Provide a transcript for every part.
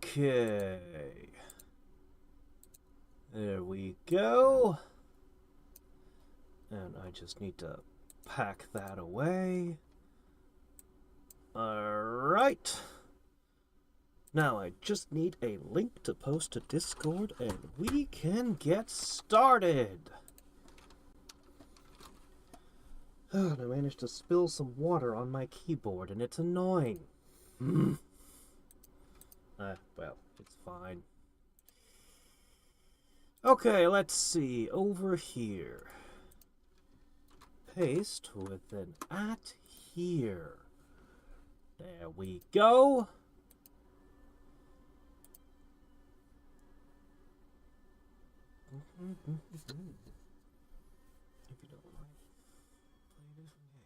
Okay. There we go. And I just need to pack that away. Alright. Now I just need a link to post to Discord and we can get started. Oh, I managed to spill some water on my keyboard and it's annoying. Well, it's fine. Okay, let's see. Over here. Paste with an at here. There we go. If you don't mind, play a different game.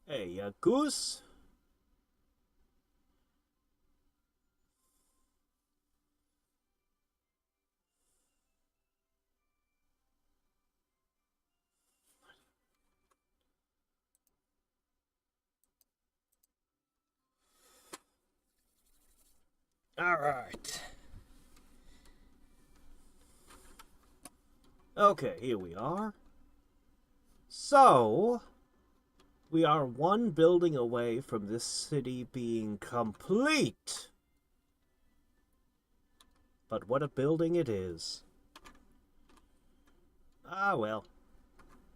Hey, goose. All right. Okay, here we are. So, we are one building away from this city being complete. But what a building it is. Ah, well.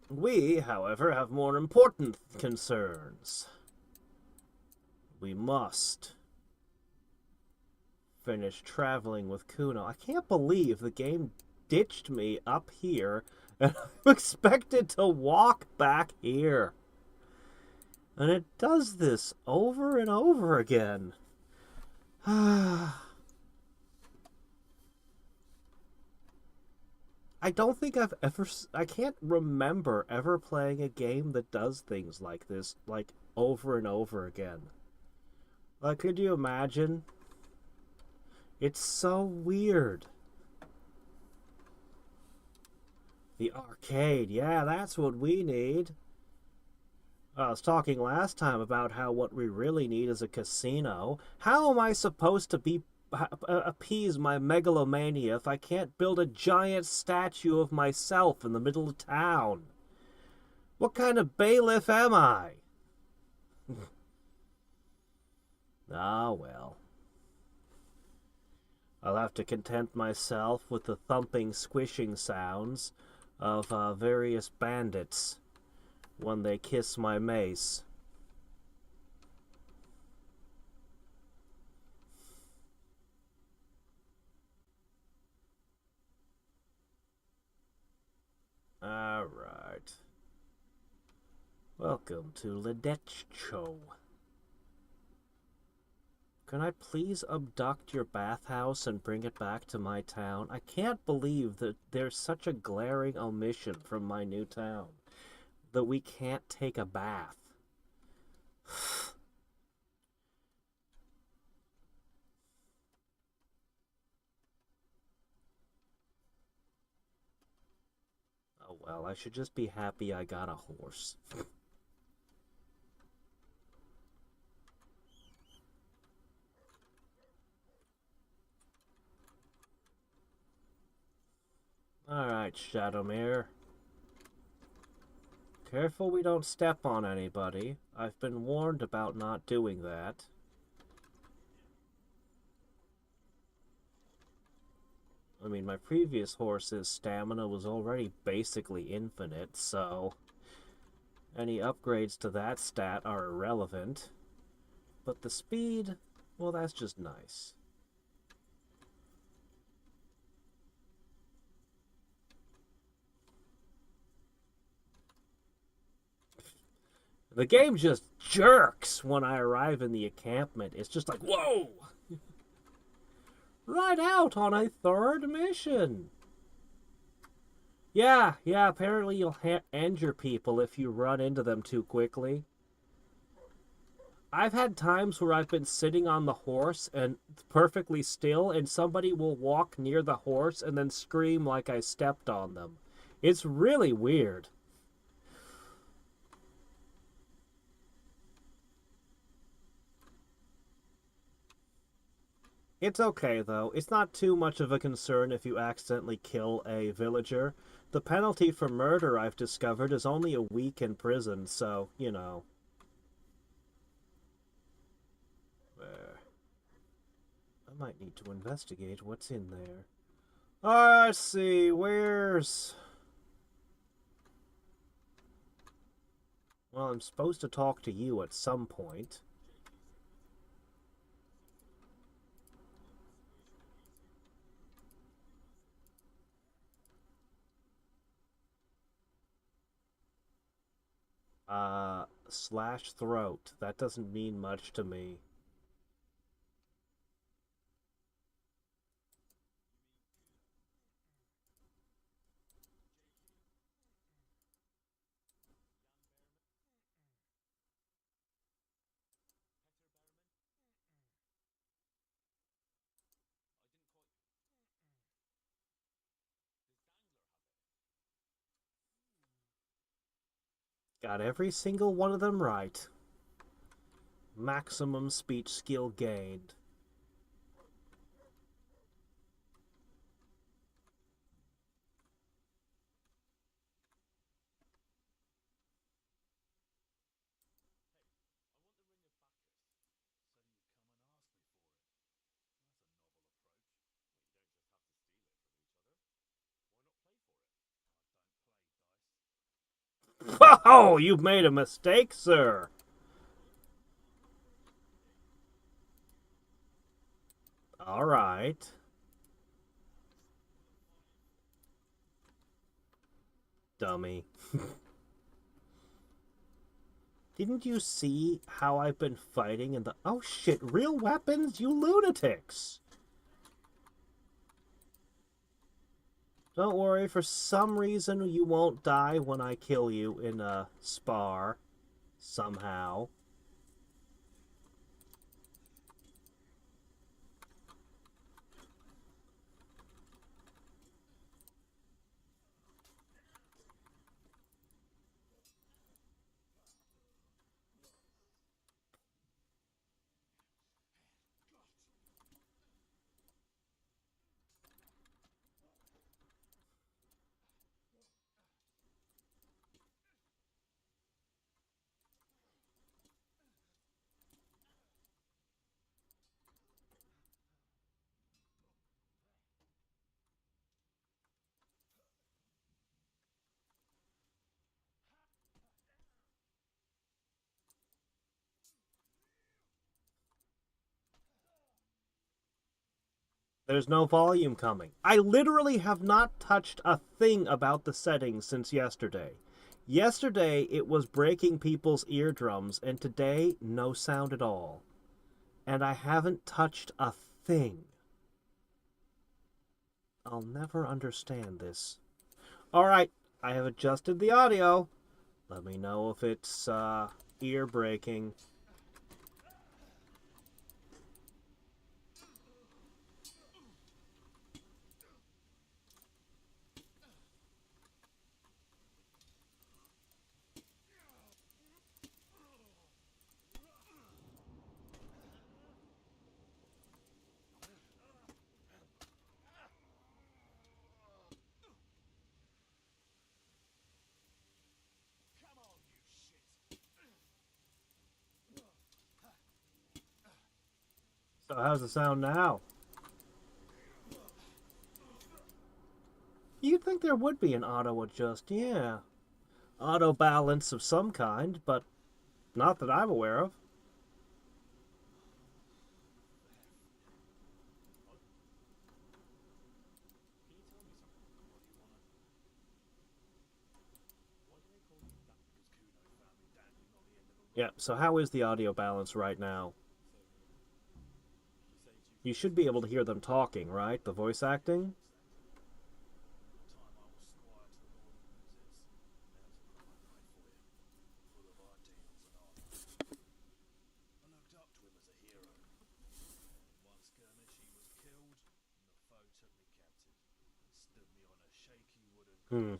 We, however, have more important concerns. We must finish traveling with Kuno. I can't believe the game ditched me up here and I'm expected to walk back here. And it does this over and over again. I don't think I can't remember ever playing a game that does things like this, like, over and over again. Like, could you imagine? It's so weird. The arcade, yeah, that's what we need. I was talking last time about how what we really need is a casino. How am I supposed to appease my megalomania if I can't build a giant statue of myself in the middle of town? What kind of bailiff am I? Ah, well. I'll have to content myself with the thumping, squishing sounds of various bandits when they kiss my mace. Alright. Welcome to Ledecho. Can I please abduct your bathhouse and bring it back to my town? I can't believe that there's such a glaring omission from my new town. That we can't take a bath. Oh well, I should just be happy I got a horse. Alright, Shadowmere. Careful we don't step on anybody. I've been warned about not doing that. I mean, my previous horse's stamina was already basically infinite, so any upgrades to that stat are irrelevant. But the speed, well, that's just nice. The game just jerks when I arrive in the encampment. It's just like, whoa! Right out on a third mission! Yeah, apparently you'll end your people if you run into them too quickly. I've had times where I've been sitting on the horse and perfectly still, and somebody will walk near the horse and then scream like I stepped on them. It's really weird. It's okay, though. It's not too much of a concern if you accidentally kill a villager. The penalty for murder, I've discovered, is only a week in prison, so, you know. I might need to investigate what's in there. Let's see, where's... Well, I'm supposed to talk to you at some point. Slash throat. That doesn't mean much to me. Got every single one of them right. Maximum speech skill gained. Oh, you've made a mistake, sir. All right. Dummy. Didn't you see how I've been fighting in the... Oh shit, real weapons, you lunatics! Don't worry, for some reason you won't die when I kill you in a spar. Somehow. There's no volume coming. I literally have not touched a thing about the settings since yesterday. Yesterday, it was breaking people's eardrums, and today, no sound at all. And I haven't touched a thing. I'll never understand this. Alright, I have adjusted the audio. Let me know if it's, ear breaking. So how's the sound now? You'd think there would be an auto adjust, yeah. Auto balance of some kind, but not that I'm aware of. Yeah, so how is the audio balance right now? You should be able to hear them talking, right? The voice acting? Hmm.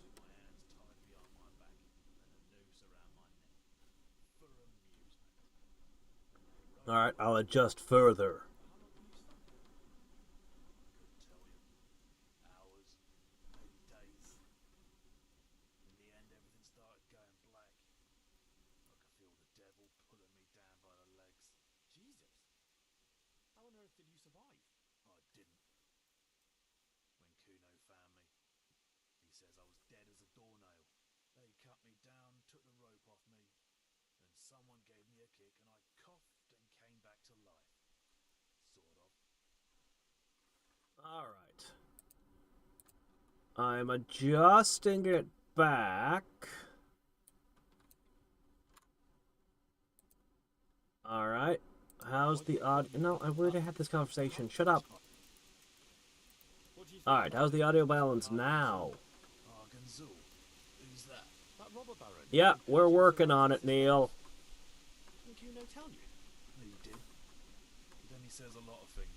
Alright, I'll adjust further. Alright. I'm adjusting it back. Alright. How's the audio? No, I already had this conversation. Shut up. Alright, how's the audio balance now? Yeah, we're working on it, Neil. Then he says a lot of things.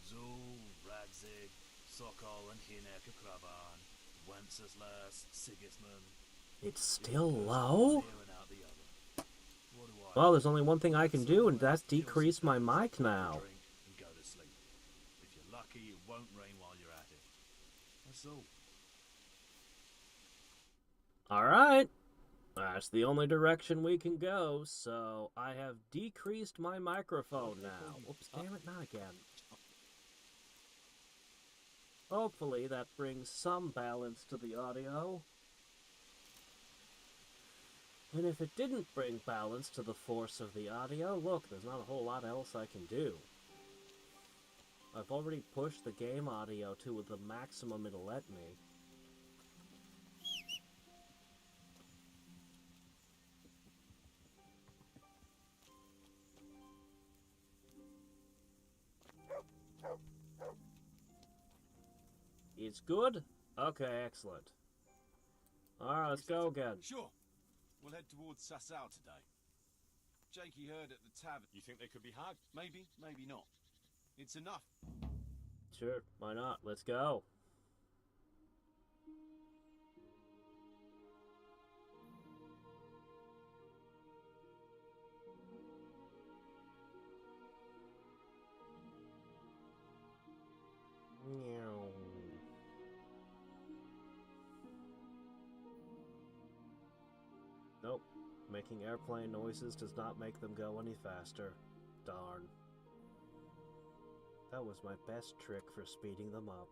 Zoul, Radzig, Sokol and Hinek Kraban, Wenceslas, Sigismund. It's still low? Well, there's only one thing I can do, and that's decrease my mic now. Go to sleep. If you're lucky, it won't rain while you're at it. That's all. Alright. That's the only direction we can go, so I have decreased my microphone now. Oops, damn it, not again. Hopefully that brings some balance to the audio. And if it didn't bring balance to the force of the audio, look, there's not a whole lot else I can do. I've already pushed the game audio to the maximum it'll let me. It's good? Okay, excellent. Alright, let's go again. Sure. We'll head towards Zoul today. Jakey heard at the tavern. You think they could be hugged? Maybe, maybe not. It's enough. Sure, why not? Let's go. Nope. Making airplane noises does not make them go any faster. Darn. That was my best trick for speeding them up.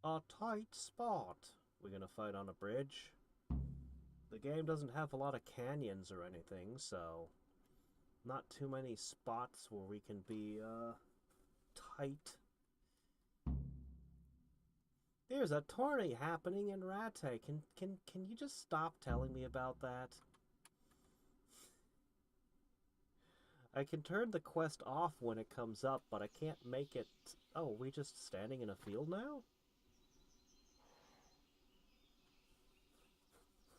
A tight spot. We're gonna fight on a bridge. The game doesn't have a lot of canyons or anything, so not too many spots where we can be, tight. There's a tourney happening in Rate. Can you just stop telling me about that? I can turn the quest off when it comes up, but I can't make it... Oh, are we just standing in a field now?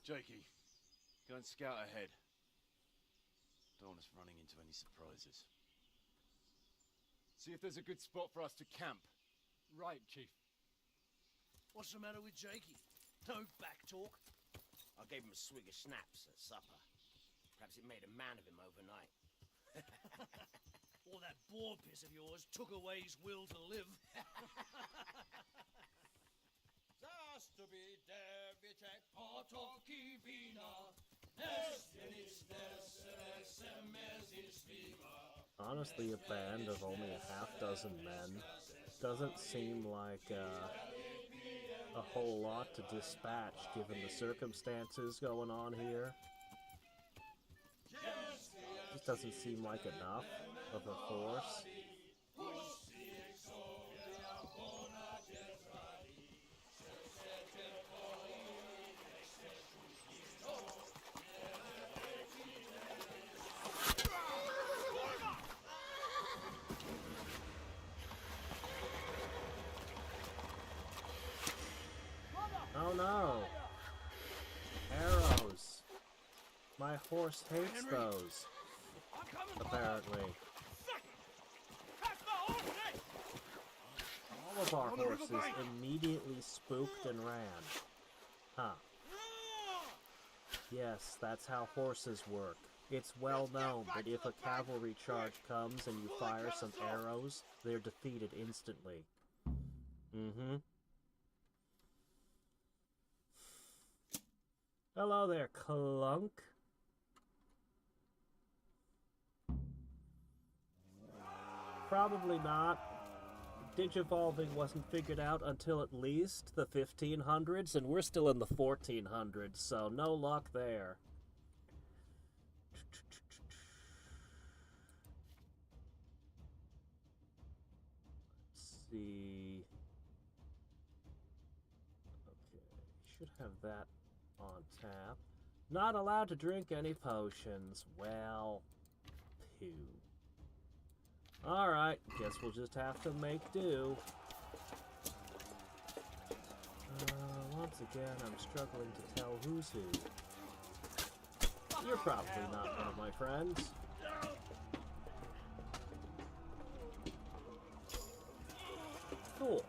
Jakey, go and scout ahead. Don't want us running into any surprises. See if there's a good spot for us to camp. Right, Chief. What's the matter with Jakey? No back talk? I gave him a swig of schnapps at supper. Perhaps it made a man of him overnight. Or that boar piss of yours took away his will to live. Honestly, a band of only a half-dozen men doesn't seem like a whole lot to dispatch given the circumstances going on here. Just doesn't seem like enough of a force. Oh no! Arrows! My horse hates those. apparently. All of our horses immediately spooked and ran. Huh. Yes, that's how horses work. It's well known that if a cavalry charge comes and you fire some arrows, they're defeated instantly. Mm-hmm. Hello there, Clunk. Probably not. Digivolving wasn't figured out until at least the 1500s, and we're still in the 1400s, so no luck there. Let's see. Okay, should have that on tap. Not allowed to drink any potions. Well, poo. Alright, guess we'll just have to make do. Once again, I'm struggling to tell who's who. You're probably not one of my friends. Cool.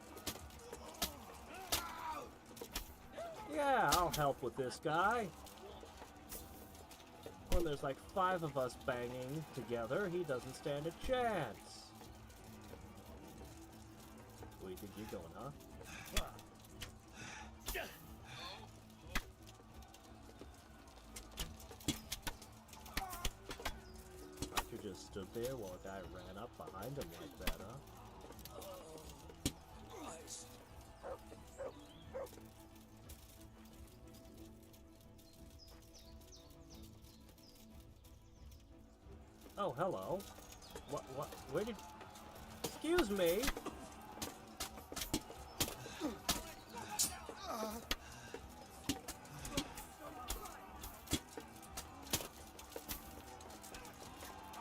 Yeah, I'll help with this guy. When there's like 5 of us banging together, he doesn't stand a chance. Where do you think you're going, huh? Archer just stood there while a guy ran up behind him like that, huh? Oh, hello. What, where did... Excuse me!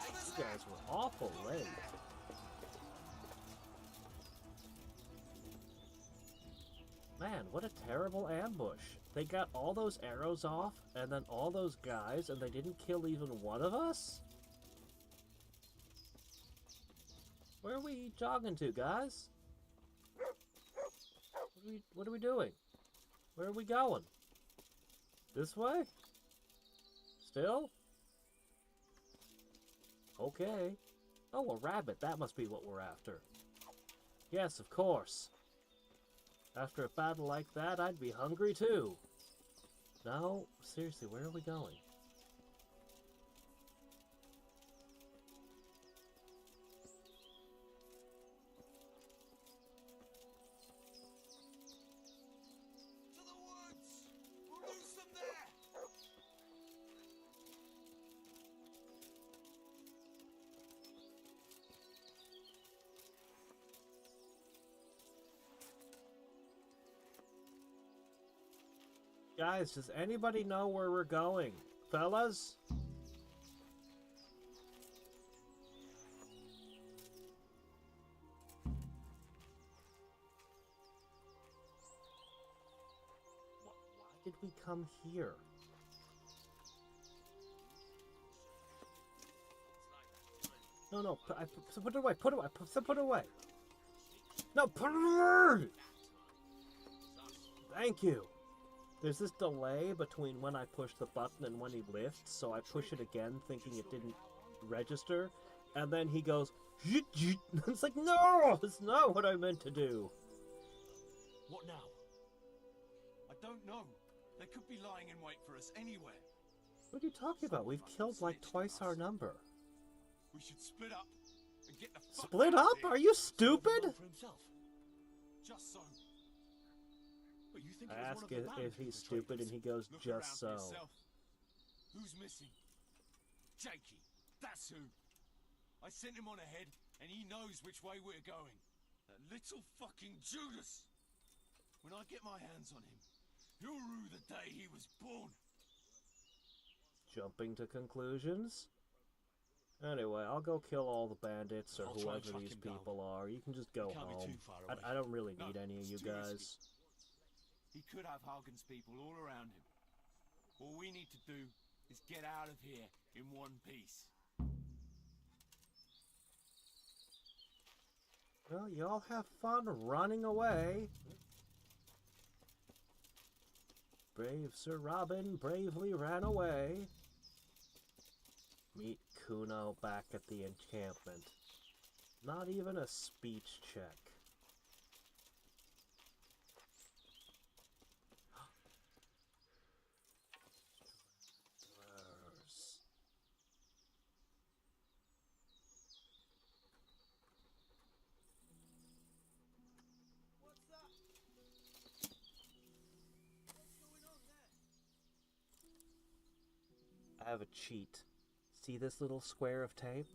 These guys were awful late. Man, what a terrible ambush. They got all those arrows off, and then all those guys, and they didn't kill even one of us? Where are we jogging to, guys? What are we doing? Where are we going? This way? Still? Okay. Oh, a rabbit. That must be what we're after. Yes, of course. After a battle like that, I'd be hungry too. No, seriously, where are we going? Guys, does anybody know where we're going? Fellas? Why did we come here? No, put it away, put it away, put it away. No, put it away! Thank you. There's this delay between when I push the button and when he lifts, so I push it again thinking it didn't register, and then he goes, it's like, no, that's not what I meant to do. What now? I don't know. They could be lying in wait for us anywhere. What are you talking about? We've killed like twice our number. We should split up and get the fuck Split out of up? here. Are you stupid? For himself. Just so. But you think I it was ask one of the if he's bandits stupid and he goes, Look just around so. for yourself. Who's missing? Jakey. That's who. I sent him on ahead, and he knows which way we're going. That little fucking Judas. When I get my hands on him, he'll rue the day he was born. Jumping to conclusions? Anyway, I'll go kill all the bandits or I'll try and whoever track these him down. people are. You can just go He can't be home. too far away. I don't really No, need any of it's you too guys. He could have Hagen's people all around him. All we need to do is get out of here in one piece. Well, y'all have fun running away. Brave Sir Robin bravely ran away. Meet Kuno back at the encampment. Not even a speech check. I have a cheat. See this little square of tape?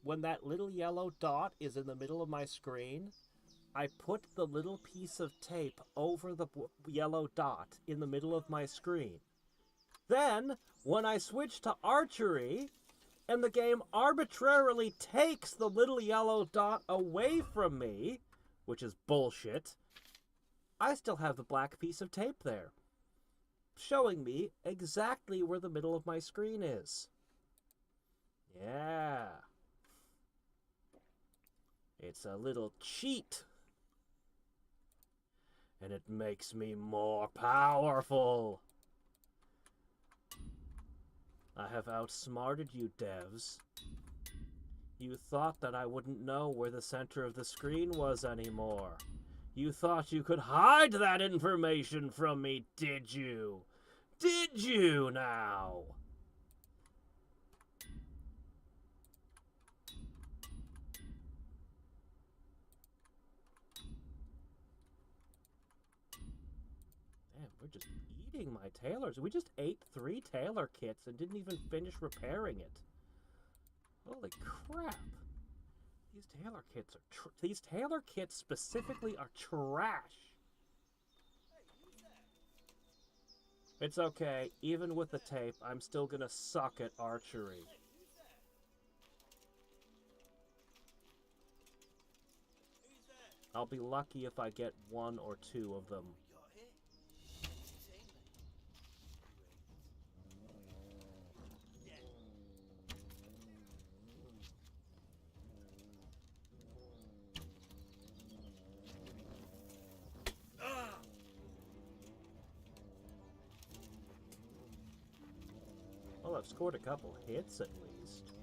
When that little yellow dot is in the middle of my screen, I put the little piece of tape over the yellow dot in the middle of my screen. Then, when I switch to archery, and the game arbitrarily takes the little yellow dot away from me, which is bullshit, I still have the black piece of tape there, showing me exactly where the middle of my screen is. Yeah. It's a little cheat. And it makes me more powerful. I have outsmarted you, devs. You thought that I wouldn't know where the center of the screen was anymore. You thought you could hide that information from me, did you? Did you now? Man, we're just eating my tailors. We just ate 3 tailor kits and didn't even finish repairing it. Holy crap. These tailor kits specifically are trash. It's okay. Even with the tape, I'm still gonna suck at archery. I'll be lucky if I get 1 or 2 of them. Well, I've scored a couple hits at least.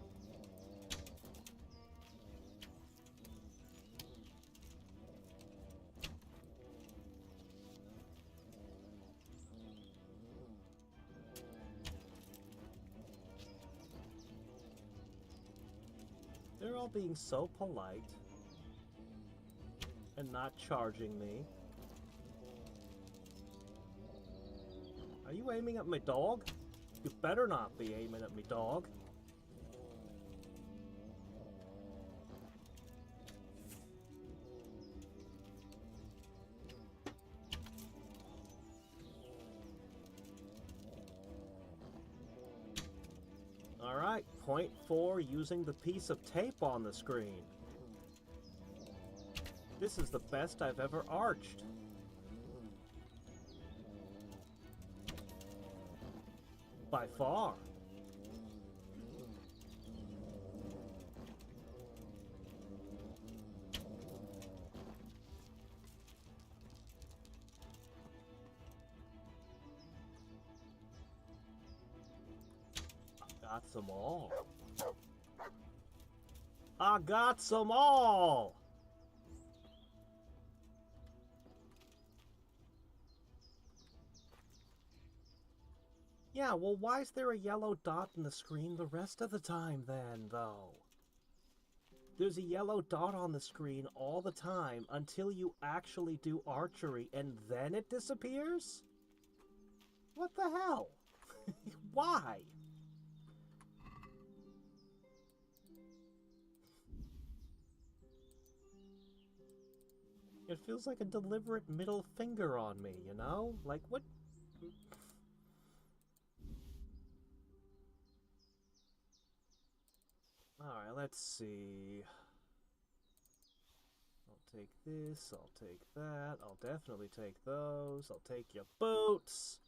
They're all being so polite and not charging me. Are you aiming at my dog? You better not be aiming at me, dog. Alright, point 4 using the piece of tape on the screen. This is the best I've ever arched. By far. I got some all. I got some all! Yeah, well, why is there a yellow dot in the screen the rest of the time then, though? There's a yellow dot on the screen all the time until you actually do archery, and then it disappears? What the hell? Why? It feels like a deliberate middle finger on me, you know? Like, what? Alright, let's see. I'll take this, I'll take that, I'll definitely take those, I'll take your boots.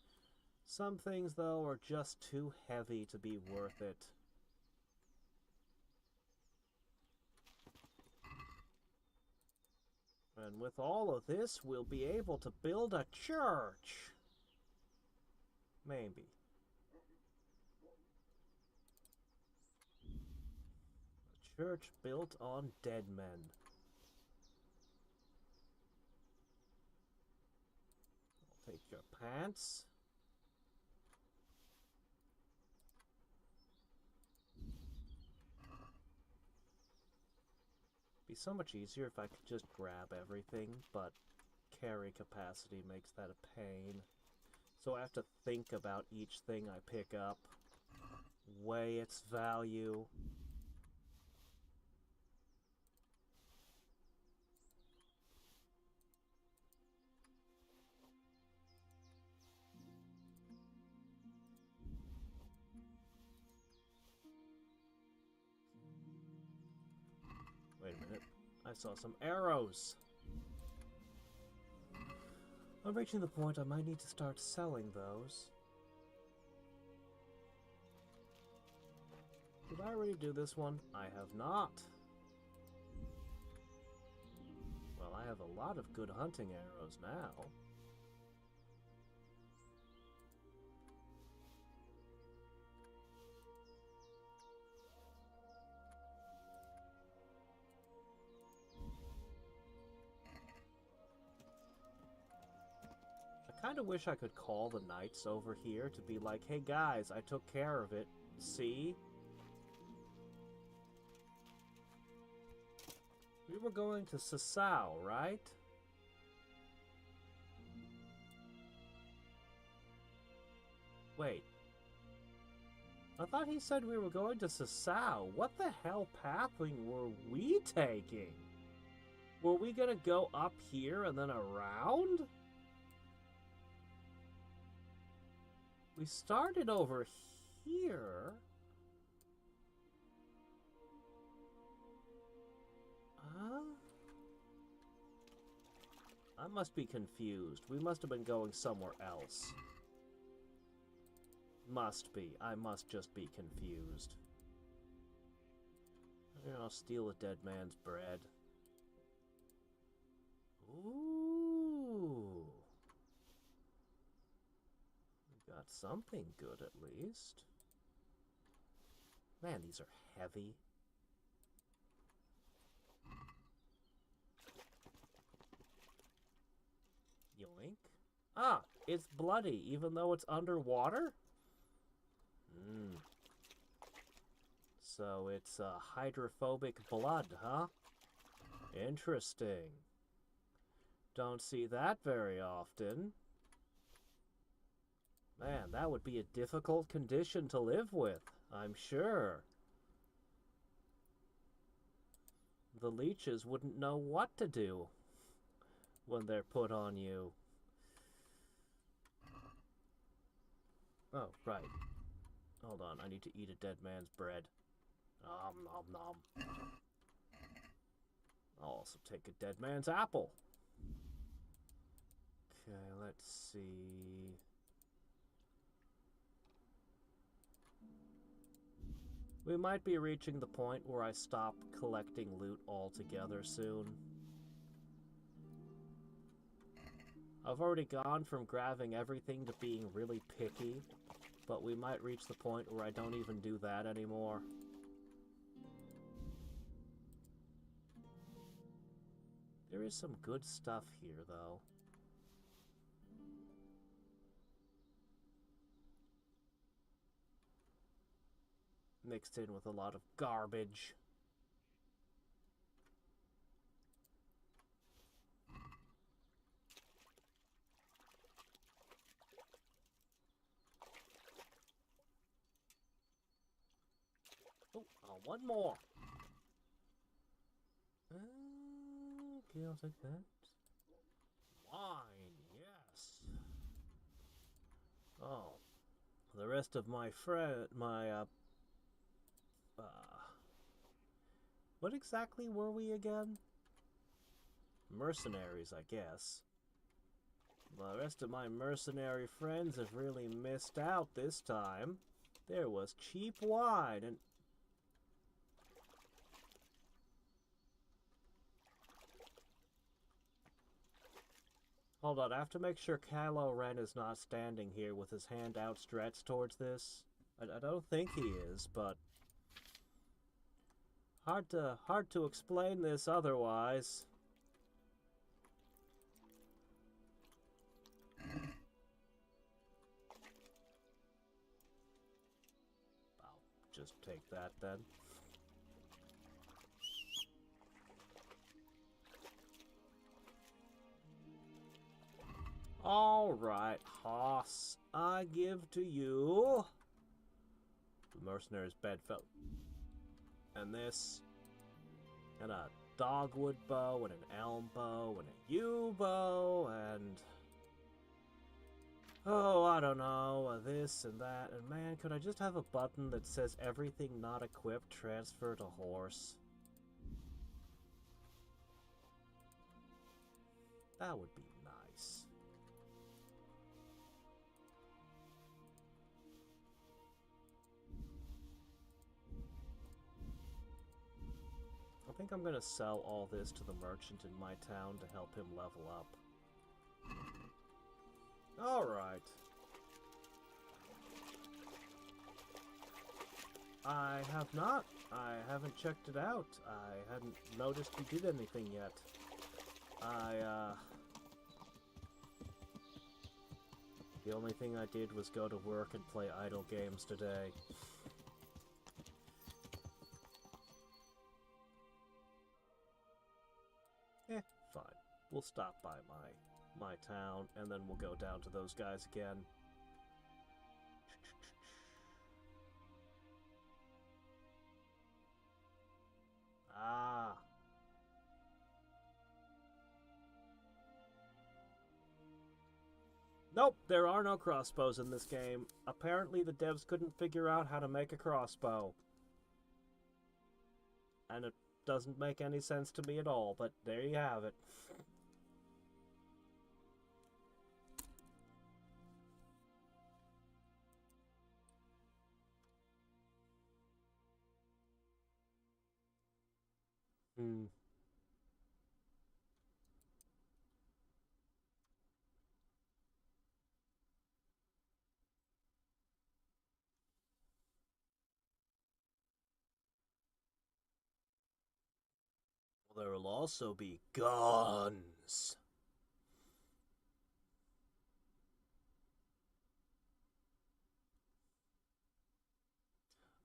Some things, though, are just too heavy to be worth it. And with all of this, we'll be able to build a church. Maybe. A church built on dead men. I'll take your pants. Be so much easier if I could just grab everything, but carry capacity makes that a pain. So I have to think about each thing I pick up, weigh its value. Wait a minute. I saw some arrows. I'm reaching the point I might need to start selling those. Did I already do this one? I have not. Well, I have a lot of good hunting arrows now. I kind of wish I could call the knights over here to be like, hey guys, I took care of it. See? We were going to Zoul, right? Wait. I thought he said we were going to Zoul. What the hell pathing were we taking? Were we gonna go up here and then around? We started over here. I must be confused. We must have been going somewhere else. Must be. I must just be confused. I'll steal a dead man's bread. Ooh. We got something good at least. Man, these are heavy. Yoink. Ah, it's bloody even though it's underwater? So it's hydrophobic blood, huh? Interesting. Don't see that very often. Man, that would be a difficult condition to live with, I'm sure. The leeches wouldn't know what to do when they're put on you. Oh, right. Hold on, I need to eat a dead man's bread. Nom nom nom. I'll also take a dead man's apple. Okay, let's see. We might be reaching the point where I stop collecting loot altogether soon. I've already gone from grabbing everything to being really picky, but we might reach the point where I don't even do that anymore. There is some good stuff here, though. Mixed in with a lot of garbage. Oh, one more. Okay, I'll take that. Wine, yes. Oh, the rest of my what exactly were we again? Mercenaries, I guess. The rest of my mercenary friends have really missed out this time. There was cheap wine and... Hold on, I have to make sure Kylo Ren is not standing here with his hand outstretched towards this. I don't think he is, but hard to explain this otherwise. I'll just take that then. Alright, Hoss, I give to you the mercenary's bedfellow. And this, and a dogwood bow, and an elm bow, and a yew bow, and oh, I don't know, this and that. And man, could I just have a button that says everything not equipped transfer to horse? That would be nice. I think I'm gonna sell all this to the merchant in my town to help him level up. Alright. I have not. I haven't checked it out. I hadn't noticed you did anything yet. The only thing I did was go to work and play idle games today. Fine. We'll stop by my town, and then we'll go down to those guys again. Ah. Nope, there are no crossbows in this game. Apparently the devs couldn't figure out how to make a crossbow. And it doesn't make any sense to me at all, but there you have it. Well, there will also be guns.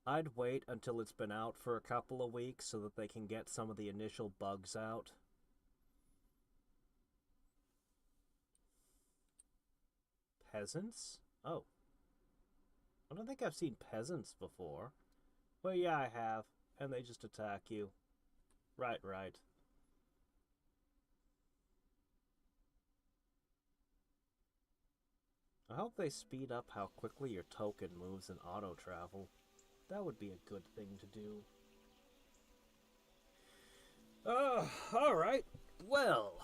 I'd wait until it's been out for a couple of weeks so that they can get some of the initial bugs out. Peasants? Oh. I don't think I've seen peasants before. Well, yeah, I have. And they just attack you. Right. I hope they speed up how quickly your token moves in auto travel. That would be a good thing to do. Alright. Well.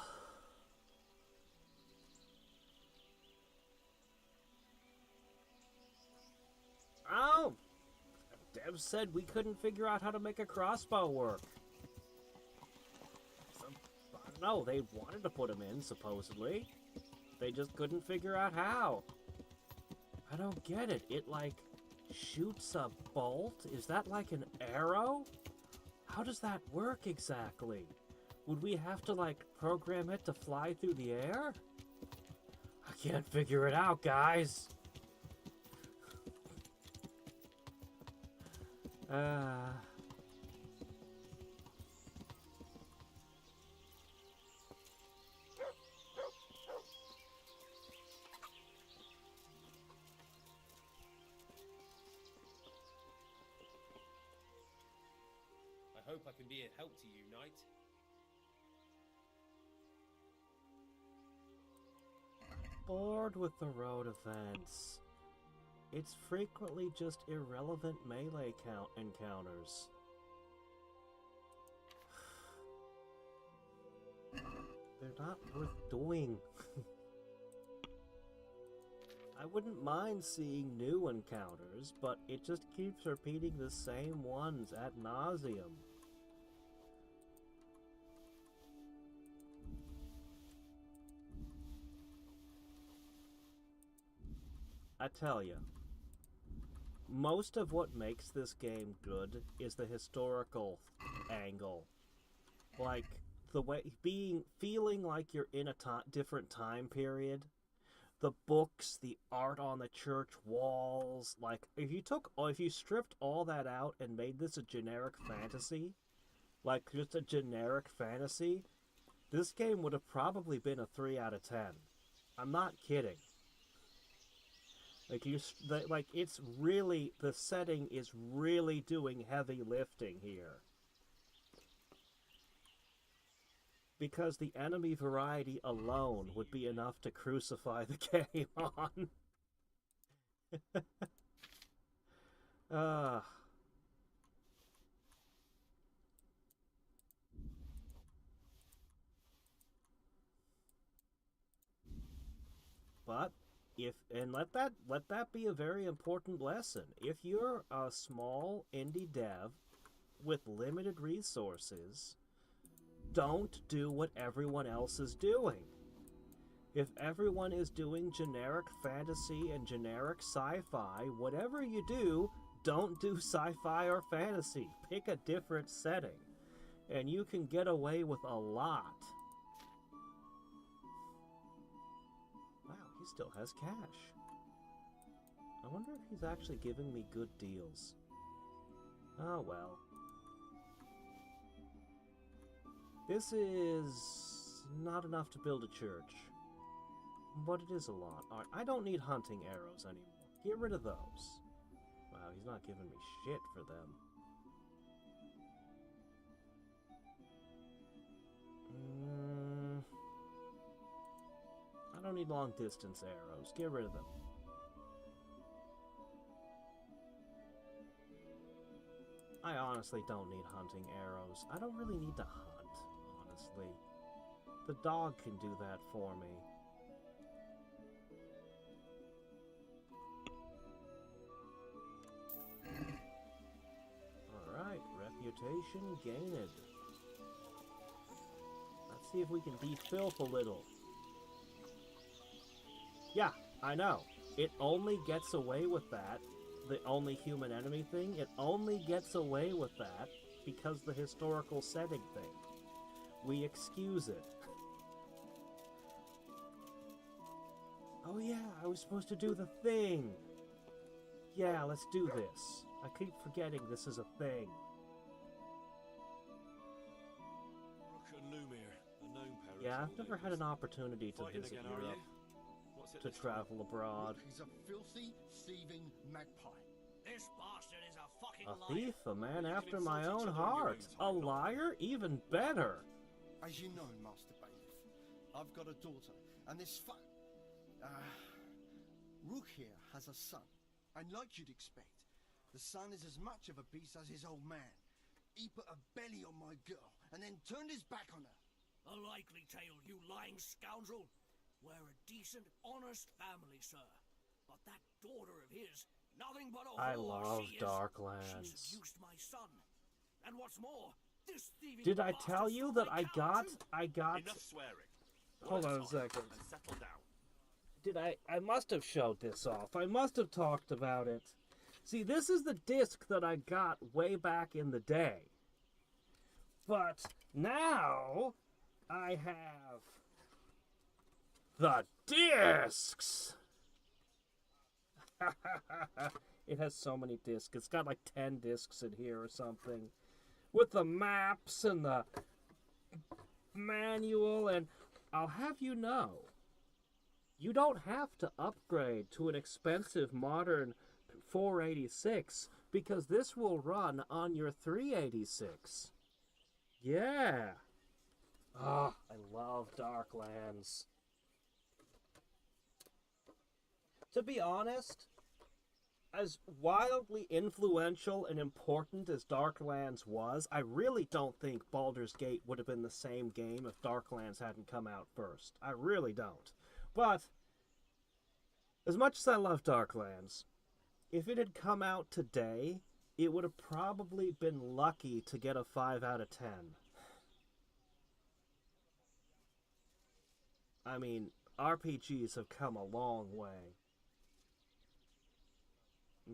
Oh! Dev said we couldn't figure out how to make a crossbow work. I don't know, they wanted to put them in, supposedly. They just couldn't figure out how. I don't get it. It, like, shoots a bolt? Is that like an arrow? How does that work exactly? Would we have to, like, program it to fly through the air? I can't figure it out, guys. I hope I can be of help to you, Knight. Bored with the road events. It's frequently just irrelevant melee encounters. They're not worth doing. I wouldn't mind seeing new encounters, but it just keeps repeating the same ones ad nauseum. I tell you, most of what makes this game good is the historical angle. Like, the way, feeling like you're in a different time period. The books, the art on the church walls, like, if you stripped all that out and made this a generic fantasy, like, just a generic fantasy, this game would have probably been a 3 out of 10. I'm not kidding. Like, it's really, the setting is really doing heavy lifting here. Because the enemy variety alone would be enough to crucify the game on. But let that be a very important lesson. If you're a small indie dev with limited resources, don't do what everyone else is doing. If everyone is doing generic fantasy and generic sci-fi, whatever you do, don't do sci-fi or fantasy. Pick a different setting, and you can get away with a lot. Wow, he still has cash. I wonder if he's actually giving me good deals. Oh well. This is not enough to build a church, but it is a lot. Alright, I don't need hunting arrows anymore. Get rid of those. Wow, he's not giving me shit for them. I don't need long distance arrows. Get rid of them. I honestly don't need hunting arrows. I don't really need to hunt. Honestly, the dog can do that for me. Alright, reputation gained. Let's see if we can de-filth a little. Yeah, I know. It only gets away with that. The only human enemy thing, it only gets away with that because the historical setting thing. We excuse it. Oh yeah, I was supposed to do the thing. Yeah, let's do this. I keep forgetting this is a thing. Yeah, I've never had an opportunity to visit Europe, to travel abroad. He's a filthy, thieving magpie. This bastard is a fucking A liar. thief, a man after my own heart. A liar? Even better. As you know, Master Bailiff, I've got a daughter, and this Rook here has a son. And like you'd expect, the son is as much of a beast as his old man. He put a belly on my girl, and then turned his back on her. A likely tale, you lying scoundrel. We're a decent, honest family, sir. But that daughter of his, nothing but a whore. I love she Darklands. She seduced my son. And what's more, this thieving Did I bastard tell you stole that my cow too. I got... Enough swearing. Hold on a second. I must have showed this off. I must have talked about it. See, this is the disc that I got way back in the day. But now I have the discs. It has so many discs. It's got like 10 discs in here or something. With the maps and the manual, and I'll have you know, you don't have to upgrade to an expensive modern 486 because this will run on your 386. Yeah. Ah, I love Darklands. To be honest, as wildly influential and important as Darklands was, I really don't think Baldur's Gate would have been the same game if Darklands hadn't come out first. I really don't. But, as much as I love Darklands, if it had come out today, it would have probably been lucky to get a 5 out of 10. I mean, RPGs have come a long way.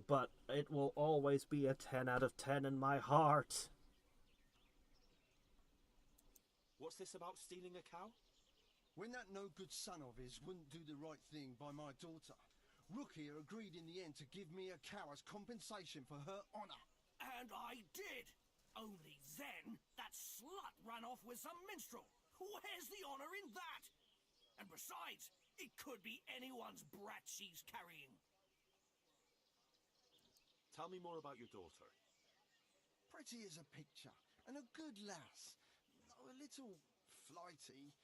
but it will always be a 10 out of 10 in my heart. What's this about stealing a cow? When that no-good son of his wouldn't do the right thing by my daughter, Rook here agreed in the end to give me a cow as compensation for her honor. And I did! Only then, that slut ran off with some minstrel. Where's the honor in that? And besides, it could be anyone's brat she's carrying. Tell me more about your daughter. Pretty as a picture, and a good lass, though a little flighty.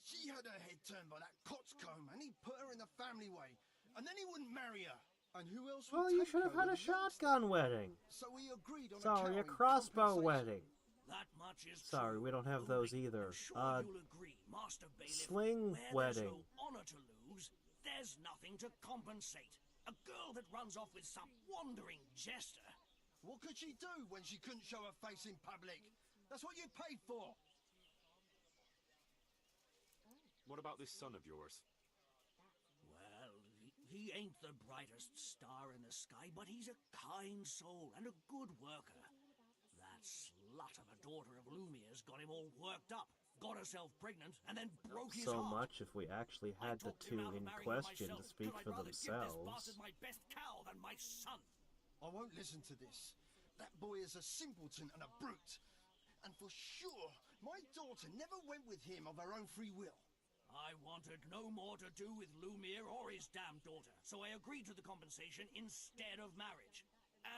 She had her head turned by that coxcomb, and he put her in the family way, and then he wouldn't marry her. And who else would Well, you take should have her had a with youngsters? shotgun wedding. So we agreed on Sorry, a cow in crossbow compensation. wedding. That much is Sorry, true. we don't have those Only, either. I'm sure you'll agree, Master Bailiff, Sling where there's wedding. no honor to lose, there's nothing to compensate. A girl that runs off with some wandering jester. What could she do when she couldn't show her face in public? That's what you paid for. What about this son of yours? Well, he ain't the brightest star in the sky, but he's a kind soul and a good worker. That slut of a daughter of Lumier's got him all worked up, got herself pregnant, and then broke his So heart. much if we actually I had the talked him two out of in marrying question to myself, speak but I'd for rather give this themselves. bastard my best cow than my son. I won't listen to this. That boy is a simpleton and a brute. And for sure, my daughter never went with him of her own free will. I wanted no more to do with Lumiere or his damned daughter, so I agreed to the compensation instead of marriage.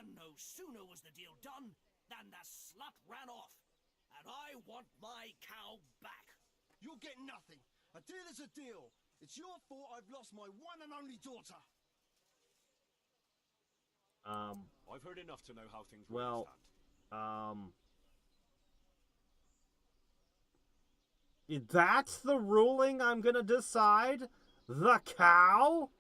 And no sooner was the deal done than the slut ran off. And I want my cow back. You'll get nothing. A deal is a deal. It's your fault I've lost my one and only daughter. I've heard enough to know how things really Well, stand. That's the ruling I'm gonna decide? The cow?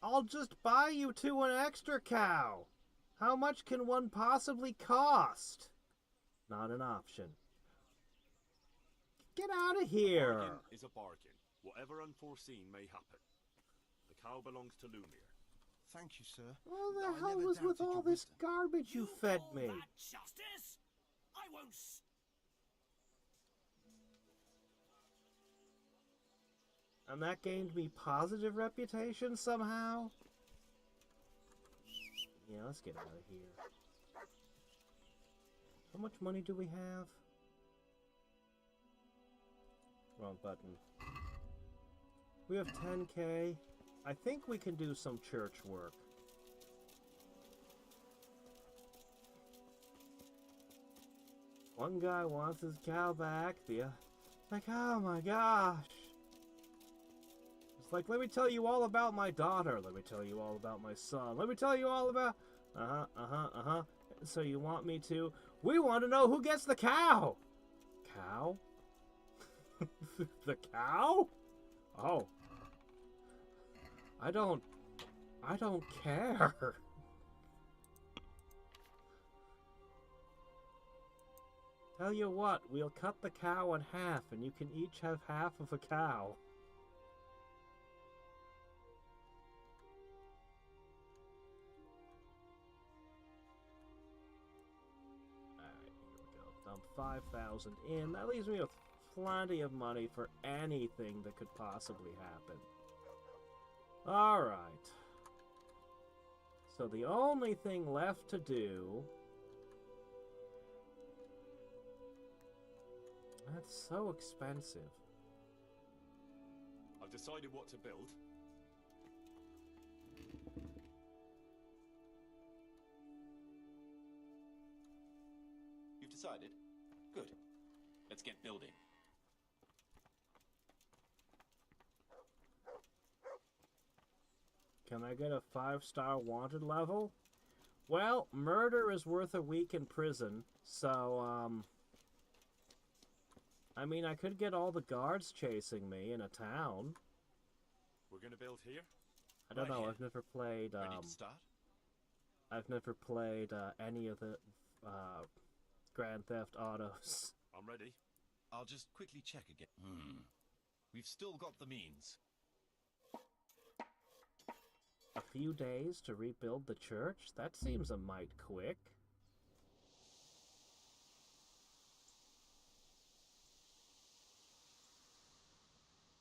I'll just buy you two an extra cow. How much can one possibly cost? Not an option. Get out of A here. bargain is a bargain. Whatever unforeseen may happen. The cow belongs to Lumiere. Thank you, sir. What I the hell never was with doubted all your this wisdom. garbage you fed call me? that justice? I won't. And that gained me positive reputation somehow? Yeah, let's get out of here. How much money do we have? Wrong button. We have 10k. I think we can do some church work. One guy wants his cow back. The other, like, oh my gosh. It's like, let me tell you all about my daughter. Let me tell you all about my son. Let me tell you all about... So you want me to... We want to know who gets the cow. Cow? The cow? Oh. I don't care. Tell you what, we'll cut the cow in half and you can each have half of a cow. Alright, here we go. Dump 5,000 in. That leaves me with plenty of money for anything that could possibly happen. Alright. So the only thing left to do... That's so expensive. I've decided what to build. You've decided? Good. Let's get building. Can I get a 5-star wanted level? Well, murder is worth a week in prison, so, I mean, I could get all the guards chasing me in a town. We're gonna build here? I don't Right know, here. I've never played, Ready to start? I've never played, any of the, Grand Theft Autos. I'm ready. I'll just quickly check again. we've still got the means. A few days to rebuild the church? That seems a mite quick.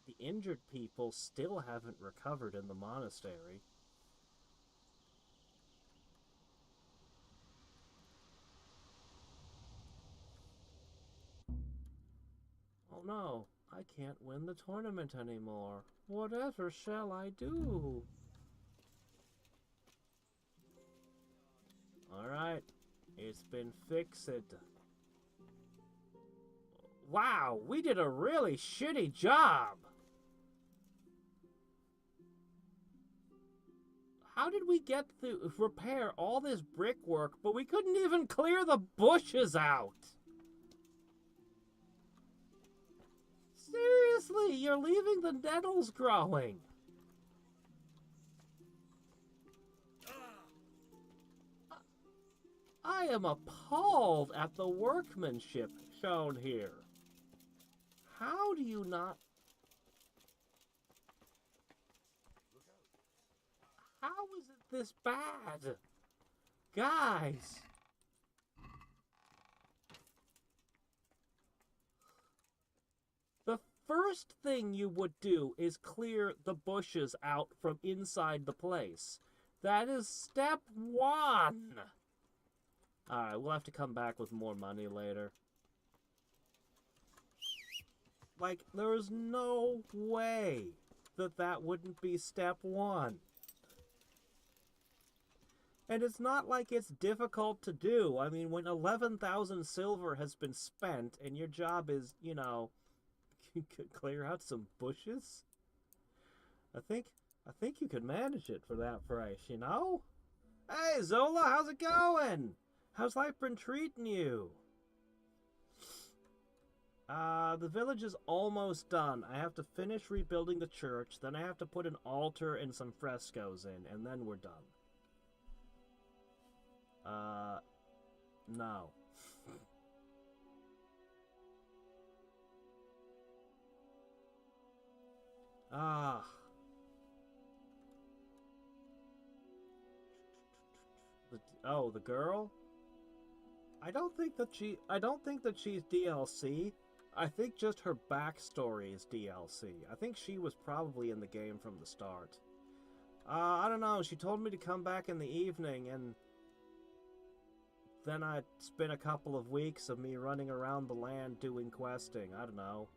The injured people still haven't recovered in the monastery. Oh no, I can't win the tournament anymore. Whatever shall I do? Alright, it's been fixed. Wow, we did a really shitty job! How did we get to repair all this brickwork, but we couldn't even clear the bushes out? Seriously, you're leaving the nettles growing. I am appalled at the workmanship shown here. How do you not... How is it this bad? Guys! The first thing you would do is clear the bushes out from inside the place. That is step one! Alright, we'll have to come back with more money later. Like, there's no way that that wouldn't be step one. And it's not like it's difficult to do. I mean, when 11,000 silver has been spent and your job is, you know, clear out some bushes, I think you could manage it for that price, you know? Hey, Zola, how's it going? How's life been treating you? The village is almost done. I have to finish rebuilding the church, then I have to put an altar and some frescoes in, and then we're done. No. Ah. The girl? I don't think that she's DLC. I think just her backstory is DLC. I think she was probably in the game from the start. I don't know. She told me to come back in the evening, and then I'd spend a couple of weeks of me running around the land doing questing. I don't know.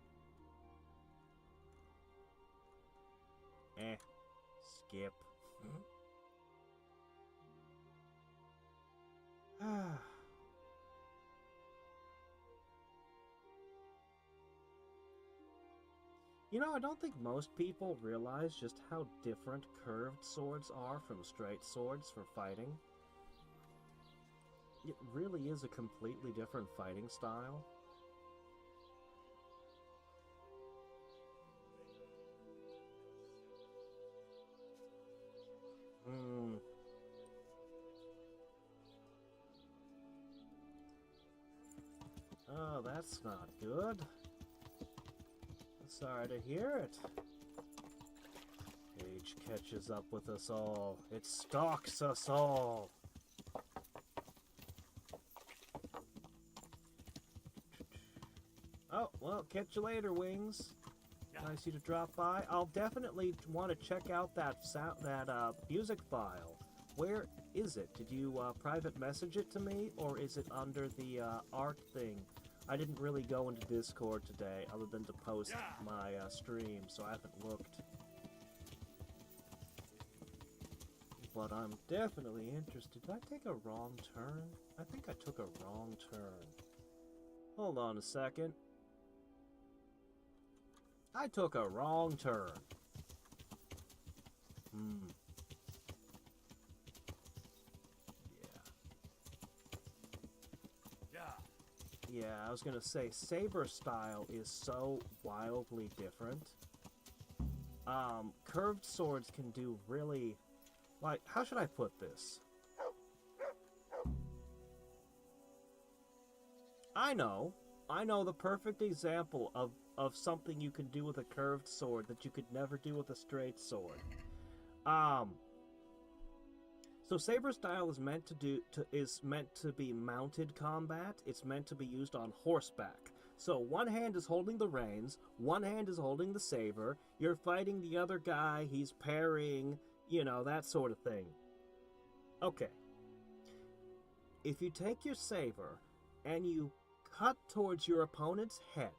Skip. You know, I don't think most people realize just how different curved swords are from straight swords for fighting. It really is a completely different fighting style. Oh, that's not good. Sorry to hear it. Age catches up with us all. It stalks us all. Oh, well, catch you later, Wings. Nice of you to drop by. I'll definitely want to check out that music file. Where is it? Did you private message it to me, or is it under the art thing? I didn't really go into Discord today, other than to post my stream, so I haven't looked. But I'm definitely interested. Did I take a wrong turn? I think I took a wrong turn. Hold on a second. I took a wrong turn. Yeah, I was gonna say, Saber style is so wildly different. Curved swords can do really... Like, how should I put this? I know the perfect example of of something you can do with a curved sword that you could never do with a straight sword. So Saber style is meant to be mounted combat. It's meant to be used on horseback. So one hand is holding the reins, one hand is holding the saber. You're fighting the other guy. He's parrying, you know, that sort of thing. Okay. If you take your saber and you cut towards your opponent's head,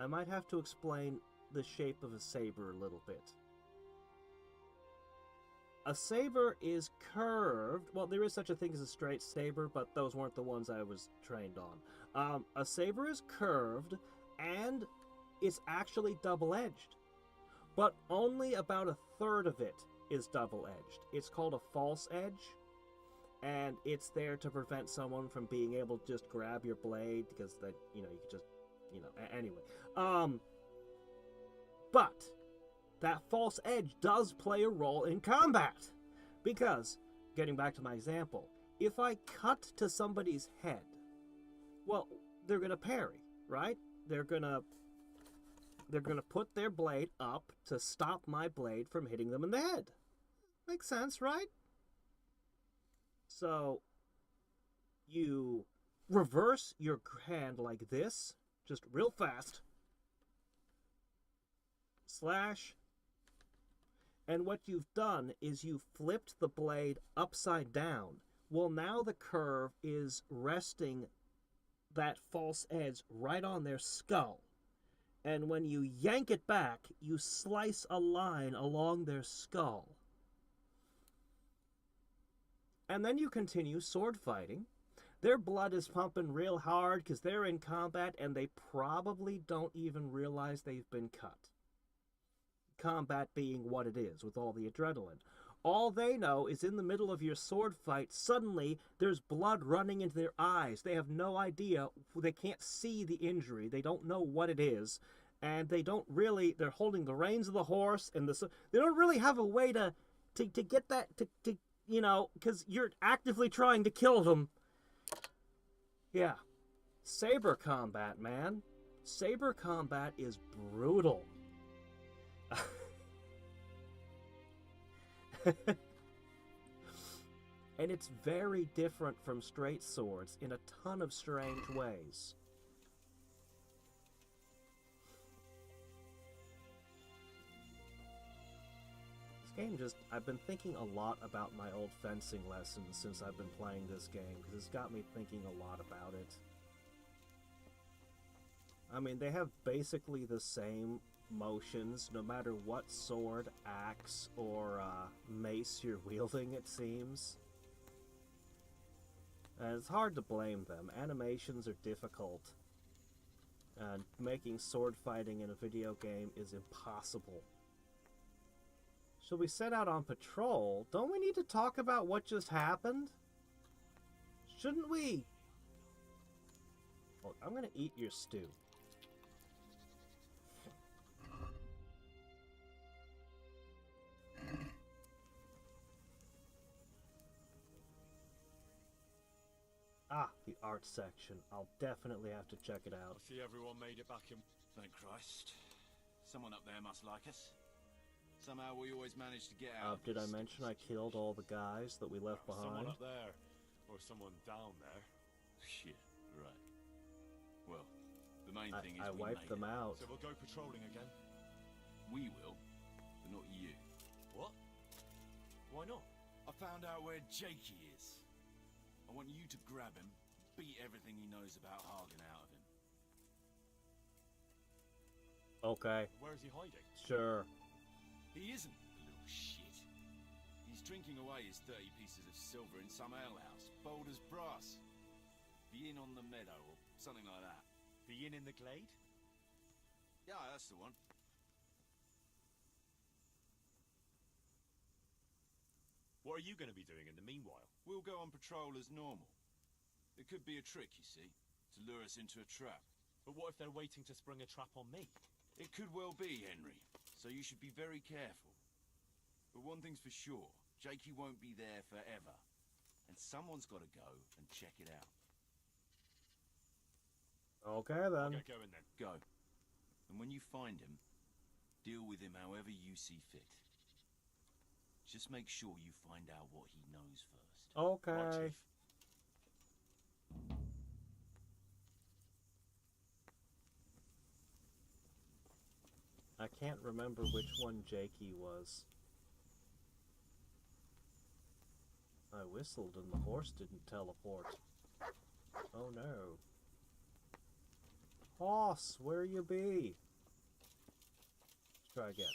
I might have to explain the shape of a saber a little bit. A saber is curved. Well, there is such a thing as a straight saber, but those weren't the ones I was trained on. A saber is curved, and it's actually double-edged. But only about a third of it is double-edged. It's called a false edge, and it's there to prevent someone from being able to just grab your blade, because then, you know, you could just, you know, anyway. But that false edge does play a role in combat. Because, getting back to my example, if I cut to somebody's head, well, they're going to parry, right? They're going to put their blade up to stop my blade from hitting them in the head. Makes sense, right? So, you reverse your hand like this, just real fast, slash, and what you've done is you've flipped the blade upside down. Well, now the curve is resting that false edge right on their skull. And when you yank it back, you slice a line along their skull. And then you continue sword fighting. Their blood is pumping real hard because they're in combat and they probably don't even realize they've been cut. Combat being what it is with all the adrenaline. All they know is in the middle of your sword fight, suddenly there's blood running into their eyes. They have no idea. They can't see the injury. They don't know what it is. And they don't really, they're holding the reins of the horse and they don't really have a way to get that, to you know, because you're actively trying to kill them. Yeah. Saber combat, man. Saber combat is brutal. And it's very different from straight swords in a ton of strange ways. This game just... I've been thinking a lot about my old fencing lessons since I've been playing this game, because it's got me thinking a lot about it. I mean, they have basically the same motions no matter what sword, axe, or mace you're wielding, it seems. And it's hard to blame them. Animations are difficult. And making sword fighting in a video game is impossible. Should we set out on patrol? Don't we need to talk about what just happened? Shouldn't we? Look, I'm gonna eat your stew. Ah, the art section. I'll definitely have to check it out. I see everyone made it back in. Thank Christ. Someone up there must like us. Somehow we always manage to get out. Did I mention I killed all the guys that we left behind? Someone up there, or someone down there. Shit, right. Well, the main thing is I wiped them out. So we'll go patrolling again? We will, but not you. What? Why not? I found out where Jakey is. I want you to grab him, beat everything he knows about Hagen out of him. Okay. Where is he hiding? Sure. He isn't, the little shit. He's drinking away his 30 pieces of silver in some alehouse, bold as brass. The inn on the meadow, or something like that. The inn in the glade? Yeah, that's the one. What are you going to be doing in the meanwhile? We'll go on patrol as normal. It could be a trick, you see, to lure us into a trap. But what if they're waiting to spring a trap on me? It could well be, Henry, so you should be very careful. But one thing's for sure, Jakey won't be there forever. And someone's got to go and check it out. Okay, I'll then. get going then. Go. And when you find him, deal with him however you see fit. Just make sure you find out what he knows first. Okay. Right, Chief? I can't remember which one Jakey was. I whistled and the horse didn't teleport. Oh no. Horse, where you be? Let's try again.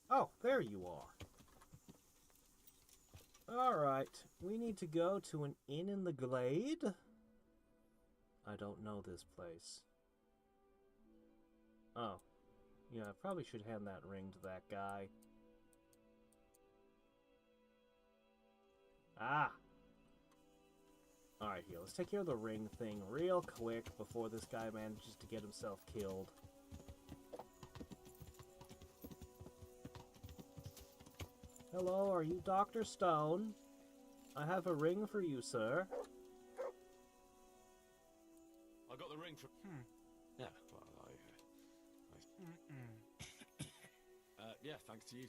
Oh, there you are. Alright, we need to go to an inn in the glade. I don't know this place. Oh. Yeah, I probably should hand that ring to that guy. Ah! Alright, here, let's take care of the ring thing real quick before this guy manages to get himself killed. Hello, are you Dr. Stone? I have a ring for you, sir. I got the ring from... Yeah, well, yeah, thanks to you.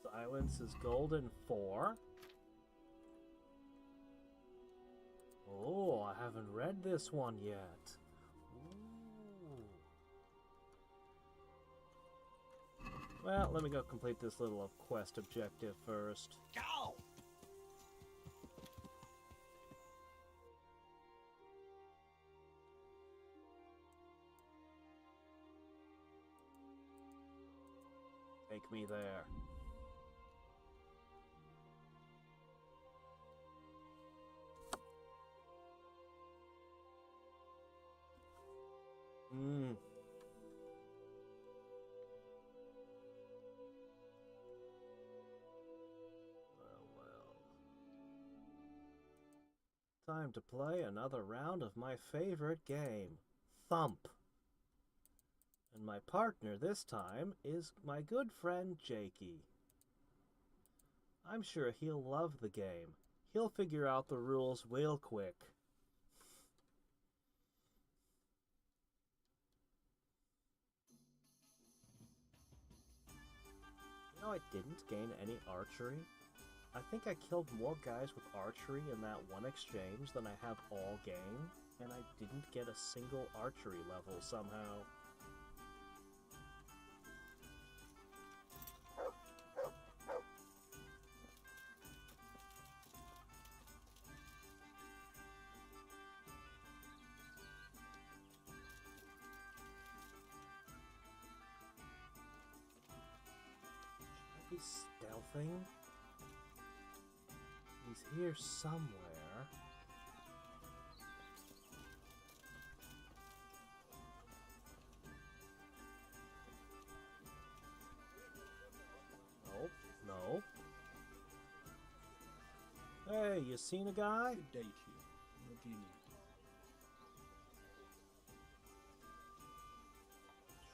Silence is golden 4. Oh, I haven't read this one yet. Ooh. Well, let me go complete this little quest objective first. Go! Take me there. Well. Time to play another round of my favorite game, Thump. And my partner this time is my good friend Jakey. I'm sure he'll love the game. He'll figure out the rules real quick. You know, I didn't gain any archery. I think I killed more guys with archery in that one exchange than I have all game, and I didn't get a single archery level somehow. Should I be stealthing? He's here somewhere. Nope, no. Hey, you seen a guy? Good day to you. What do you need?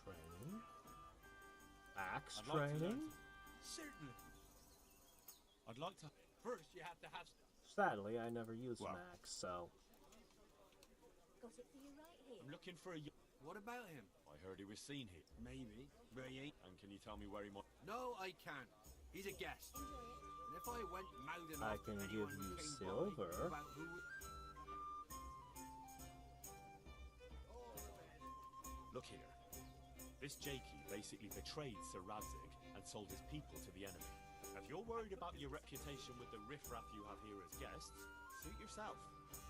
Training? Axe I'd like to training? learn. Certainly. I'd like to... First, you have to have stuff. Sadly, I never used Well. an axe, so... Got it for you right here. I'm looking for a... What about him? I heard he was seen here. Maybe, but he ain't. And can you tell me where he might... No, I can't. He's a guest. Enjoy it. And if I went mouthing I off to can anyone give who you came silver. by about who... Look here. This Jakey basically betrayed Sir Radzig and sold his people to the enemy. If you're worried about your reputation with the riffraff you have here as guests, suit yourself.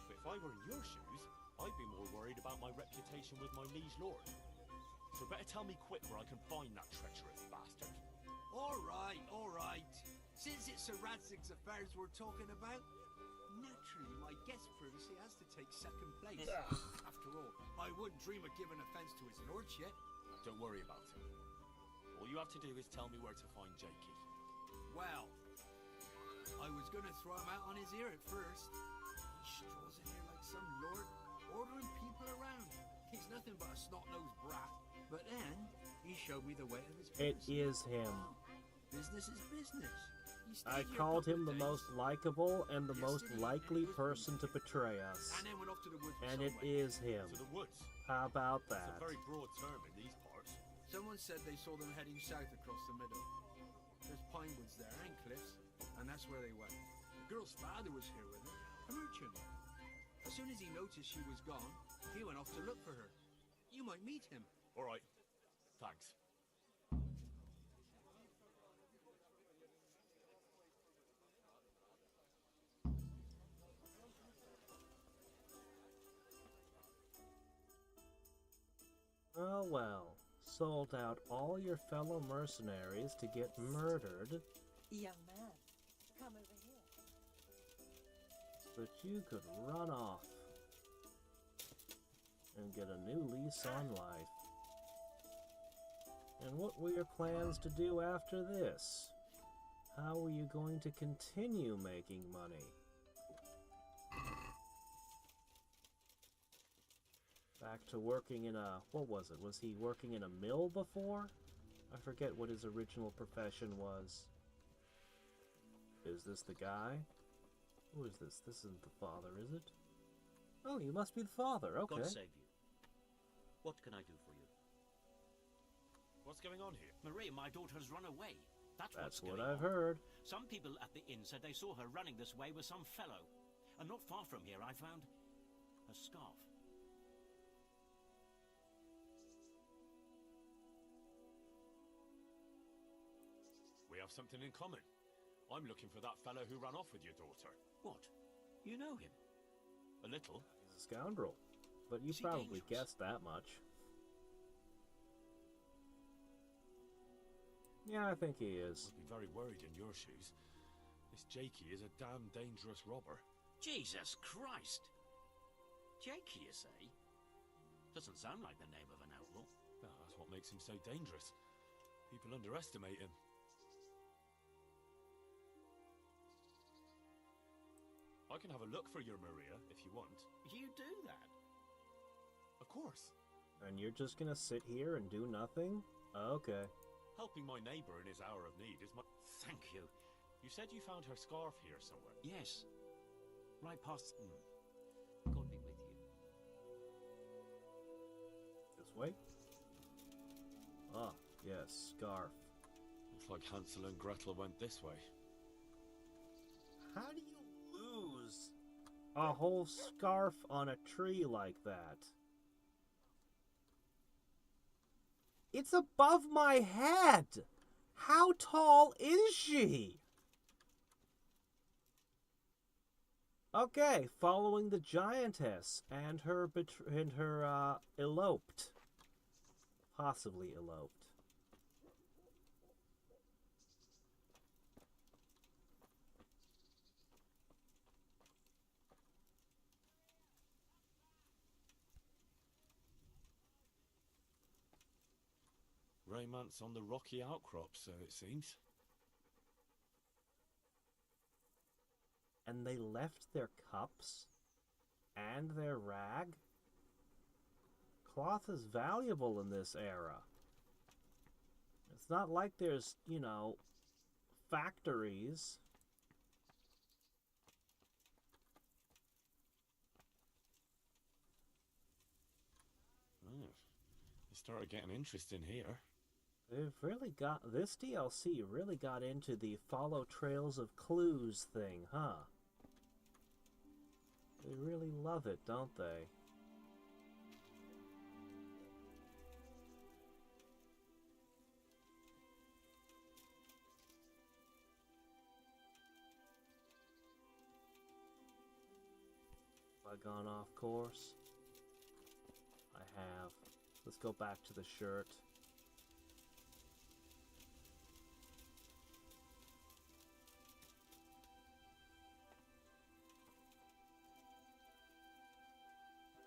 But if I were in your shoes, I'd be more worried about my reputation with my liege lord. So better tell me quick where I can find that treacherous bastard. All right. Since it's Sir Radzig's affairs we're talking about, naturally my guest privacy has to take second place. After all, I wouldn't dream of giving offence to his lordship. Don't worry about it. All you have to do is tell me where to find Jakey. Well, I was gonna throw him out on his ear at first. He strolls in here like some lord, ordering people around. He's nothing but a snot-nosed brat. But then, he showed me the way of his It privacy. is him. Business is business. You stayed I here a called couple him the of most days. likable and the most Yesterday, likely it was person to Wednesday. betray us. And then went off to the woods with And it someone. is him. To the woods. How about It's a that? very broad term in these parts. Someone said they saw them heading south across the middle. There's pine woods there and cliffs, and that's where they went. The girl's father was here with her, a merchant. As soon as he noticed she was gone, he went off to look for her. You might meet him. All right. Thanks. Oh well. Sold out all your fellow mercenaries to get murdered Young man, come over here. so that you could run off and get a new lease on life. And what were your plans to do after this? How were you going to continue making money? Back to working in a... what was it? Was he working in a mill before? I forget what his original profession was. Is this the guy? Who is this? This isn't the father, is it? Oh, you must be the father. Okay. God save you. What can I do for you? What's going on here? Marie, my daughter's run away. That's That's what's what going I've on. heard. Some people at the inn said they saw her running this way with some fellow. And not far from here, I found a scarf. We have something in common. I'm looking for that fellow who ran off with your daughter. What? You know him? A little. He's a scoundrel. But you Is he probably dangerous? guessed that much. Yeah, I think he is. I'd be very worried in your shoes. This Jakey is a damn dangerous robber. Jesus Christ! Jakey, you say? Doesn't sound like the name of an outlaw. Well, that's what makes him so dangerous. People underestimate him. I can have a look for your Maria, if you want. You do that? Of course. And you're just gonna sit here and do nothing? Okay. Helping my neighbour in his hour of need is my... Thank you. You said you found her scarf here somewhere. Yes. Right past... God be with you. This way? Ah, yes, scarf. Looks like Hansel and Gretel went this way. How do you lose a whole scarf on a tree like that? It's above my head! How tall is she? Okay, following the giantess and her eloped. Possibly eloped. Romance on the rocky outcrop, so it seems. And they left their cups and their rag? Cloth is valuable in this era. It's not like there's, you know, factories. Oh, it started getting interesting here. They've really got, this DLC really got into the follow trails of clues thing, huh? They really love it, don't they? Have I gone off course? I have. Let's go back to the shirt.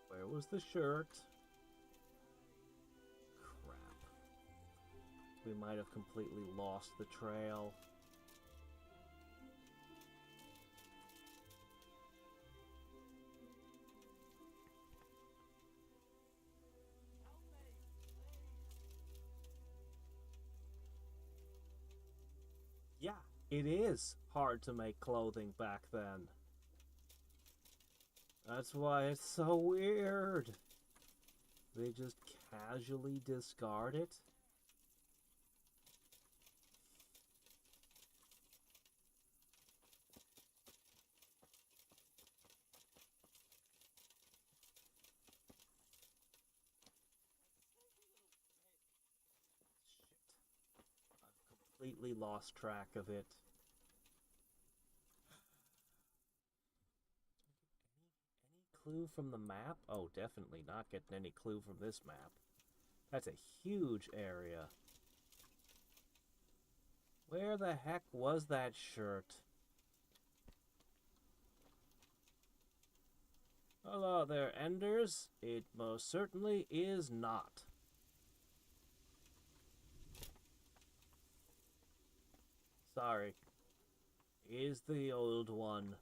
Where was the shirt? Crap. We might have completely lost the trail. It is hard to make clothing back then. That's why it's so weird. They just casually discard it. Completely lost track of it. Any clue from the map? Oh, definitely not getting any clue from this map. That's a huge area. Where the heck was that shirt? Hello there, Enders. It most certainly is not. Sorry. Is the old one.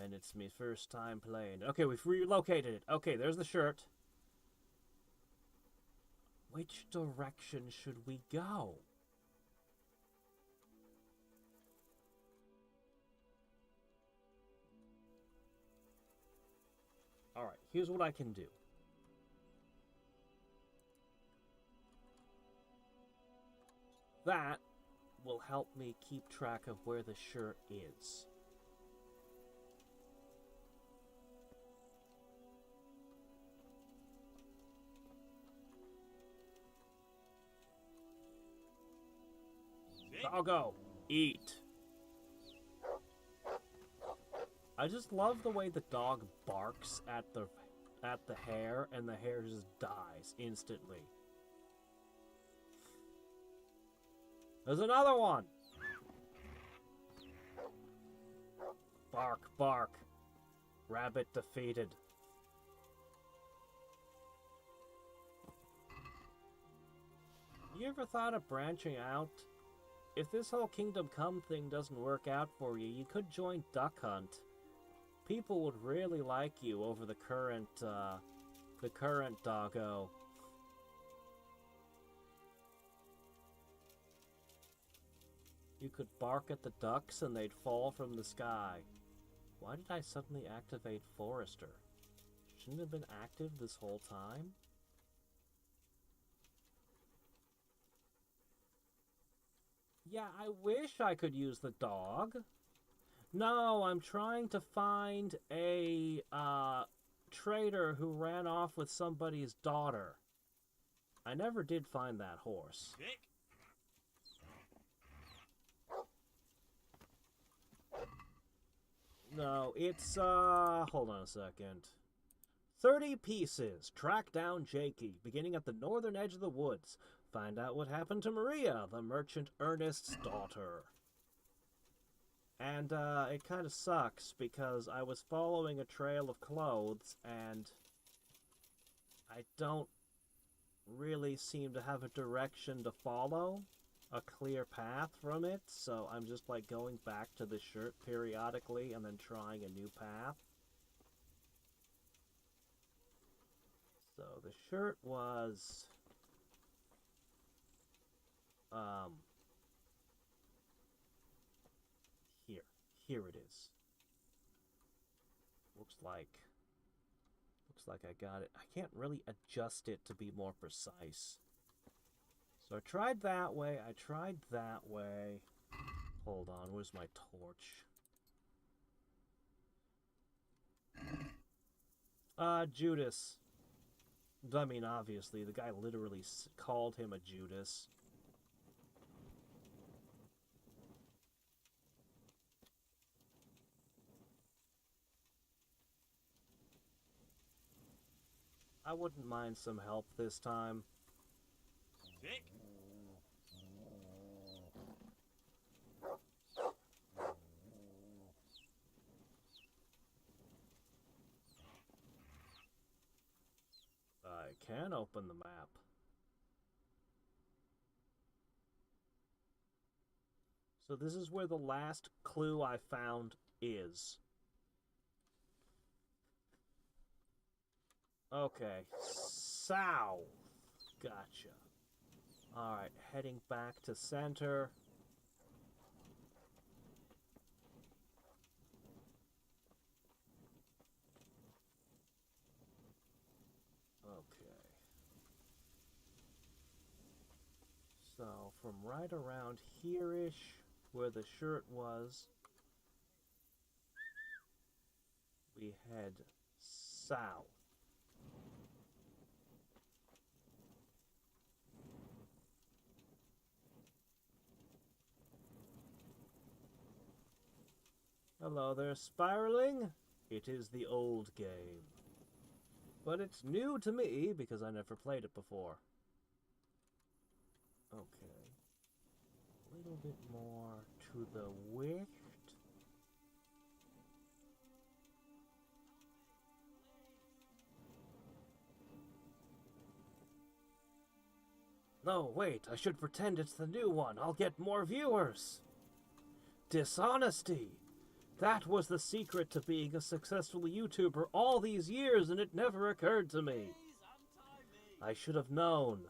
And it's me first time playing. Okay, we've relocated it. Okay, there's the shirt. Which direction should we go? Alright, here's what I can do. That will help me keep track of where the shirt is. Doggo, eat. I just love the way the dog barks at the hare and the hare just dies instantly. There's another one. Bark, bark. Rabbit defeated. You ever thought of branching out? If this whole Kingdom Come thing doesn't work out for you, you could join Duck Hunt. People would really like you over the current doggo. You could bark at the ducks and they'd fall from the sky. Why did I suddenly activate Forester? Shouldn't it have been active this whole time? Yeah, I wish I could use the dog. No, I'm trying to find a trader who ran off with somebody's daughter. I never did find that horse. No, it's, hold on a second. 30 pieces. Track down Jakey, beginning at the northern edge of the woods. Find out what happened to Maria, the merchant Ernest's daughter. And, it kind of sucks, because I was following a trail of clothes, and I don't really seem to have a direction to follow, a clear path from it, so I'm just, like, going back to the shirt periodically and then trying a new path. So, the shirt was... Here it is. Looks like I got it. I can't really adjust it to be more precise. So I tried that way, I tried that way. Hold on, where's my torch? Judas. I mean, obviously, the guy literally called him a Judas. I wouldn't mind some help this time. Dick? I can open the map. So this is where the last clue I found is. Okay, south. Gotcha. Alright, heading back to center. from right around here-ish, where the shirt was, we head south. Hello there, Spiraling. It is the old game. But it's new to me because I never played it before. Okay. A little bit more to the west. No, wait, I should pretend it's the new one. I'll get more viewers. Dishonesty. That was the secret to being a successful YouTuber all these years, and it never occurred to me. I should have known.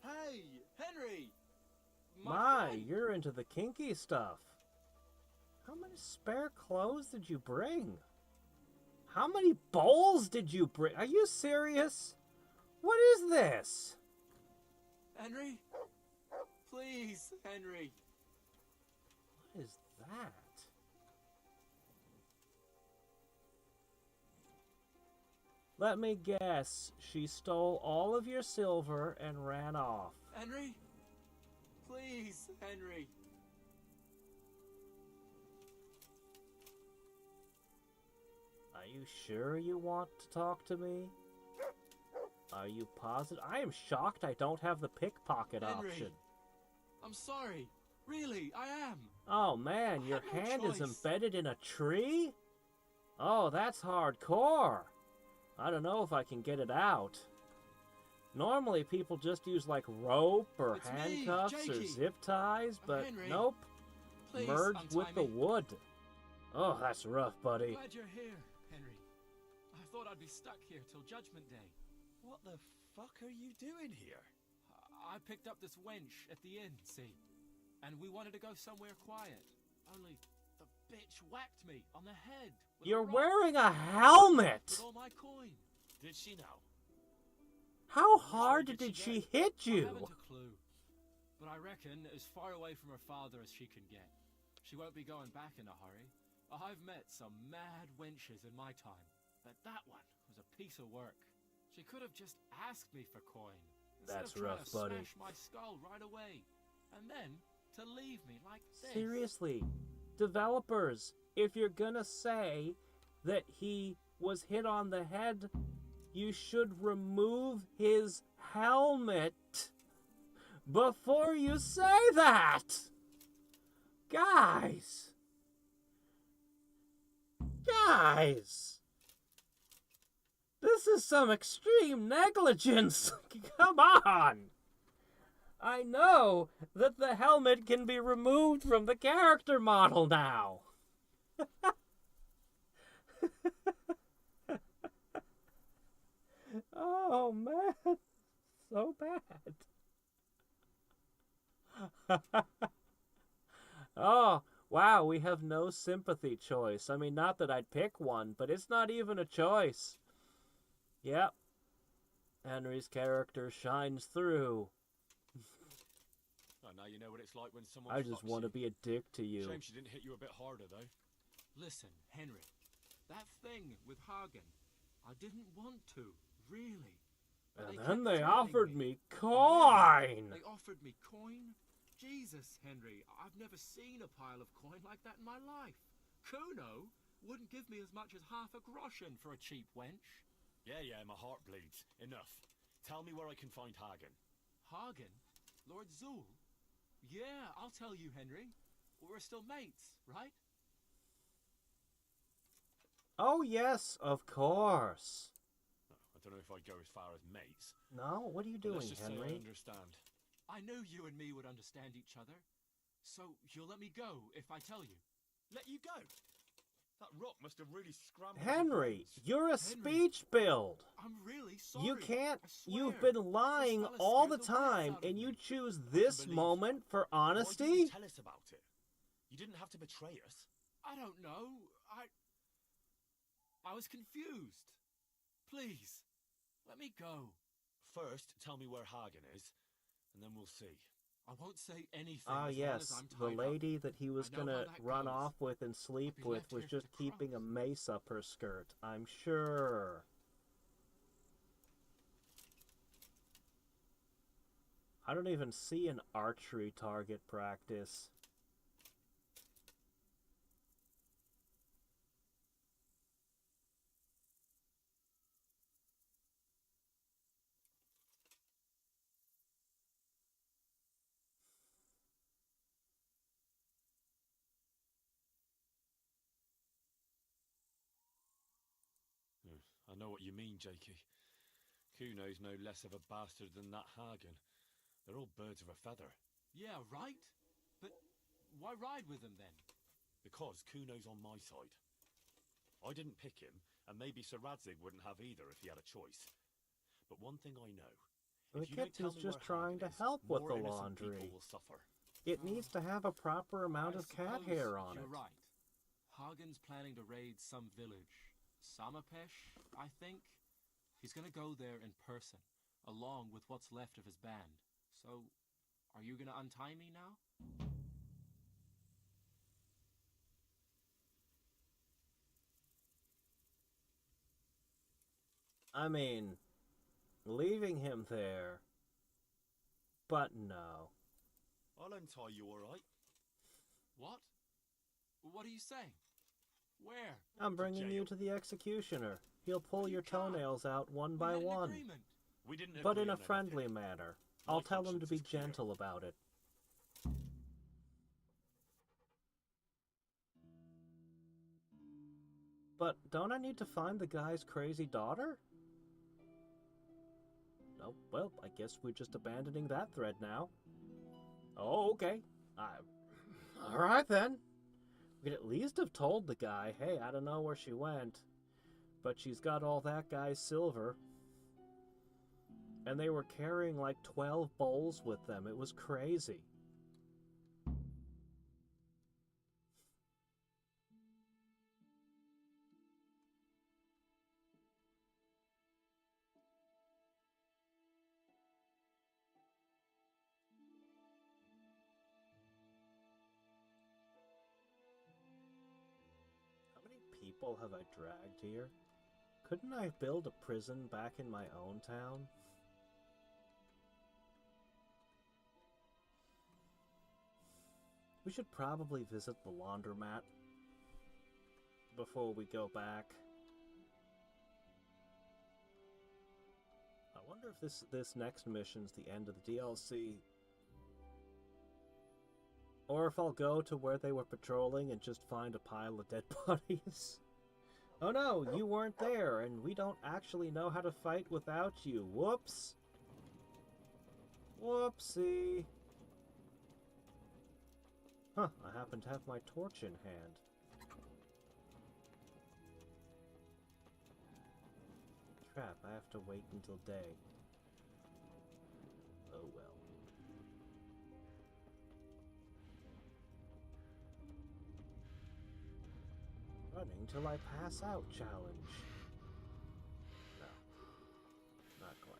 Hey, Henry! My, friend. you're into the kinky stuff. How many spare clothes did you bring? How many bowls did you bring? Are you serious? What is this? Henry? Please, Henry. What is that? Let me guess. She stole all of your silver and ran off. Henry? Please, Henry. Are you sure you want to talk to me? Are you positive? I am shocked I don't have the pickpocket Henry, option. I'm sorry. Really, I am. Oh man, your I have no hand is choice. embedded in a tree? Oh, that's hardcore. I don't know if I can get it out. Normally people just use like rope or It's me, handcuffs or Jakey. zip ties, but Henry. nope. Please, Merged with untie the me. wood. Oh, that's rough, buddy. Glad you're here, Henry. I thought I'd be stuck here till Judgment Day. What the fuck are you doing here? I picked up this wench at the inn, see? And we wanted to go somewhere quiet. Only the bitch whacked me on the head. With You're a rock wearing a helmet! with all my coin. Did she now? How Which way hard did did she she hit I you? haven't a clue. But I reckon as far away from her father as she can get. She won't be going back in a hurry. I've met some mad wenches in my time, but that one was a piece of work. She could have just asked me for coin. Instead That's of trying rough, to buddy. smash my skull right away. And then to leave me like this. Seriously, developers, if you're gonna say that he was hit on the head, you should remove his helmet before you say that! Guys! Guys! This is some extreme negligence! Come on! I know that the helmet can be removed from the character model now! Oh man, so bad. Oh, wow, we have no sympathy choice. I mean, not that I'd pick one, but it's not even a choice. Yep. Henry's character shines through. Oh, now you know what it's like when someone I just fucks want to you. be a dick to you. Shame she didn't hit you a bit harder, though. Listen, Henry. That thing with Hagen, I didn't want to, really. But And kept then they threatening offered me And coin! then They offered me coin? Jesus, Henry, I've never seen a pile of coin like that in my life. Kuno wouldn't give me as much as half a groschen for a cheap wench. Yeah, my heart bleeds. Enough. Tell me where I can find Hagen. Hagen? Lord Zoul? Yeah, I'll tell you, Henry. We're still mates, right? Oh yes, of course. I don't know if I'd go as far as mates. No, what are you but doing, let's just say I Henry? understand. I knew you and me would understand each other. So you'll let me go if I tell you. Let you go? That rock must have really scrambled Henry, your you're a Henry. speech build. I'm really sorry. You can't. I swear. You've been lying This fella all the scared the wits time, out of and me. you choose this believe. moment for Why didn't you honesty? tell us about it? You didn't have to betray us. I don't know. I was confused. Please, let me go. First, tell me where Hagen is, and then we'll see. I won't say anything Ah, as long as yes, I'm the tied lady up. that he was I know gonna how that run goes. off with and sleep I'll be with left was here for just the keeping a crows. mace up her skirt, I'm sure. I don't even see an archery target practice. I know what you mean, Jakey. Kuno's no less of a bastard than that Hagen. They're all birds of a feather. Yeah, right? But why ride with them then? Because Kuno's on my side. I didn't pick him, and maybe Sir Radzig wouldn't have either if he had a choice. But one thing I know. The If you don't tell kitchen's me just where trying to Hagen is, help with more the innocent laundry. people will suffer. It needs to have a proper amount of cat suppose hair on it. You're right. Hagen's planning to raid some village. Samapesh, I think. He's gonna go there in person, along with what's left of his band. So, are you gonna untie me now? I mean, leaving him there. But no. I'll untie you, all right? What? What are you saying? Where? I'm bringing you jail. to the executioner. He'll pull You your can't. toenails out one We by had an one. agreement. We didn't But agree in a on friendly anything. manner. My I'll tell him to conscience be is clear. gentle about it. But don't I need to find the guy's crazy daughter? Oh, well, I guess we're just abandoning that thread now. Oh, okay. Alright then. We could at least have told the guy, hey, I don't know where she went, but she's got all that guy's silver. And they were carrying like 12 bowls with them. It was crazy. How many people have I dragged here? Couldn't I build a prison back in my own town? We should probably visit the laundromat before we go back. I wonder if this next mission's the end of the DLC. Or if I'll go to where they were patrolling and just find a pile of dead bodies. Oh no, you weren't there, and we don't actually know how to fight without you. Whoops. Whoopsie. Huh, I happen to have my torch in hand. Crap, I have to wait until day. Oh well. Running till I pass out challenge. No. Not quite.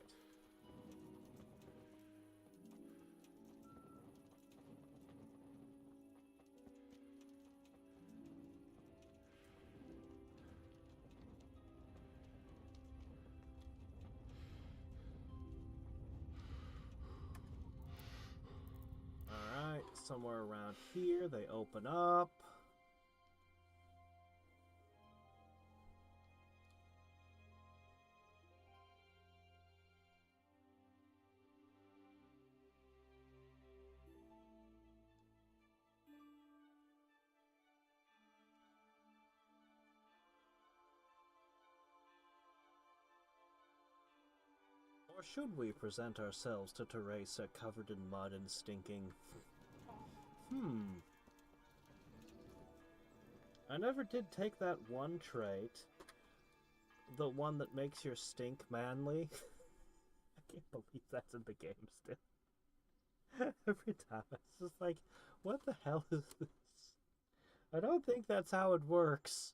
Alright, somewhere around here they open up. Or should we present ourselves to Teresa covered in mud and stinking? I never did take that one trait. The one that makes your stink manly. I can't believe that's in the game still. Every time it's just like, what the hell is this? I don't think that's how it works.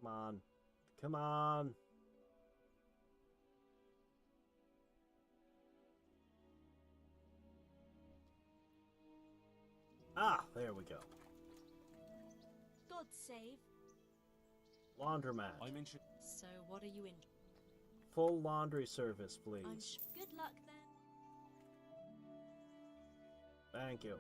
Come on. Come on. Ah, there we go. God save. Laundromat. I'm interested. So what are you in? Full laundry service, please. Good luck then. Thank you.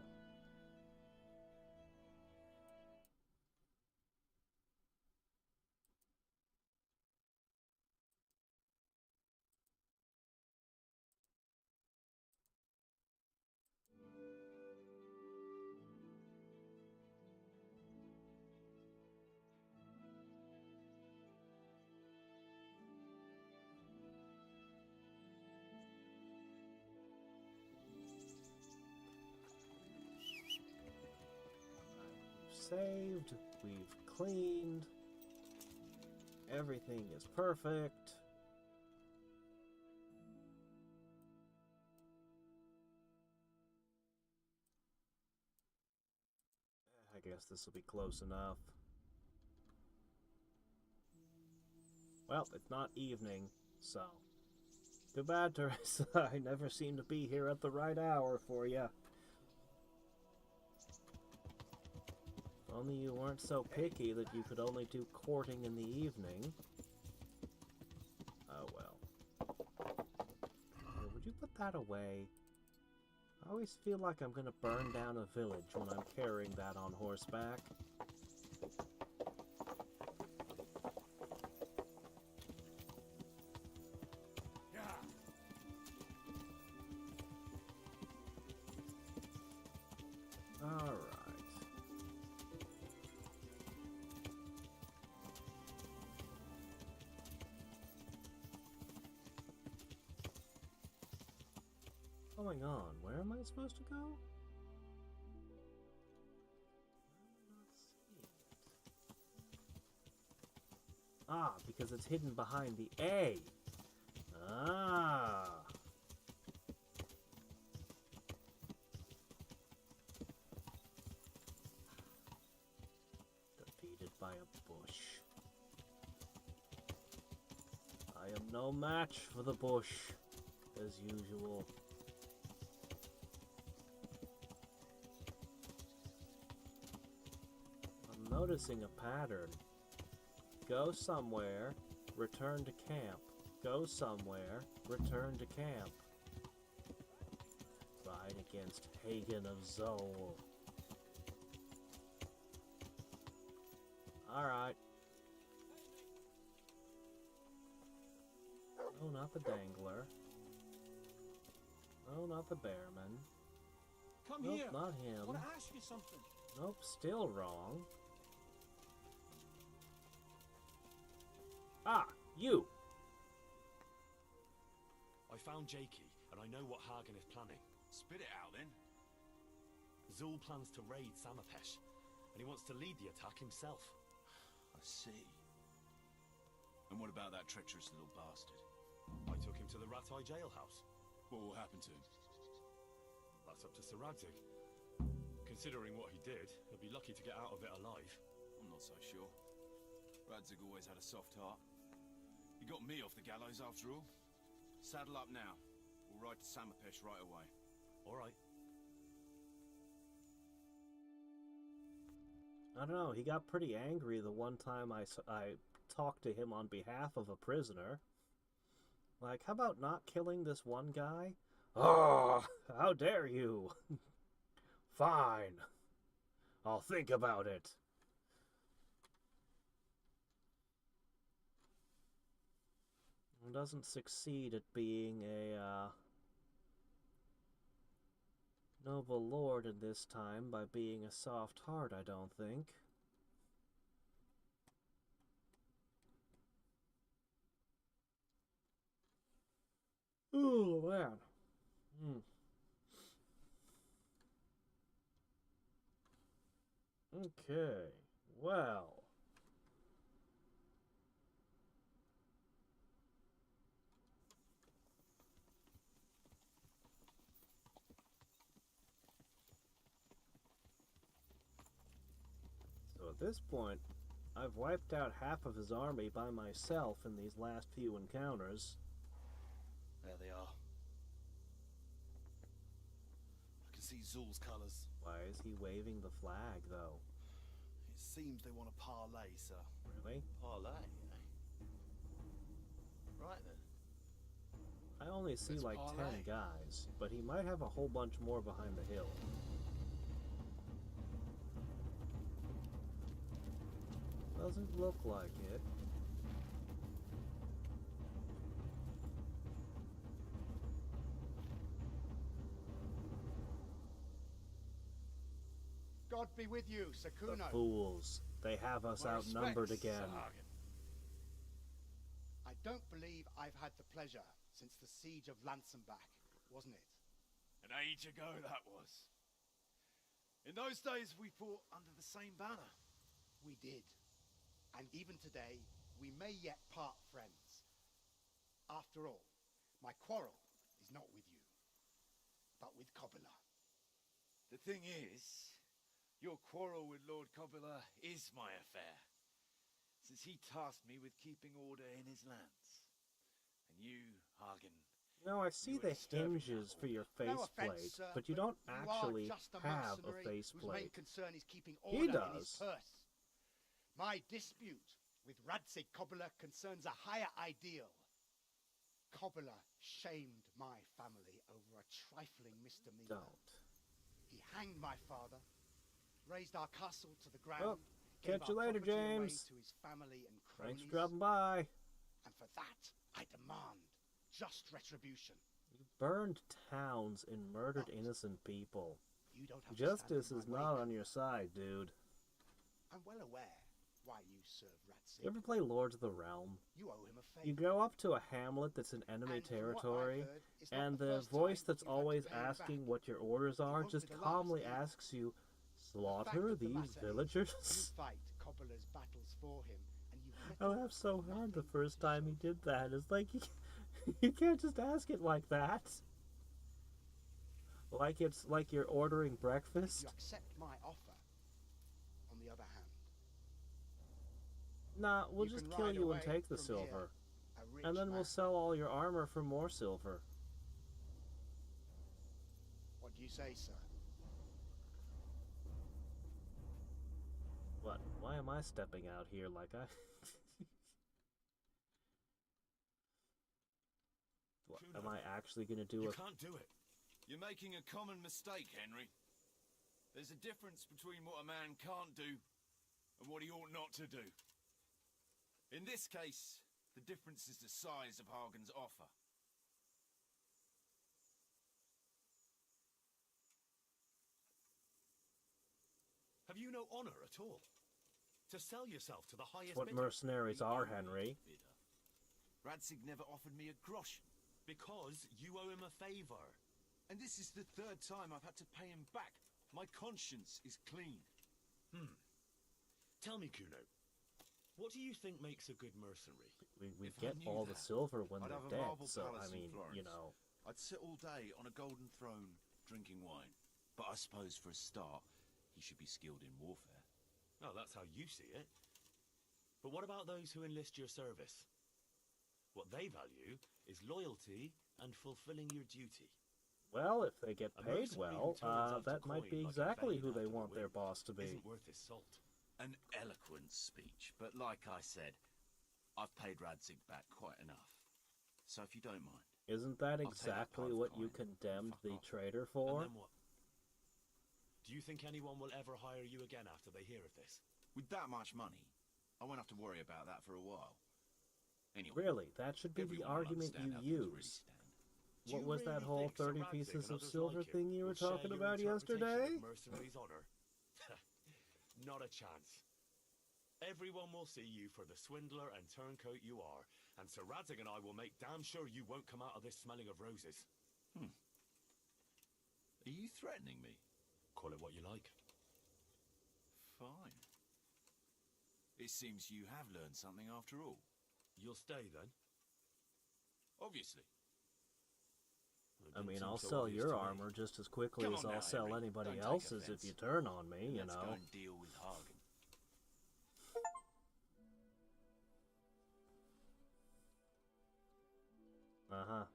Saved, we've cleaned, everything is perfect. I guess this will be close enough. Well, it's not evening, so too bad, Teresa. I never seem to be here at the right hour for you. Only you weren't so picky that you could only do courting in the evening. Oh well. Here, would you put that away? I always feel like I'm gonna burn down a village when I'm carrying that on horseback. Going on? Where am I supposed to go? Ah, because it's hidden behind the A. Ah. Defeated by a bush. I am no match for the bush, as usual. Noticing a pattern. Go somewhere, return to camp. Go somewhere, return to camp. Ride against Hagen of Zoul. Alright. Oh, not the dangler. Oh, not the bearman. Come nope, here. Not him. I want to ask you something. Nope, still wrong. Ah, you! I found Jakey, and I know what Hagen is planning. Spit it out, then. Zoul plans to raid Samarpesh, and he wants to lead the attack himself. I see. And what about that treacherous little bastard? I took him to the Ratai jailhouse. What will happen to him? That's up to Sir Radzig. Considering what he did, he'll be lucky to get out of it alive. I'm not so sure. Radzig always had a soft heart. He got me off the gallows after all. Saddle up now. We'll ride to Samarpesh right away. All right. I don't know, he got pretty angry the one time I talked to him on behalf of a prisoner. Like, how about not killing this one guy? Oh, how dare you! Fine. I'll think about it. Doesn't succeed at being a noble lord in this time by being a soft heart, I don't think. Oh, man. Okay, well. At this point, I've wiped out half of his army by myself in these last few encounters. There they are. I can see Zoul's colours. Why is he waving the flag, though? It seems they want to parlay, sir. Really? Parlay, eh? Right then. I only see Let's like parlay. 10 guys, but he might have a whole bunch more behind the hill. Doesn't look like it. God be with you, The Sakuno. fools. They have us My outnumbered respects, again. I don't believe I've had the pleasure since the siege of Lansenbach, wasn't it? An age ago that was. In those days we fought under the same banner. We did. And even today, we may yet part friends. After all, my quarrel is not with you, but with Coppola. The thing is, your quarrel with Lord Coppola is my affair, since he tasked me with keeping order in his lands. And you, Hagen, No, I see You the were disturbing hinges that for your No offense, faceplate, sir, but you don't you actually are just a have a mercenary whose main faceplate. concern is keeping He order in does. his purse. My dispute with Radzig Coppola concerns a higher ideal. Coppola shamed my family over a trifling misdemeanor. Don't. He hanged my father, razed our castle to the ground. Well, gave catch you our later, property away James. to his family and cronies. Thanks for dropping by. And for that, I demand just retribution. You burned towns and murdered innocent people. You don't have to stand Justice in is my way, not then. on your side, dude. I'm well aware why you serve Radzig. You ever play Lords of the Realm? You owe him a favor. You go up to a hamlet that's in enemy And from what I've territory, heard, it's not and the the first voice time that's you've had to always pay him asking back. what your orders are won't just be the last calmly either. asks you, The fact slaughter of the these matter is, villagers? You fight Coppola's battles for him, and you I laughed so hard the first time he did that. It's like, you can't just ask it like that. Like it's like you're ordering If breakfast. you accept my offer, on the other hand, Nah, we'll you just can kill ride you and away take the from silver. here, a rich And then we'll man. sell all your armor for more silver. What do you say, sir? What? Why am I stepping out here like I... What, am I actually gonna do you a... can't do it. You're making a common mistake, Henry. There's a difference between what a man can't do and what he ought not to do. In this case, the difference is the size of Hagen's offer. Have you no honor at all? To sell yourself to the highest What bidder? mercenaries are, Henry? Radzig never offered me a groschen. Because you owe him a favor. And this is the third time I've had to pay him back. My conscience is clean. Tell me, Kuno, what do you think makes a good mercenary? We If I get knew all the that, silver when I'd they're have a dead, marble so, palace I in mean, you Florence. know... I'd sit all day on a golden throne, drinking wine. But I suppose for a start, he should be skilled in warfare. Oh, that's how you see it. But what about those who enlist your service? What they value is loyalty and fulfilling your duty. Well, if they get A paid mercenary who well, turns up to that might coin be like a exactly vein who they after the want their wind boss to be. Isn't worth his salt. An eloquent speech, but like I said, I've paid Radzig back quite enough. So if you don't mind, Isn't that take that exactly part of what you coin. condemned Fuck the off. traitor And for? then what? Do you think anyone will ever hire you again after they hear of this? with that much money, I won't have to worry about that for a while. Anyway, Really, that should be the everyone will argument understand you how things really use. stand. Do What you was that really whole think Sir 30 Radzig pieces and of others silver like him thing you were will share talking your about interpretation yesterday? of mercenaries' honor? Not a chance. Everyone will see you for the swindler and turncoat you are, and Sir Radzig and I will make damn sure you won't come out of this smelling of roses. Are you threatening me? Call it what you like. Fine. It seems you have learned something after all. You'll stay then? Obviously. It I didn't mean, seem I'll so sell obvious your to me. armor just as quickly Come as on I'll now, sell Henry. anybody Don't take else's if offense. you turn on me, you Let's go know. and deal with Hagen. Uh-huh.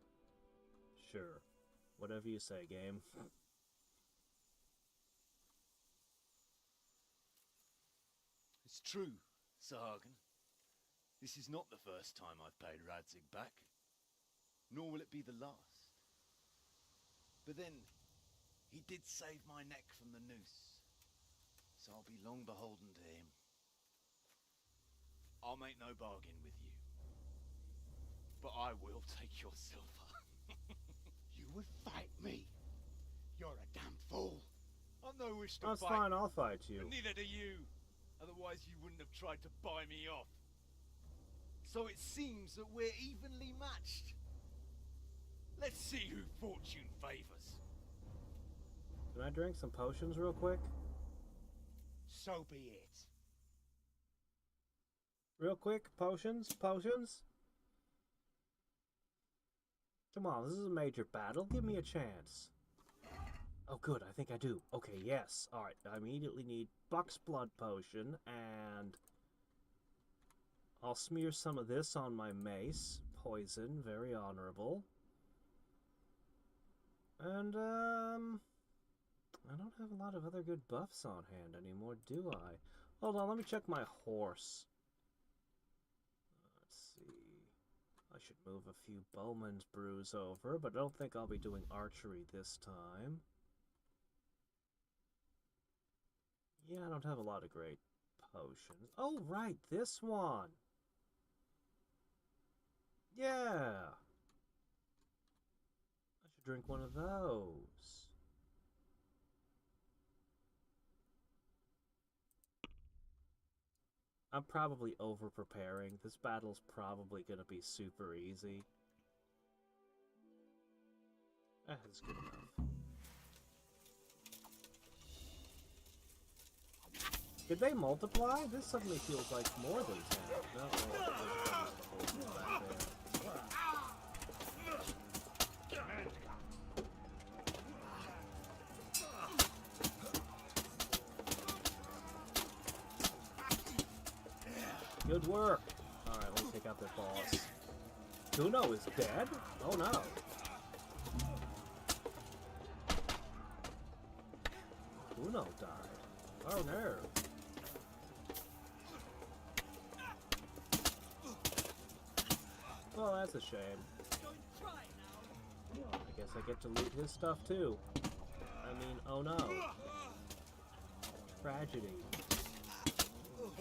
Sure. Whatever you say, game. It's true, Sir Hagen. This is not the first time I've paid Radzig back. Nor will it be the last. But then, he did save my neck from the noose. So I'll be long beholden to him. I'll make no bargain with you. But I will take your silver. You would fight me? You're a damn fool. I've no wish to That's fight. fine, I'll fight you. But neither do you. Otherwise you wouldn't have tried to buy me off. So it seems that we're evenly matched. Let's see who fortune favors. Can I drink some potions real quick? So be it. Real quick, potions? Potions? Come on, this is a major battle. Give me a chance. Oh, good. I think I do. Okay, yes. Alright, I immediately need Buck's Blood Potion, and I'll smear some of this on my mace. Poison, very honorable. And, I don't have a lot of other good buffs on hand anymore, do I? Hold on, let me check my horse. Let's see. I should move a few Bowman's brews over, but I don't think I'll be doing archery this time. Yeah, I don't have a lot of great potions. Oh, right, this one! Yeah! I should drink one of those. I'm probably over-preparing. This battle's probably gonna be super easy. That's good enough. Did they multiply? This suddenly feels like more than 10. No, back there. Good work. Alright, let's take out their boss. Kuno is dead? Oh no. Kuno died. Oh no. Well, that's a shame. I guess I get to loot his stuff too. I mean, oh no. Tragedy. What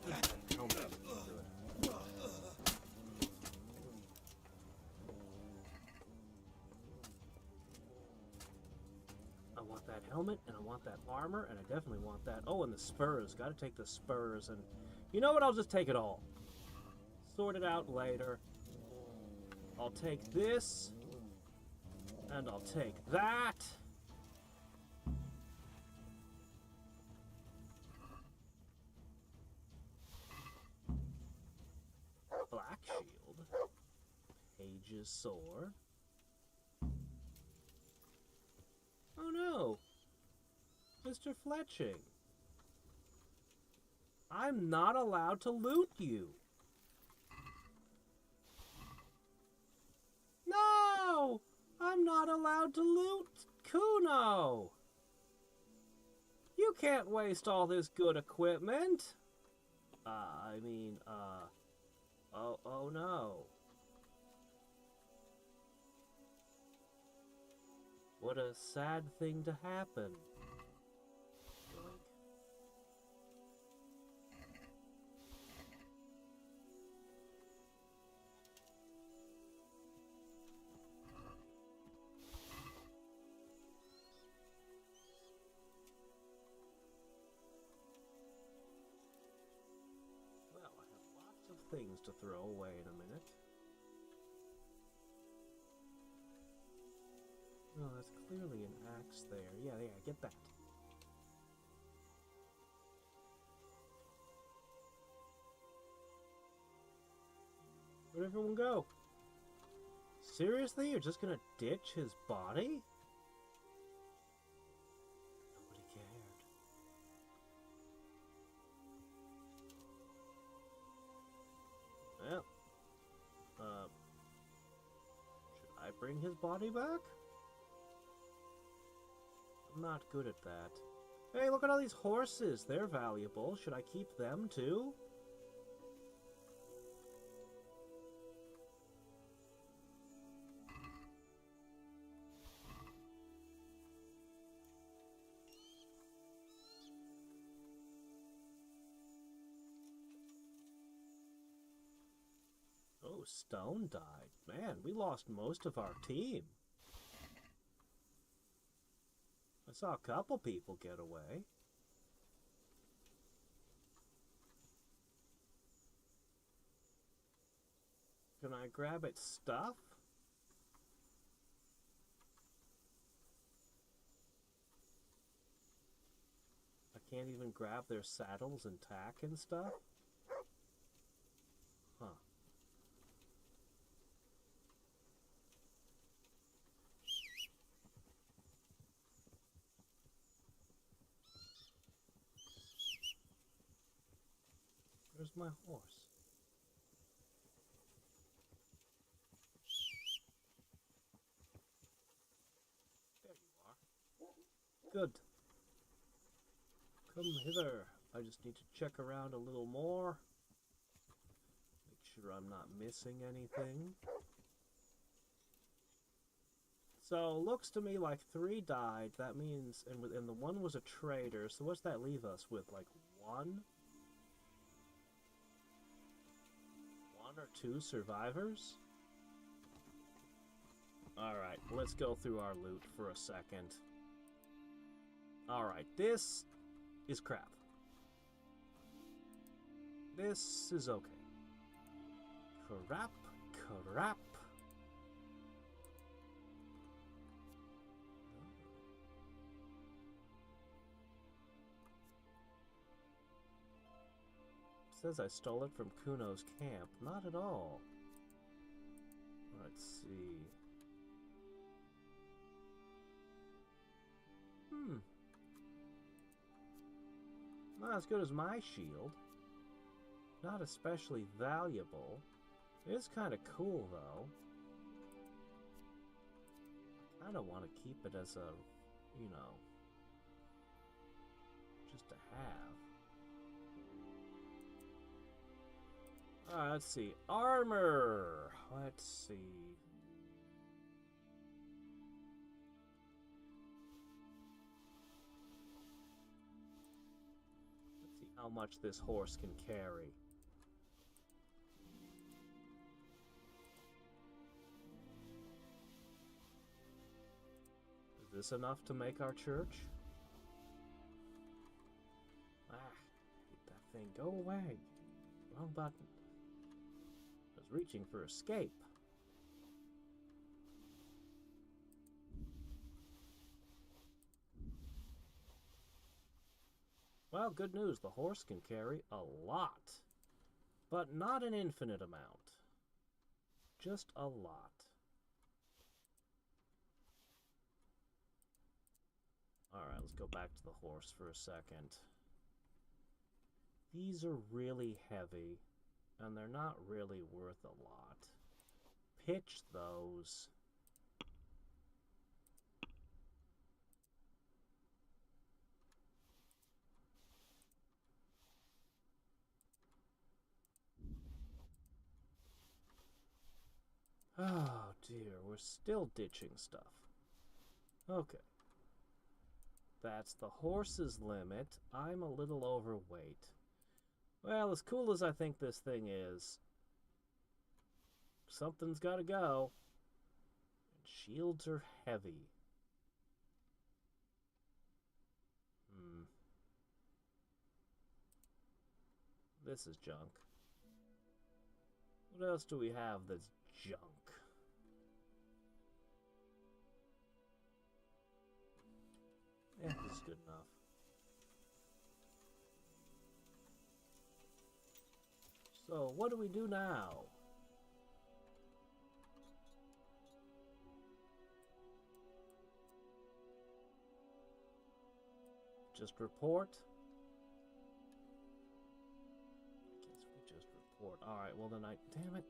is that helmet doing? I want that helmet, and I want that armor, and I definitely want that. Oh, and the spurs. Gotta take the spurs, and you know what? I'll just take it all. Sort it out later. I'll take this, and I'll take that. Black shield. Page's sword. Oh no! Mr. Fletching. I'm not allowed to loot you. No! I'm not allowed to loot Kuno! You can't waste all this good equipment! Oh no. What a sad thing to happen. Things to throw away in a minute. Oh, that's clearly an axe there. Yeah, get that. Where'd everyone go? Seriously? You're just gonna ditch his body? Nobody cared. Well, bring his body back? I'm not good at that. Hey, look at all these horses. They're valuable. Should I keep them too? Oh, Stone died. Man, we lost most of our team. I saw a couple people get away. Can I grab its stuff? I can't even grab their saddles and tack and stuff? Huh. Where's my horse? There you are. Good. Come hither. I just need to check around a little more. Make sure I'm not missing anything. So, looks to me like 3 died. That means, and the one was a traitor. So what's that leave us with? Like 1? 1 or 2 survivors? Alright, let's go through our loot for a second. Alright, this is crap. This is okay. Crap, crap. It says I stole it from Kuno's camp. Not at all. Let's see. Not as good as my shield. Not especially valuable. It is kind of cool, though. I kind of want to keep it as a, you know, just to have. Alright, let's see. Armor! Let's see. Let's see how much this horse can carry. Is this enough to make our church? Ah, get that thing. Go away. Wrong button. I was reaching for escape. Well, good news. The horse can carry a lot. But not an infinite amount. Just a lot. Alright, let's go back to the horse for a second. These are really heavy, and they're not really worth a lot. Pitch those. Oh dear, we're still ditching stuff. Okay. That's the horse's limit. I'm a little overweight. Well, as cool as I think this thing is, something's gotta go. And shields are heavy. This is junk. What else do we have that's junk? Yeah, this is good enough. So, what do we do now? Just report? I guess we just report. Alright, well then damn it.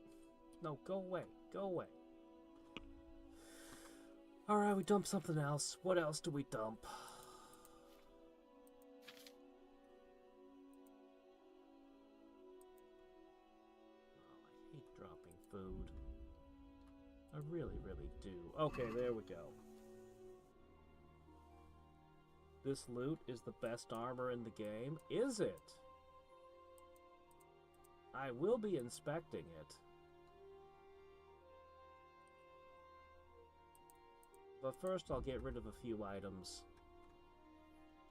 No, go away. Go away. Alright, we dump something else. What else do we dump? Oh, I hate dropping food. I really, really do. Okay, there we go. This loot is the best armor in the game. Is it? I will be inspecting it. But first I'll get rid of a few items.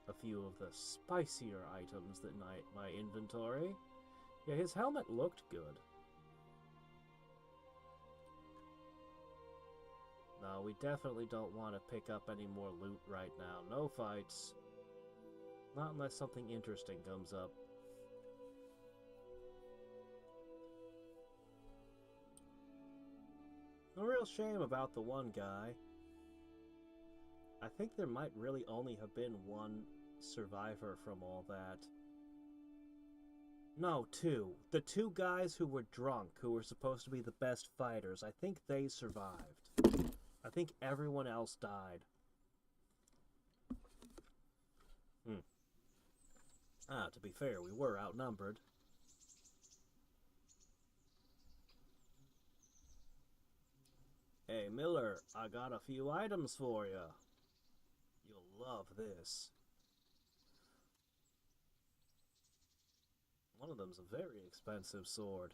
A few of the spicier items in my inventory. Yeah, his helmet looked good. No, we definitely don't want to pick up any more loot right now. No fights. Not unless something interesting comes up. A real shame about the one guy. I think there might really only have been one survivor from all that. No, two. The two guys who were drunk, who were supposed to be the best fighters, I think they survived. I think everyone else died. To be fair, we were outnumbered. Hey, Miller, I got a few items for you. You'll love this. One of them's a very expensive sword.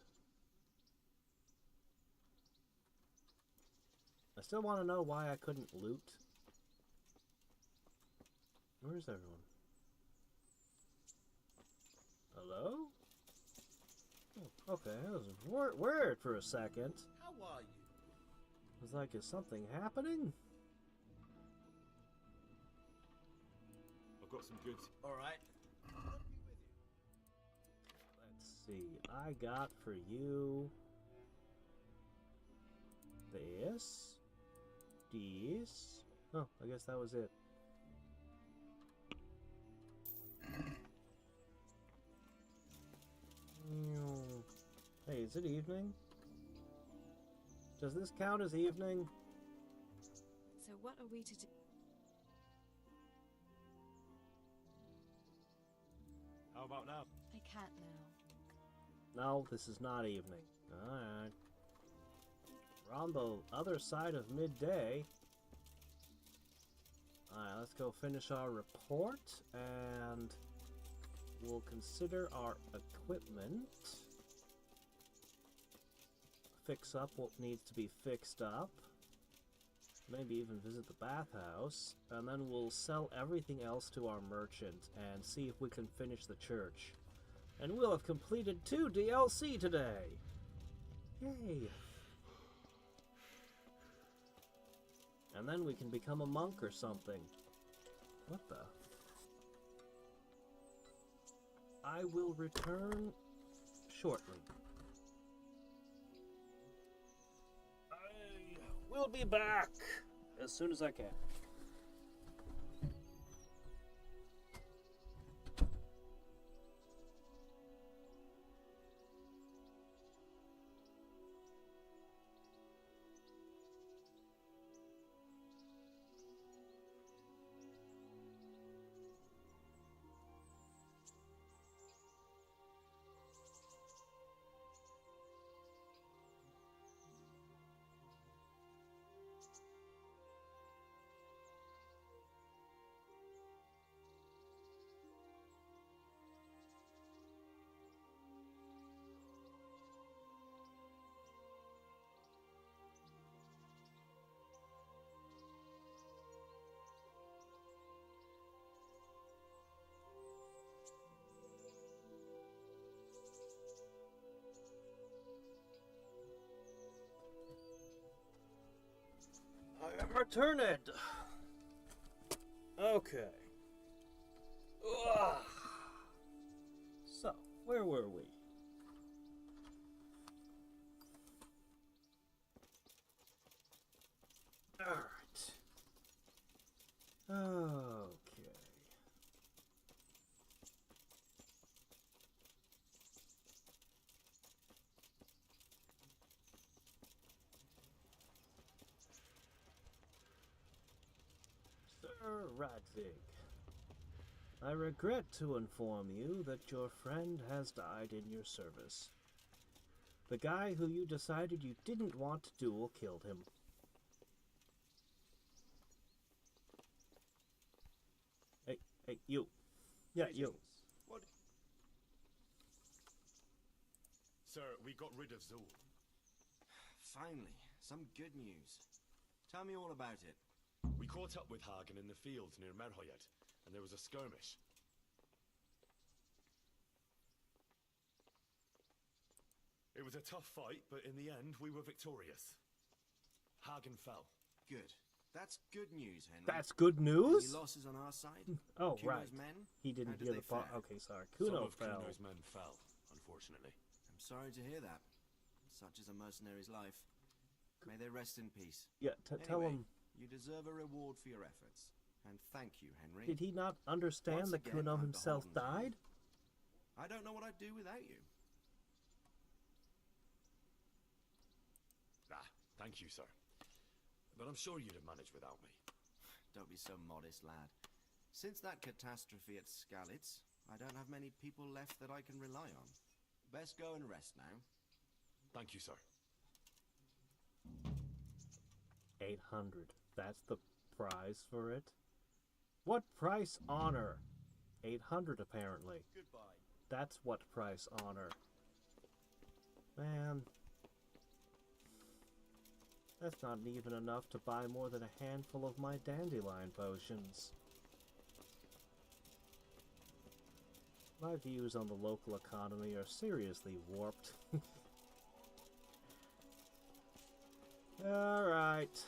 I still want to know why I couldn't loot. Where's everyone? Hello? Oh, okay, that was weird for a second. How are you? It was like, is something happening? I've got some goods. All right. Let's see. I got for you this. Oh, I guess that was it. Hey, is it evening? Does this count as evening? So what are we to do? How about now? I can't now. No, this is not evening. Alright. We're on the other side of midday. Alright, let's go finish our report, and we'll consider our equipment. Fix up what needs to be fixed up. Maybe even visit the bathhouse. And then we'll sell everything else to our merchant and see if we can finish the church. And we'll have completed 2 DLC today! Yay! And then we can become a monk or something. What the? I will return shortly. I will be back as soon as I can. I am returned. Okay. Ugh. So, where were we? Alright. Okay. Dear Radzig, I regret to inform you that your friend has died in your service. The guy who you decided you didn't want to duel killed him. Hey, you. Yeah, you. What? Sir, we got rid of Zoul. Finally, some good news. Tell me all about it. We caught up with Hagen in the fields near Merhoyet, and there was a skirmish. It was a tough fight, but in the end, we were victorious. Hagen fell. Good. That's good news, Henry. That's good news? Any losses on our side? Oh, Kuno's right. Men? He didn't How did hear they the part. fare? Okay, sorry. Some Kuno of fell. Kuno's men fell, unfortunately. I'm sorry to hear that. Such is a mercenary's life. May they rest in peace. Yeah, tell Anyway, him. You deserve a reward for your efforts. And thank you, Henry. Did he not understand Once that again, Kuno I'm himself beholden to you. died? I don't know what I'd do without you. Thank you, sir. But I'm sure you'd have managed without me. Don't be so modest, lad. Since that catastrophe at Skalitz, I don't have many people left that I can rely on. Best go and rest now. Thank you, sir. 800. That's the prize for it? What price honor? 800 apparently. Goodbye. That's what price honor. Man. That's not even enough to buy more than a handful of my dandelion potions. My views on the local economy are seriously warped. Alright,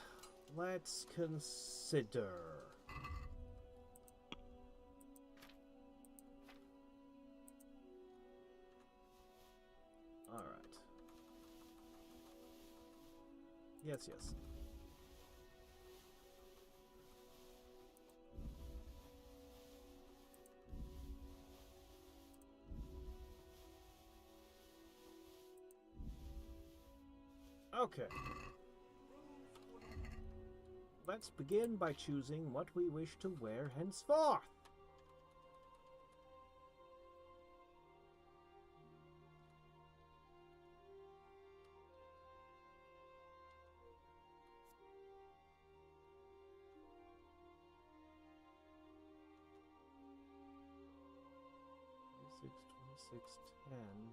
let's consider. Alright. Yes. Okay. Let's begin by choosing what we wish to wear henceforth.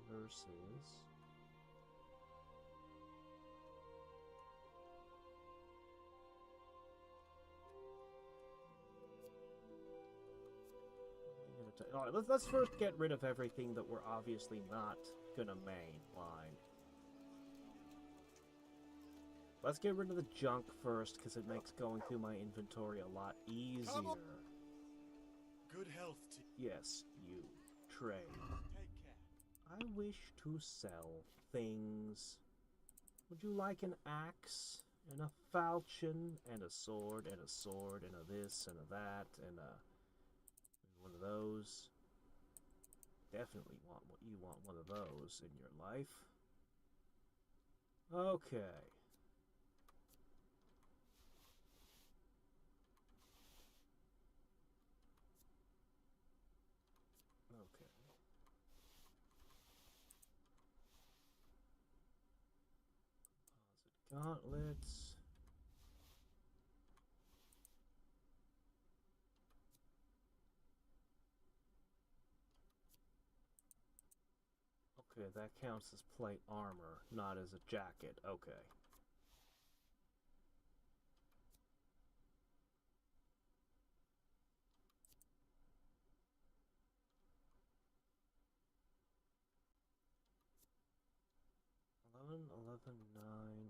Versus Alright, let's first get rid of everything that we're obviously not gonna mainline. Let's get rid of the junk first, because it makes going through my inventory a lot easier. Good health to Yes, you. Trade. Take care. I wish to sell things. Would you like an axe, and a falchion, and a sword, and a sword, and a this, and a that, and a one of those? Definitely want what you want one of those in your life. Okay. Gauntlets. Okay, that counts as plate armor, not as a jacket. Okay.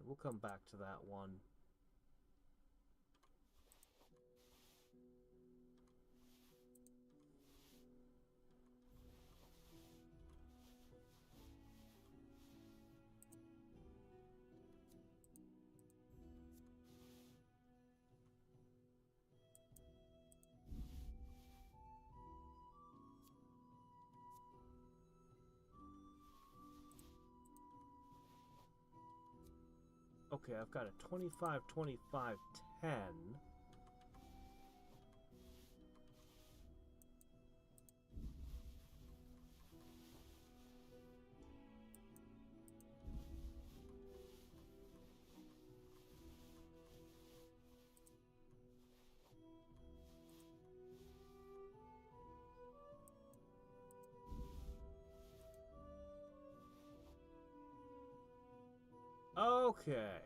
We'll come back to that one. Okay, I've got a 25, 25, 10. Okay.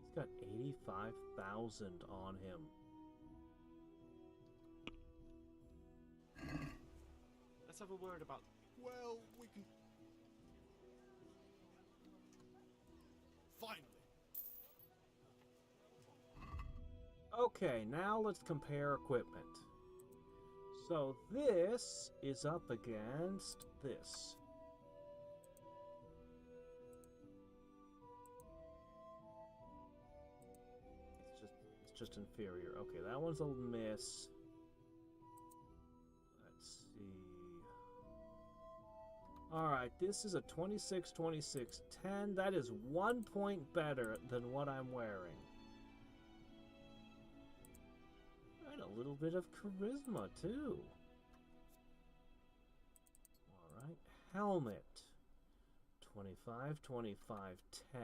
He's got 85,000 on him. Let's have a word about... Well, we can... Finally. Okay, now let's compare equipment. So this is up against this. It's just inferior. Okay, that one's a miss. Let's see. Alright, this is a 26, 26, 10. That is 1 point better than what I'm wearing. And a little bit of charisma, too. Alright, helmet. 25, 25, 10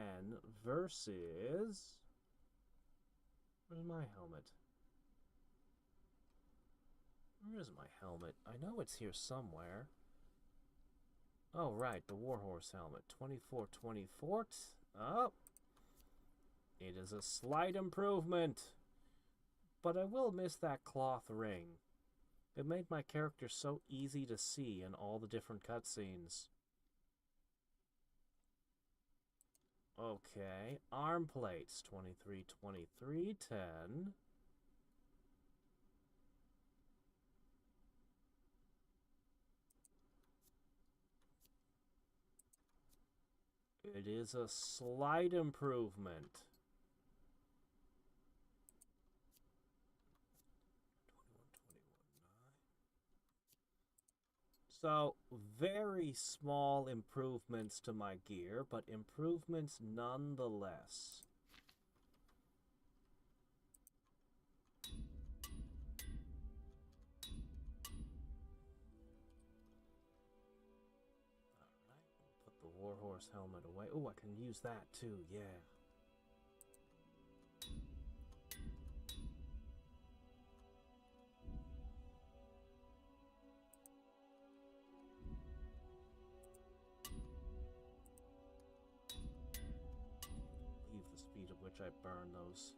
versus... Where's my helmet? Where is my helmet? I know it's here somewhere. Oh, right, the Warhorse helmet. 24, 24. Oh. It is a slight improvement. But I will miss that cloth ring. It made my character so easy to see in all the different cutscenes. Okay, arm plates. 23, 23, 10. It is a slight improvement. 21, 21, 9. So, very small improvements to my gear, but improvements nonetheless. Warhorse helmet away. Oh, I can use that too, yeah. Leave the speed at which I burn those.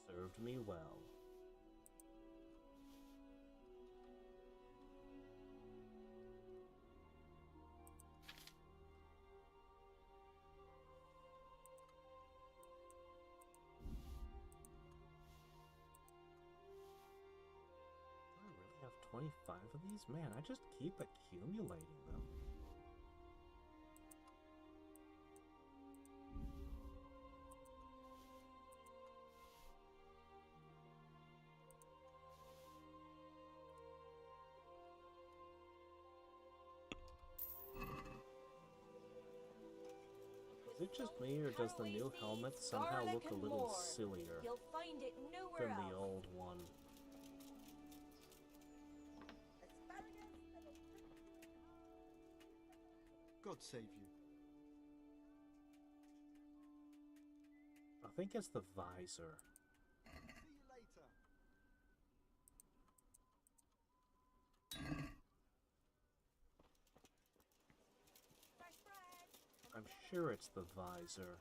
Served me well. Do I really have 25 of these? Man, I just keep accumulating them. Is it just me, or does the new helmet somehow look a little sillier than the old one? God save you. I think it's the visor. See you later. I'm sure it's the visor.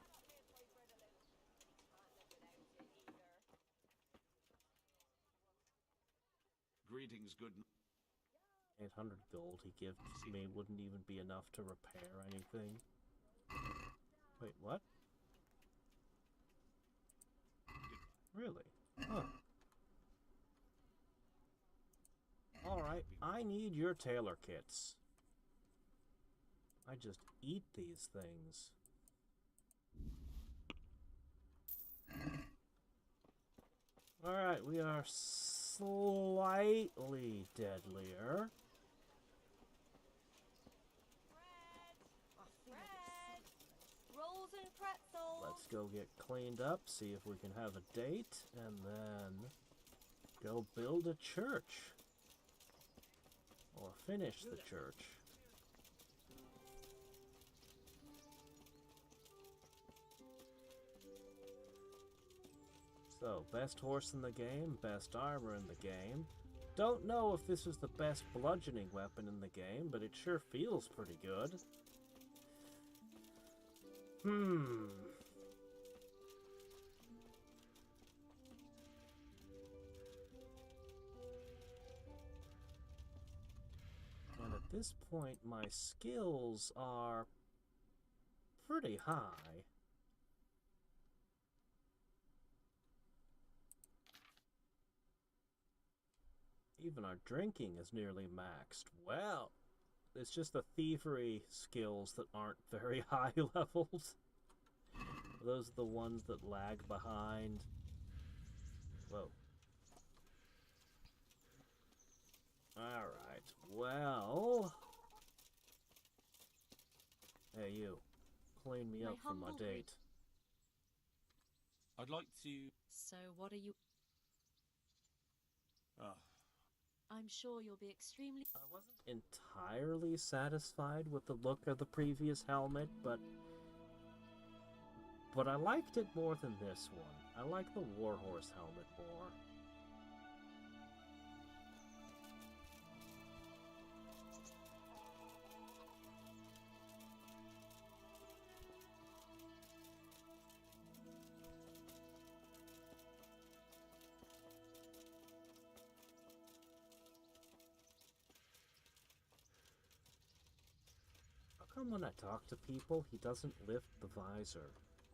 Greetings, good... 800 gold he gives me wouldn't even be enough to repair anything. Wait, what? Really? Huh. Alright, I need your tailor kits. I just eat these things. Alright, we are slightly deadlier. Rolls and pretzels. Let's go get cleaned up, see if we can have a date, and then go build a church. Or finish the church. So, best horse in the game, best armor in the game. Don't know if this is the best bludgeoning weapon in the game, but it sure feels pretty good. And at this point, my skills are pretty high. Even our drinking is nearly maxed. Well, it's just the thievery skills that aren't very high levels. Those are the ones that lag behind. Whoa. Alright, well... Hey, you. Clean me up for my date. I'd like to... So, what are you... Ah. I'm sure you'll be extremely... I wasn't entirely satisfied with the look of the previous helmet, but I liked it more than this one. I like the Warhorse helmet more. How come when I talk to people, he doesn't lift the visor?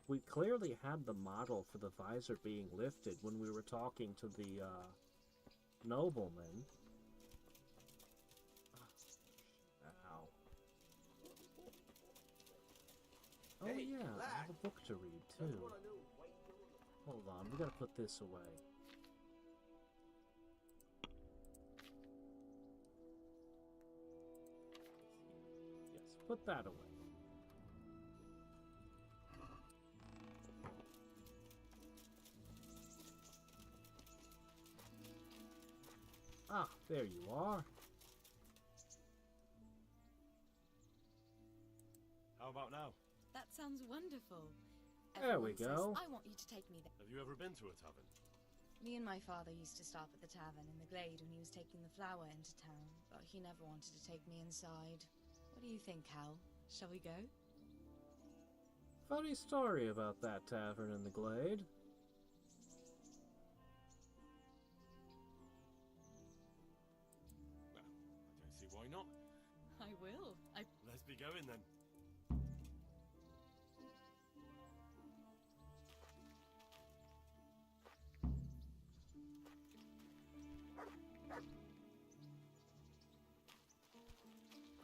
We clearly had the model for the visor being lifted when we were talking to the, nobleman. Ow. Oh Hey, yeah, I lad. have a book to read, too. Hold on, we gotta put this away. Yes, put that away. Ah, there you are. How about now? That sounds wonderful. There we Everyone go. says, I want you to take me there. Have you ever been to a tavern? Me and my father used to stop at the tavern in the glade when he was taking the flower into town, but he never wanted to take me inside. What do you think, Hal? Shall we go? Funny story about that tavern in the glade. Well, I don't see why not. I will. Let's be going then.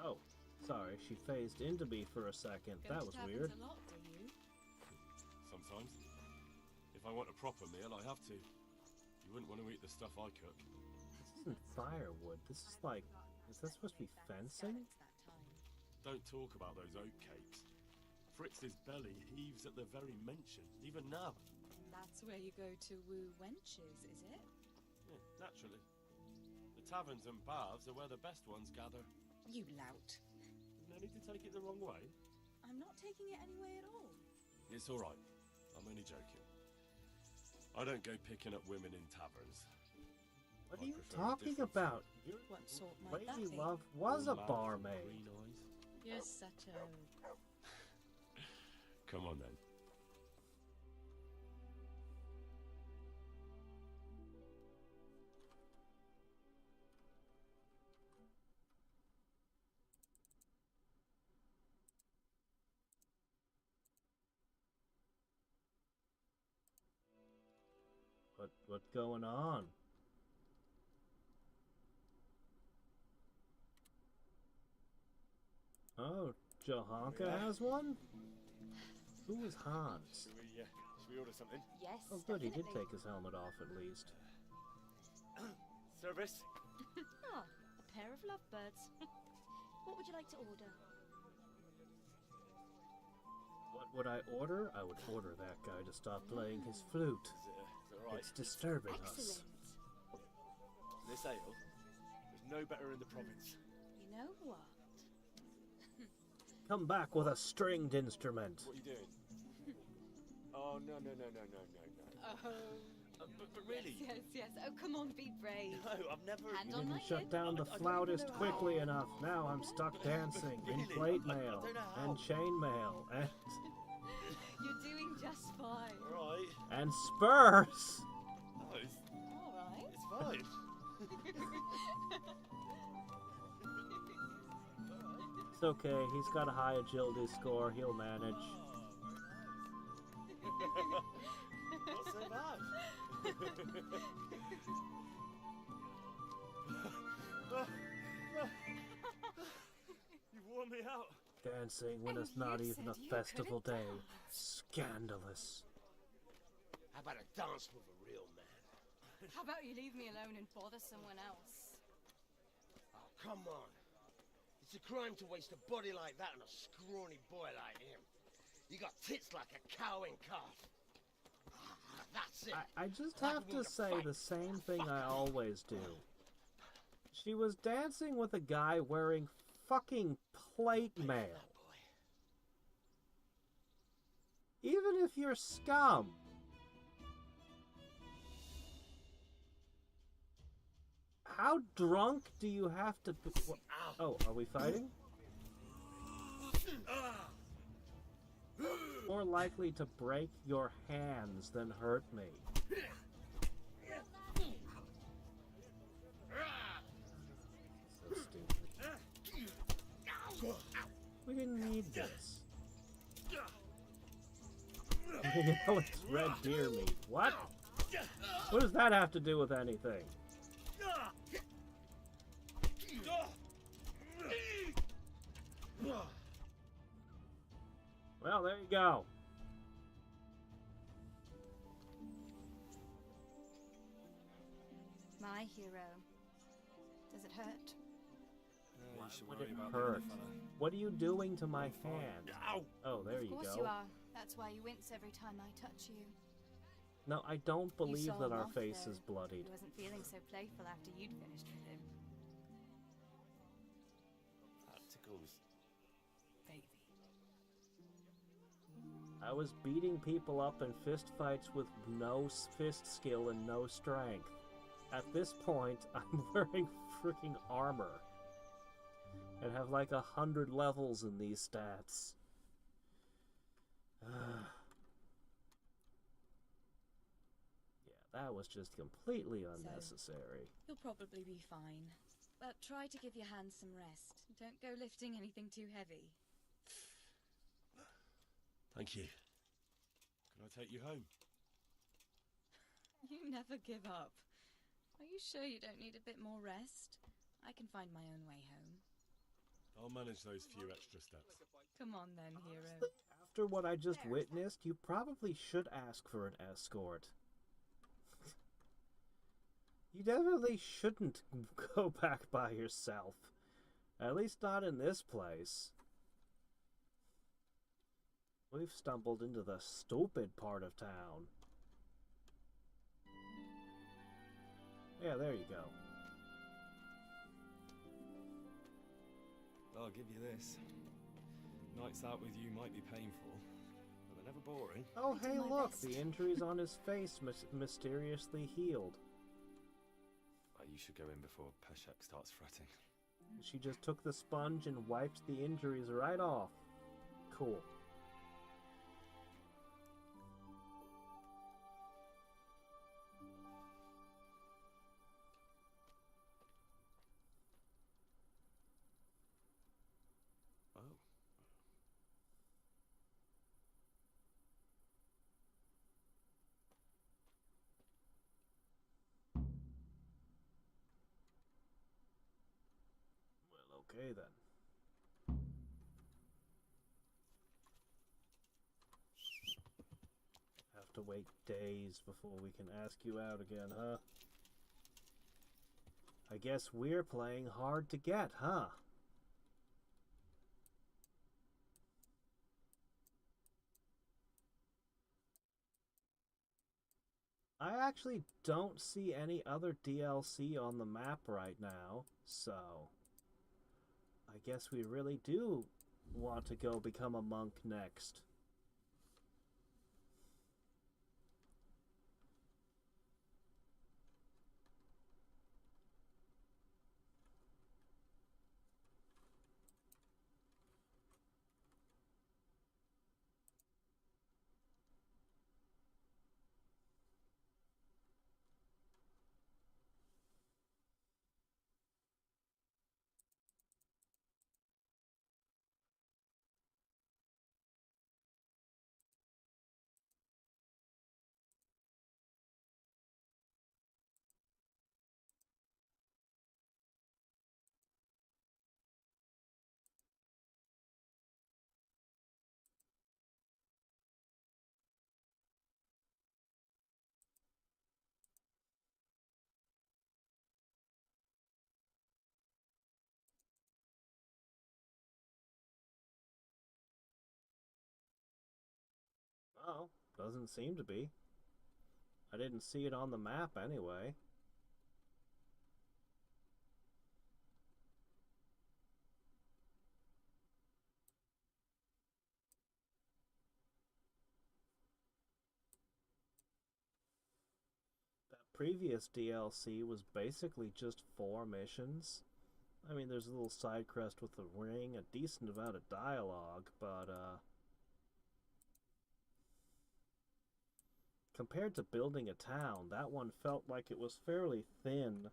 Oh, sorry, she phased into me for a second. Go That to was taverns weird. a lot, do you? Sometimes. If I want a proper meal, I have to. You wouldn't want to eat the stuff I cook. This isn't firewood. This is like... Is that supposed to be fencing? Don't talk about those oat cakes. Fritz's belly heaves at the very mention, even now. That's where you go to woo wenches, is it? Yeah, naturally. The taverns and baths are where the best ones gather. You lout. No need to take it the wrong way. I'm not taking it any way at all. It's all right. I'm only joking. I don't go picking up women in taverns. What I are you prefer a talking different about? sort. Your What sort might that lady be? love was a All mouth and barmaid. green eyes. You're such a... Come on then. What's going on? Oh, Johanka has one? Who was Hans? Should we order something? Yes, Oh good, he did definitely. take his helmet off at least. Service? Ah, a pair of lovebirds. What would you like to order? What would I order? I would order that guy to stop playing his flute. Is it alright? It's disturbing Excellent. us. This ale, there's no better in the province. You know what? Come back with a stringed instrument. What are you doing? Oh, no. Oh. But really... Yes, yes. Oh, come on, be brave. No, I've never... Hand You on my didn't shut hip. down the I don't flautist know how. quickly enough. Now I'm stuck dancing in Really? plate I mail don't know how. and chain mail and You're doing just fine. Alright. and spurs. No, it's All right. fine. It's okay. He's got a high agility score. He'll manage. Not so bad. You've worn me out. Dancing when it's not even a festival day. Scandalous. How about a dance with a real man? How about you leave me alone and bother someone else? Oh, come on. It's a crime to waste a body like that on a scrawny boy like him. You got tits like a cow in calf. That's it. I just have to say the same thing I always do. She was dancing with a guy wearing fucking plate mail. Even if you're scum. How drunk do you have to be? Oh, are we fighting? More likely to break your hands than hurt me. So stupid. We didn't need this. Now it's red deer meat. What? What does that have to do with anything? Well, there you go. My hero. Does it hurt? Why would it hurt? What are you doing to my hand? Oh, there you go. Of course you are. That's why you wince every time I touch you. No, I don't You believe saw that him our off, face though. is bloodied. He wasn't feeling so playful after you'd finished with him. That tickles. Baby. I was beating people up in fist fights with no fist skill and no strength. At this point, I'm wearing freaking armor. And have like 100 levels in these stats. Yeah, that was just completely unnecessary. You'll probably be fine. But try to give your hands some rest. Don't go lifting anything too heavy. Thank you. Can I take you home? You never give up. Are you sure you don't need a bit more rest? I can find my own way home. I'll manage those few extra steps. Come on then, hero. After what I just witnessed, you probably should ask for an escort. You definitely shouldn't go back by yourself. At least not in this place. We've stumbled into the stupid part of town. Yeah, there you go. I'll give you this. Nights out with you might be painful, but they're never boring. Oh, hey, look! The injuries on his face mysteriously healed. You should go in before Peshek starts fretting. She just took the sponge and wiped the injuries right off. Cool. Okay then. Have to wait days before we can ask you out again, huh? I guess we're playing hard to get, huh? I actually don't see any other DLC on the map right now, so I guess we really do want to go become a monk next. No, doesn't seem to be. I didn't see it on the map anyway. That previous DLC was basically just 4 missions. I mean, there's a little side quest with the ring, a decent amount of dialogue, but, compared to building a town, that one felt like it was fairly thin.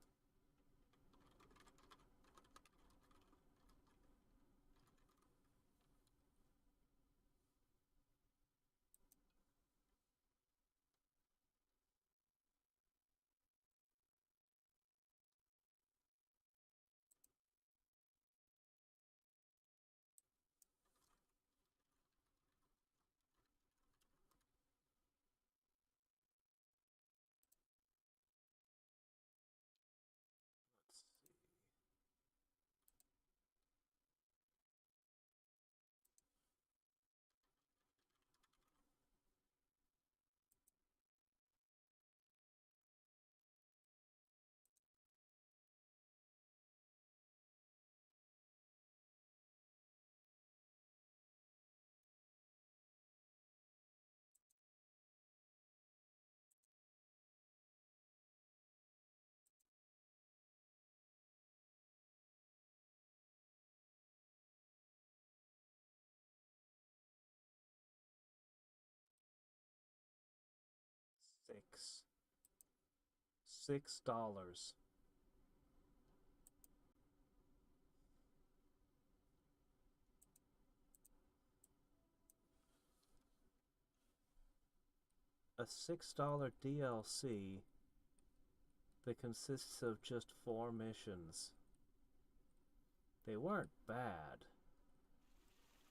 $6. A $6 DLC that consists of just 4 missions. They weren't bad,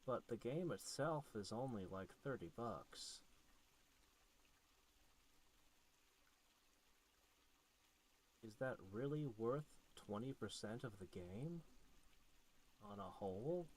but the game itself is only like $30. Is that really worth 20% of the game on a whole?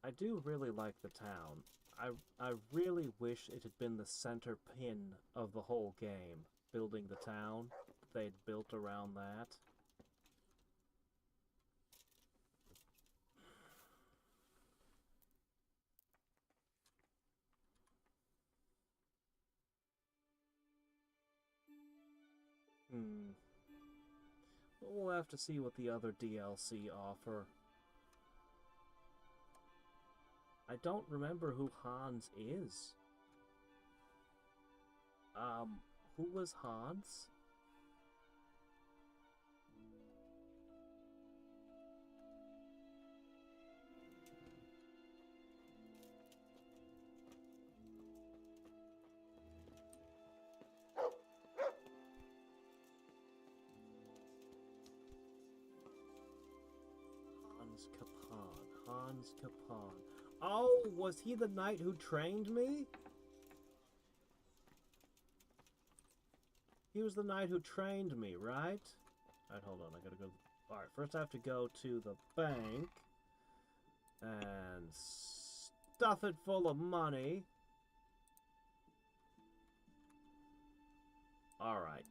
I do really like the town. I really wish it had been the center pin of the whole game, building the town. They'd built around that. We'll have to see what the other DLC offer. I don't remember who Hans is. Who was Hans? Hans Capon. Oh, was he the knight who trained me? He was the knight who trained me, right? Alright, hold on, I gotta go... Alright, first I have to go to the bank and stuff it full of money. Alright.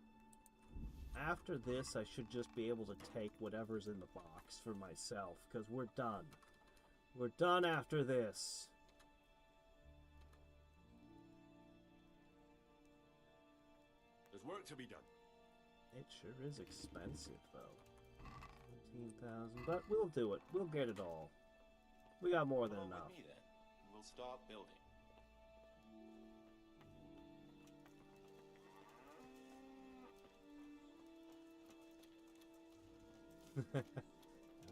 After this, I should just be able to take whatever's in the box for myself, because we're done. We're done after this. There's work to be done. It sure is expensive, though. 17,000, but we'll do it. We'll get it all. We got more than enough. With me, then. We'll start building.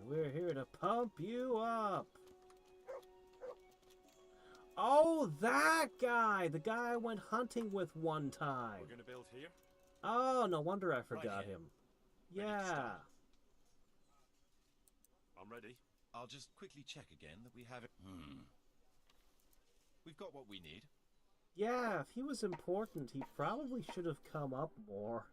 We're here to pump you up. Oh, that guy! The guy I went hunting with one time. We're gonna build here? Oh, no wonder I forgot here. him. Ready to Yeah. start? I'm ready. I'll just quickly check again that we have it. We've got what we need. Yeah, if he was important, he probably should have come up more.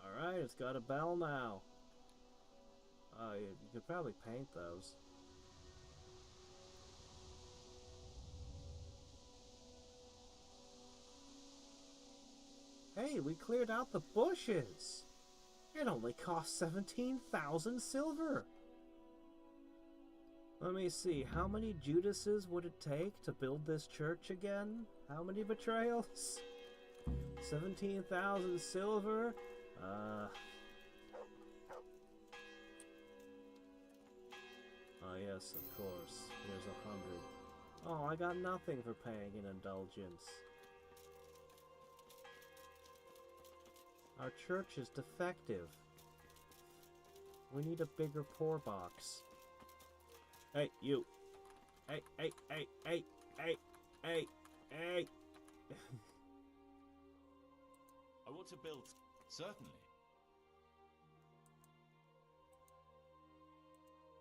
Alright, it's got a bell now. Oh, you could probably paint those. Hey, we cleared out the bushes! It only cost 17,000 silver! Let me see, how many Judases would it take to build this church again? How many betrayals? 17,000 silver? Oh yes, of course. Here's 100. Oh, I got nothing for paying an indulgence. Our church is defective. We need a bigger poor box. Hey, you. Hey, hey, hey, hey, hey, hey, hey. I want to build... Certainly.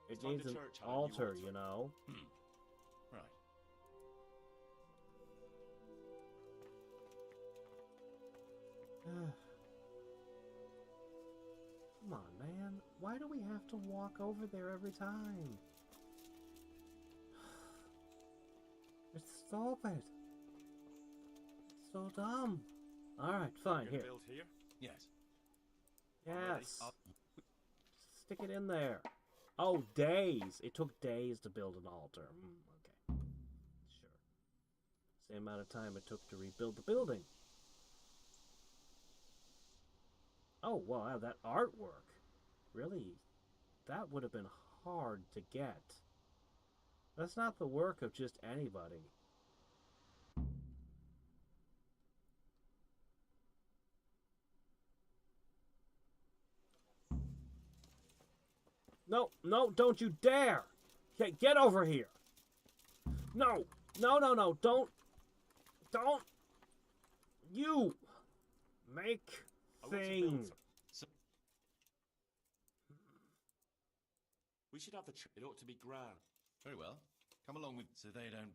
It Find needs the an church had a new altar, altar. you know. Right. Come on, man. Why do we have to walk over there every time? It's stupid. It's so dumb. Alright, fine, We're here. gonna build here? Yes. Yes. Stick it in there. Oh, days. It took days to build an altar. Okay. Sure. Same amount of time it took to rebuild the building. Oh, wow, that artwork. Really? That would have been hard to get. That's not the work of just anybody. No, no, don't you dare! Get over here! No! No, no, no, don't! You! Make thing! We should have the... It ought to be grand. Very well. Come along with... So they don't...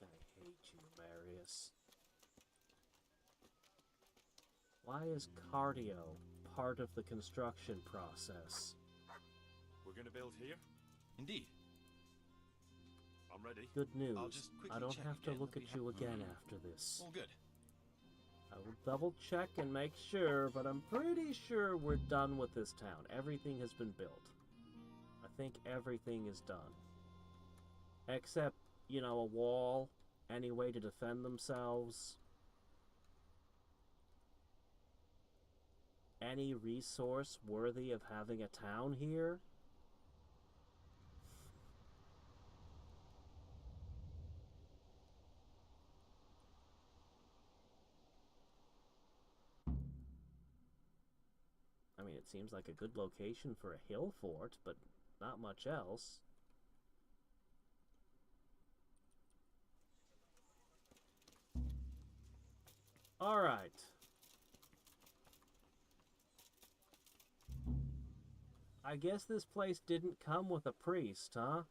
I hate you, Marius. Why is cardio part of the construction process? We're gonna build here? Indeed. I'm ready. Good news. I'll just quickly I don't check have to again look that at we you have- again after this. All good. I will double check and make sure, but I'm pretty sure we're done with this town. Everything has been built. I think everything is done. Except, you know, a wall, any way to defend themselves. Any resource worthy of having a town here. I mean, it seems like a good location for a hill fort, but not much else. Alright. I guess this place didn't come with a priest, huh?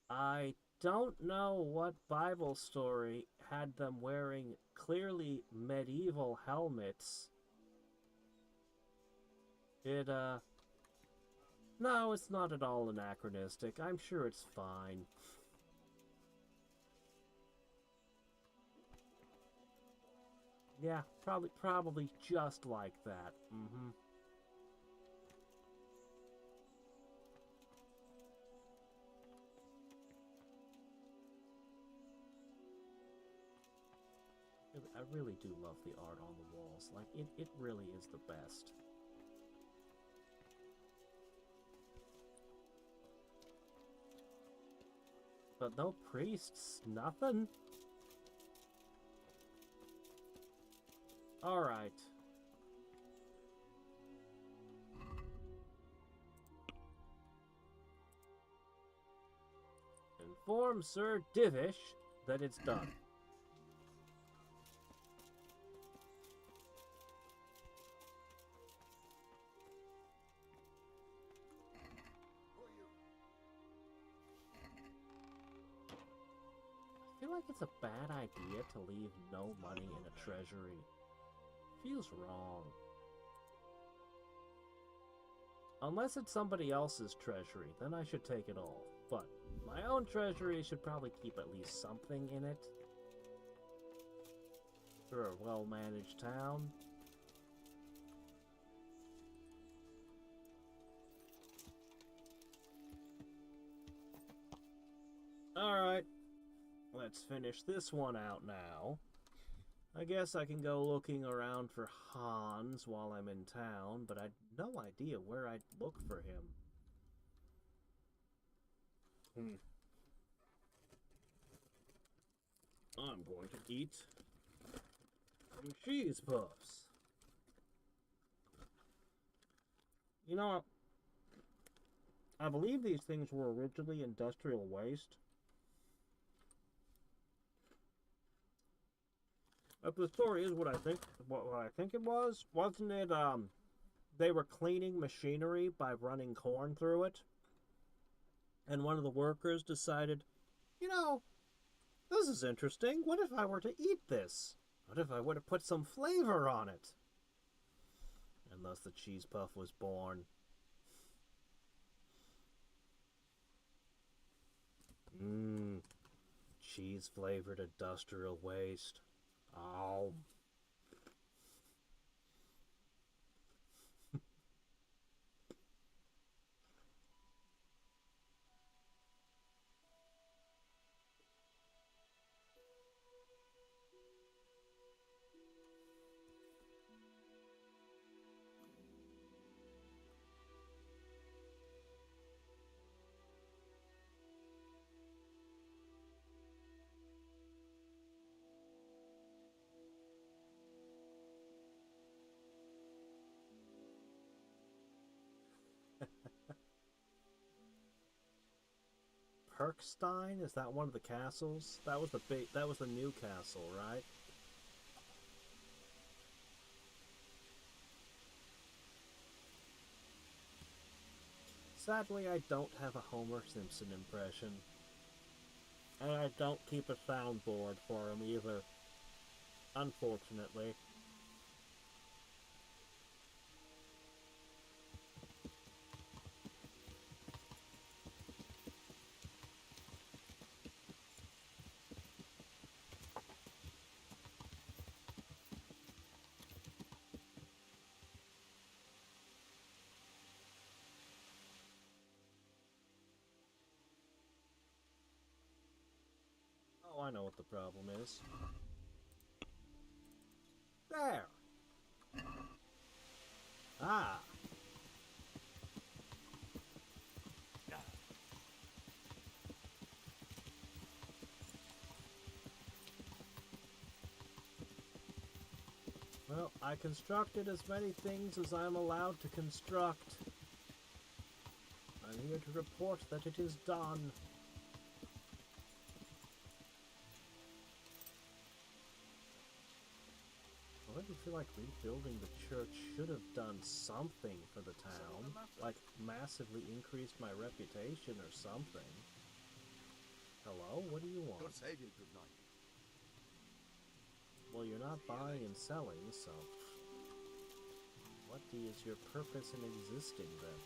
I don't know what Bible story had them wearing clearly medieval helmets. No, it's not at all anachronistic. I'm sure it's fine. Yeah, probably just like that. Mm-hmm. I really do love the art on the walls. Like, it really is the best. But no priests, nothing. Alright. Inform Sir Divish that it's done. I feel like it's a bad idea to leave no money in a treasury. Feels wrong. Unless it's somebody else's treasury, then I should take it all. But my own treasury should probably keep at least something in it. For a well-managed town. Alright. Let's finish this one out now. I guess I can go looking around for Hans while I'm in town, but I'd no idea where I'd look for him. I'm going to eat some cheese puffs. You know, I believe these things were originally industrial waste. If the story is what I think it was, wasn't it, they were cleaning machinery by running corn through it? And one of the workers decided, you know, this is interesting. What if I were to eat this? What if I were to put some flavor on it? And thus the cheese puff was born. Cheese-flavored industrial waste. Oh. Perkstein? Is that one of the castles? That was the new castle, right? Sadly, I don't have a Homer Simpson impression. And I don't keep a soundboard for him either. Unfortunately. Oh, I know what the problem is. There! Ah! Well, I constructed as many things as I'm allowed to construct. I'm here to report that it is done. I really feel like rebuilding the church should have done something for the town. Like, massively increased my reputation or something. Hello? What do you want? God save you, good night. Well, you're not buying and selling, so... What is your purpose in existing, then?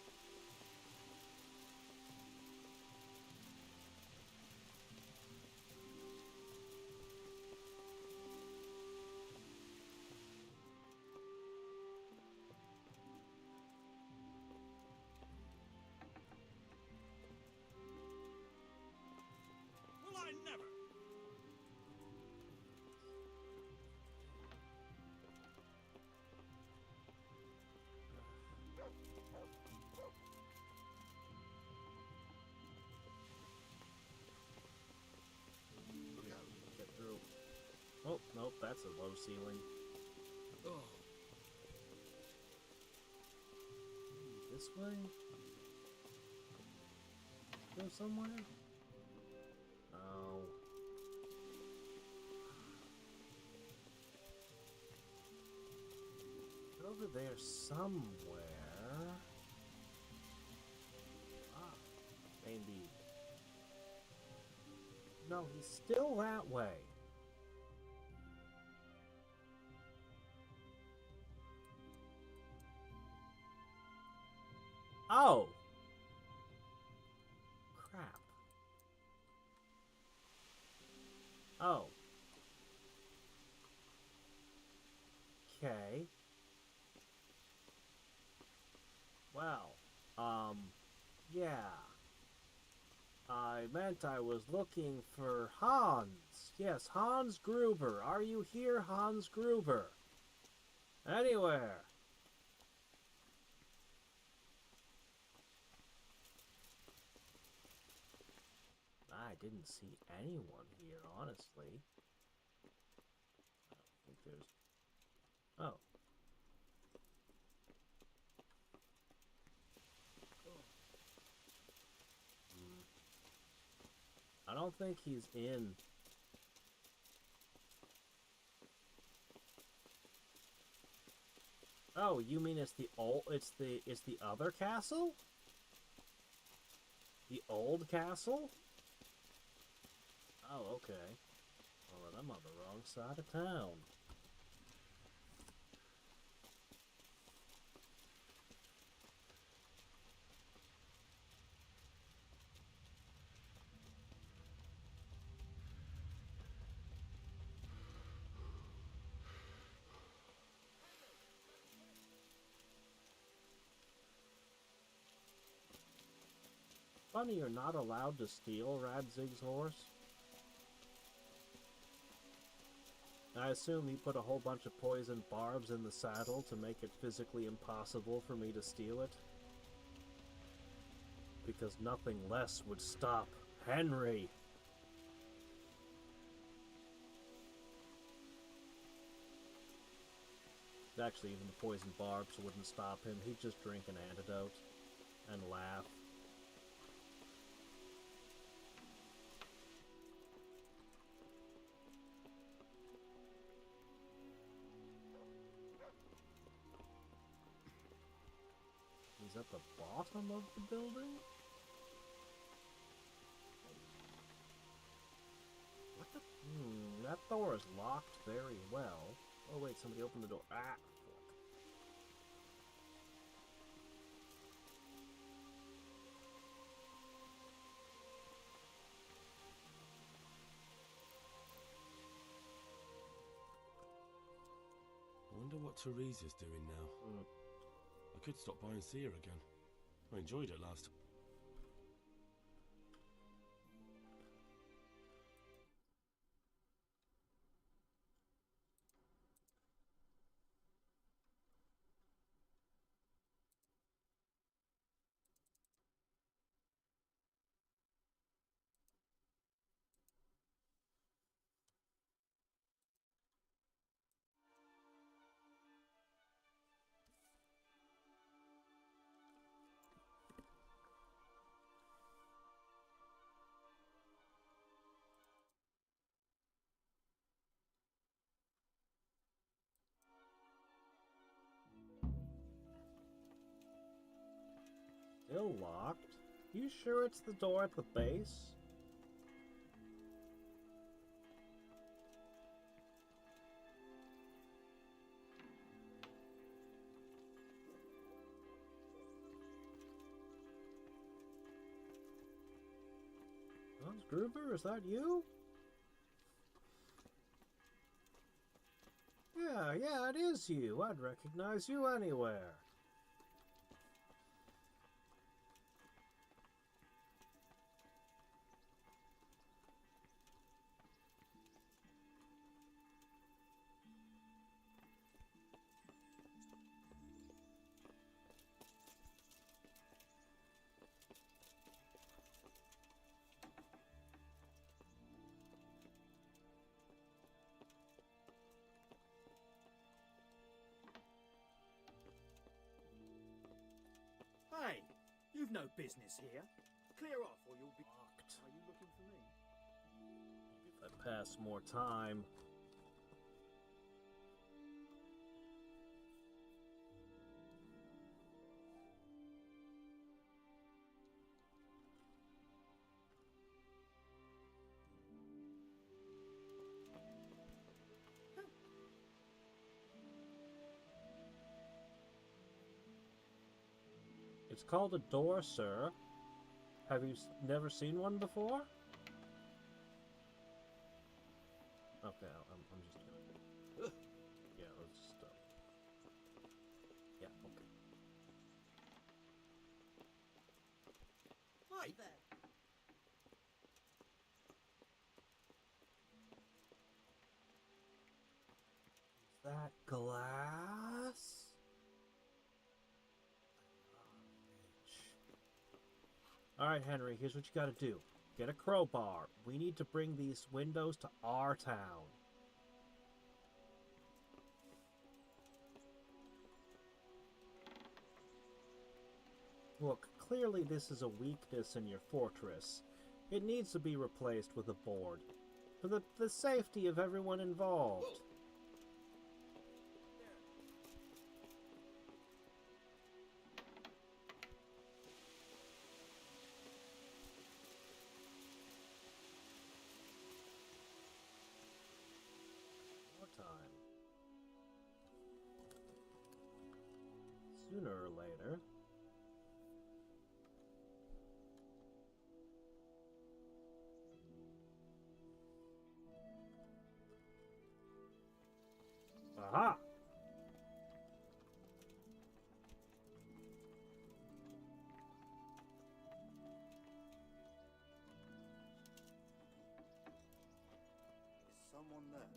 Oh, nope, that's a low ceiling. Oh. This way? Go somewhere? Oh. Over there somewhere. Ah, indeed. No, he's still that way. Oh! Crap. Oh. Okay. Well, yeah. I meant I was looking for Hans. Yes, Hans Gruber. Are you here, Hans Gruber? Anywhere. I didn't see anyone here, honestly. I don't think there's... Oh. I don't think he's in. Oh, you mean it's the old? It's the other castle? The old castle? Oh, okay. Well, I'm on the wrong side of town. Funny you're not allowed to steal Radzig's horse. I assume he put a whole bunch of poison barbs in the saddle to make it physically impossible for me to steal it. Because nothing less would stop Henry. Actually, even the poison barbs wouldn't stop him. He'd just drink an antidote and laugh. He's at the bottom of the building? What the? That door is locked very well. Oh wait, somebody opened the door. Ah, fuck. I wonder what Teresa's doing now. I could stop by and see her again. I enjoyed it last time. Still locked? You sure it's the door at the base? Hans Gruber, is that you? Yeah, it is you. I'd recognize you anywhere. You've no business here. Clear off or you'll be... Locked. Are you looking for me? If I pass more time. It's called a door, sir. Have you never seen one before? Okay, I'm just gonna... Yeah, let's just... Yeah, okay. Hi there. Is that glass? Alright, Henry, here's what you gotta do. Get a crowbar. We need to bring these windows to our town. Look, clearly this is a weakness in your fortress. It needs to be replaced with a board. For the safety of everyone involved. Whoa. Time. Sooner or later. Aha! Is someone there?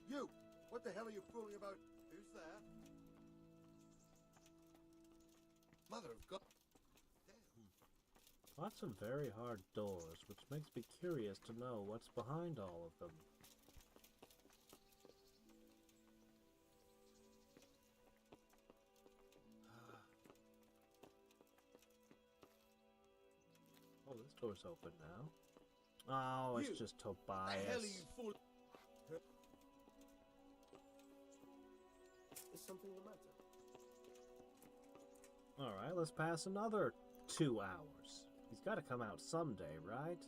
You! What the hell are you fooling about? Who's there? Mother of God. Lots of very hard doors, which makes me curious to know what's behind all of them. Oh, this door's open now. Oh, it's just Tobias. The hell are you fooling? Is something the matter? Alright, let's pass another 2 hours. He's got to come out someday, right?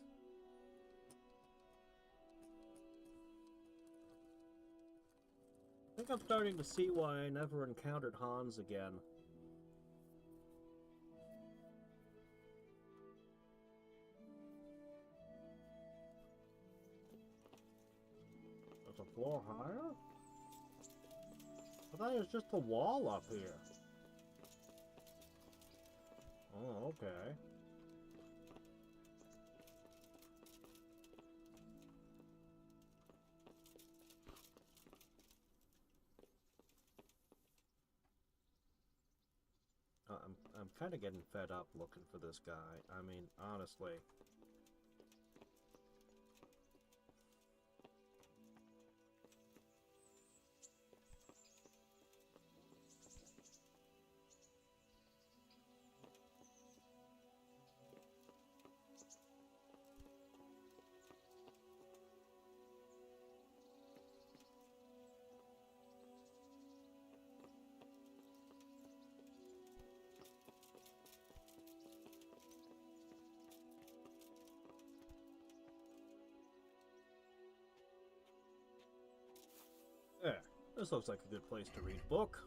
I think I'm starting to see why I never encountered Hans again. There's a floor higher? I thought it was just a wall up here. Oh, okay. I'm kind of getting fed up looking for this guy. I mean, honestly. There. This looks like a good place to read book.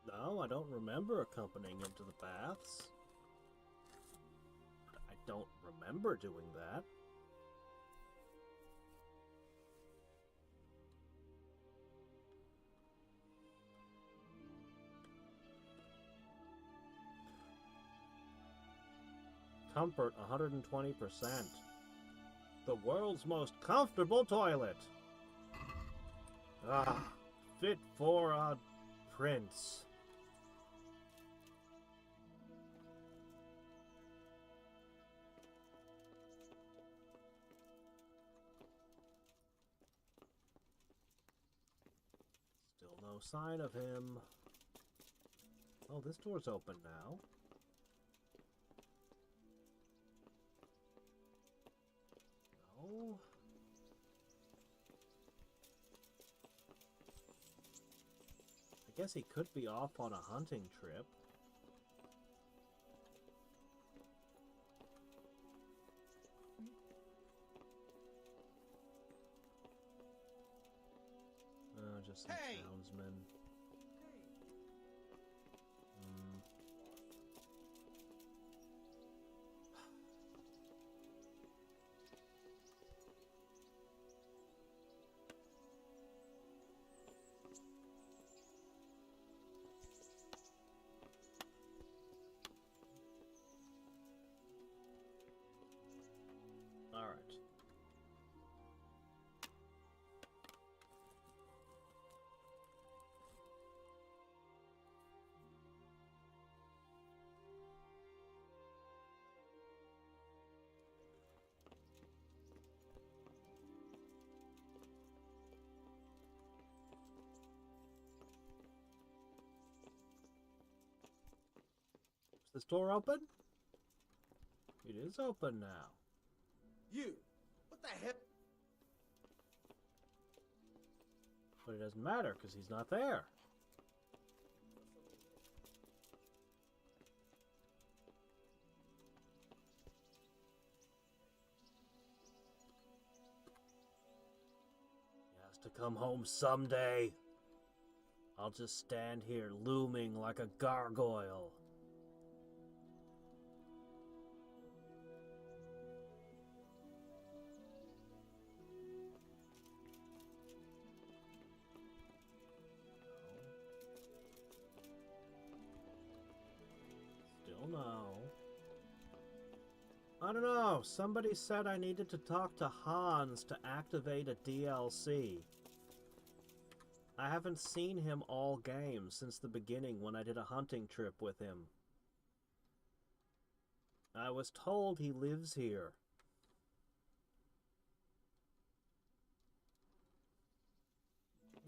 No, I don't remember accompanying him to the baths. I don't remember doing that. Comfort 120%. The world's most comfortable toilet. Ah, fit for a prince. No sign of him. Oh, this door's open now. No. I guess he could be off on a hunting trip. Just some townsmen. All right. Is this door open? It is open now. You! What the hell? But it doesn't matter, because he's not there. He has to come home someday. I'll just stand here looming like a gargoyle. No. I don't know. Somebody said I needed to talk to Hans to activate a DLC. I haven't seen him all game since the beginning when I did a hunting trip with him. I was told he lives here.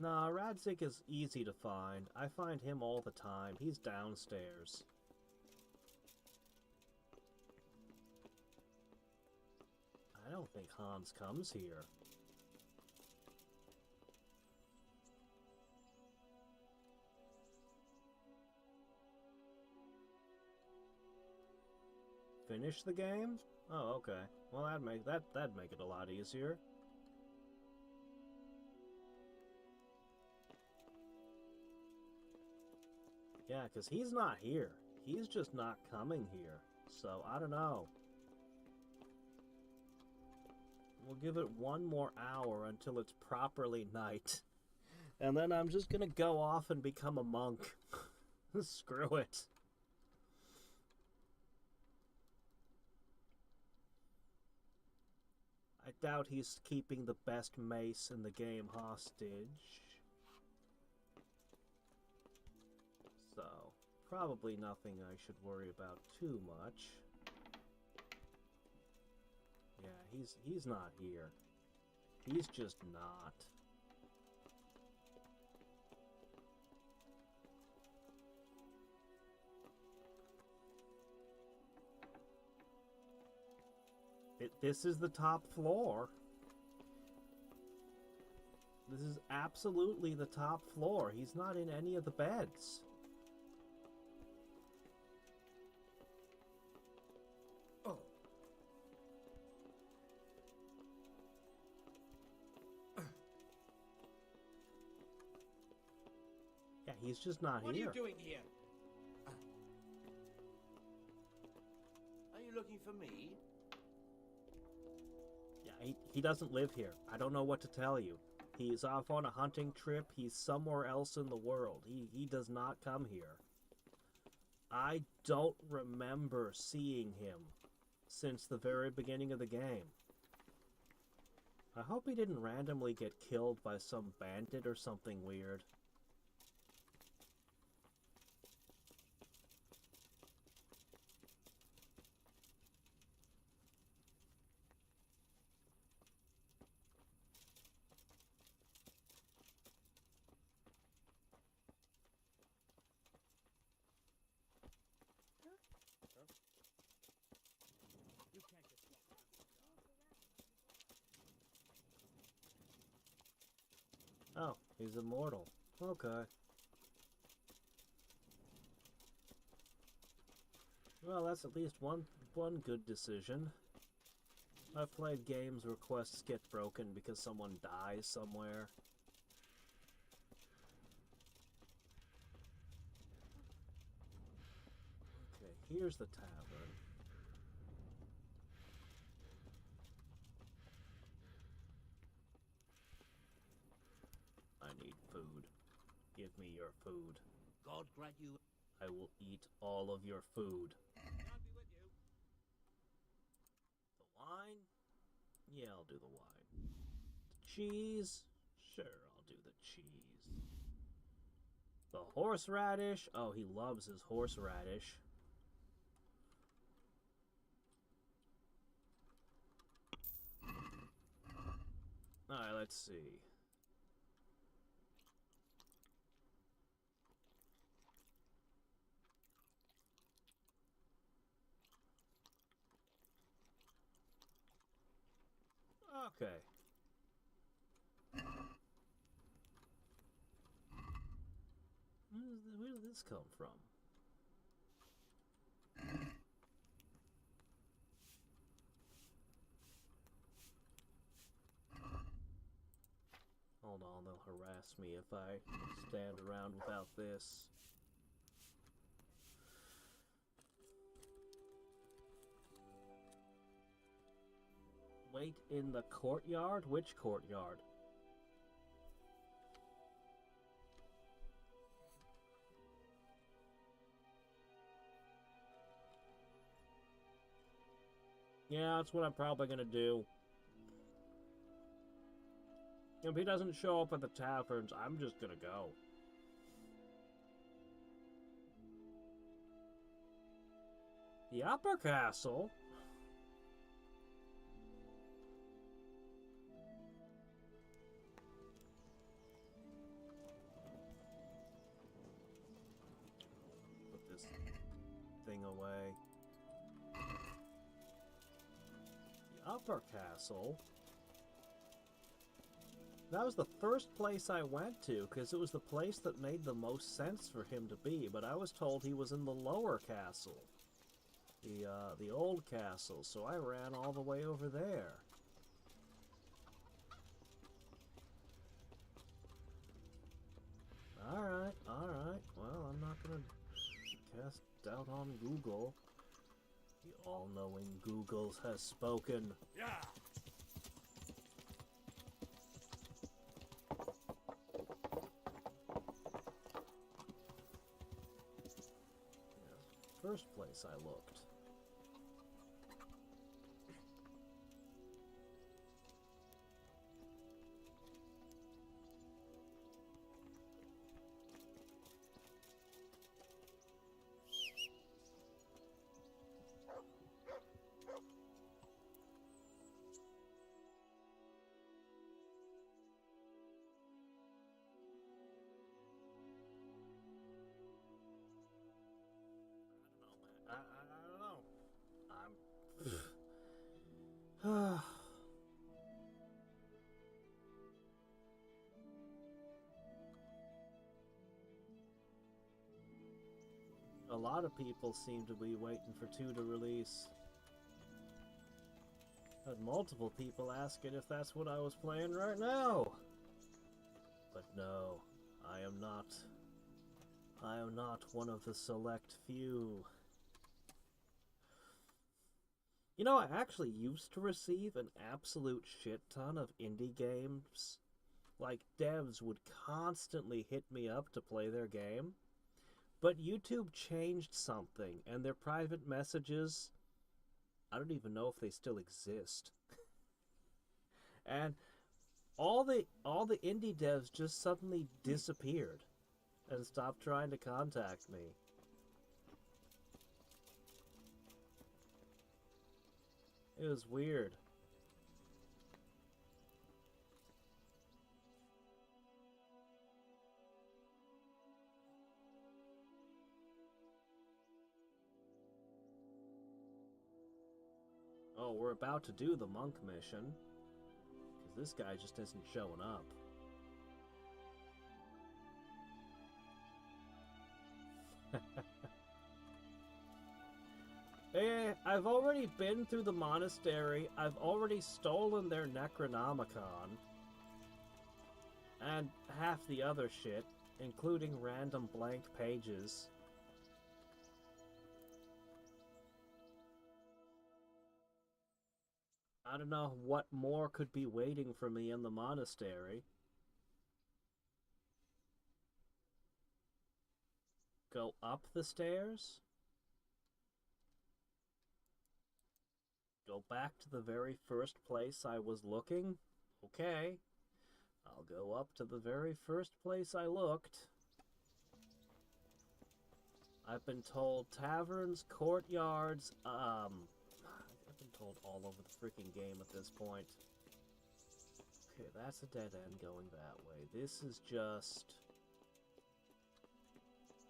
Nah, Radzig is easy to find. I find him all the time. He's downstairs. I don't think Hans comes here. Finish the game? Oh, okay. Well, that'd make it a lot easier. Yeah, because he's not here. He's just not coming here. So, I don't know. We'll give it one more hour until it's properly night. And then I'm just gonna go off and become a monk. Screw it. I doubt he's keeping the best mace in the game hostage. So, probably nothing I should worry about too much. Yeah, he's not here. He's just not. This is the top floor. This is absolutely the top floor. He's not in any of the beds. Oh. Yeah, he's just not here. What are you doing here? Are you looking for me? Yeah, he doesn't live here. I don't know what to tell you. He's off on a hunting trip. He's somewhere else in the world. He does not come here. I don't remember seeing him since the very beginning of the game. I hope he didn't randomly get killed by some bandit or something weird. Oh, he's immortal. Okay. Well, that's at least one good decision. I've played games where quests get broken because someone dies somewhere. Okay, here's the tavern. I need food. Give me your food. God grant you. I will eat all of your food. God be with you. The wine? Yeah, I'll do the wine. The cheese? Sure, I'll do the cheese. The horseradish? Oh, he loves his horseradish. Alright, let's see. Okay. Where did this come from? Hold on, they'll harass me if I stand around without this. Wait in the courtyard? Which courtyard? Yeah, that's what I'm probably gonna do. If he doesn't show up at the taverns, I'm just gonna go. The upper castle? Put this thing away. The upper castle? That was the first place I went to, because it was the place that made the most sense for him to be, but I was told he was in the lower castle. The old castle, so I ran all the way over there. Alright, alright. Well, I'm not gonna cast doubt on Google. The all-knowing Google has spoken. Yeah! First place I looked. I don't know. A lot of people seem to be waiting for 2 to release. Had multiple people asking if that's what I was playing right now. But no, I am not. I am not one of the select few. You know, I actually used to receive an absolute shit ton of indie games. Like, devs would constantly hit me up to play their game. But YouTube changed something, and their private messages, I don't even know if they still exist. And all the indie devs just suddenly disappeared and stopped trying to contact me. It was weird. Oh, we're about to do the monk mission. Because this guy just isn't showing up. I've already been through the monastery. I've already stolen their Necronomicon. And half the other shit, including random blank pages. I don't know what more could be waiting for me in the monastery. Go up the stairs? Go back to the very first place I was looking? Okay. I'll go up to the very first place I looked. I've been told taverns, courtyards, I've been told all over the freaking game at this point. Okay, that's a dead end going that way. This is just...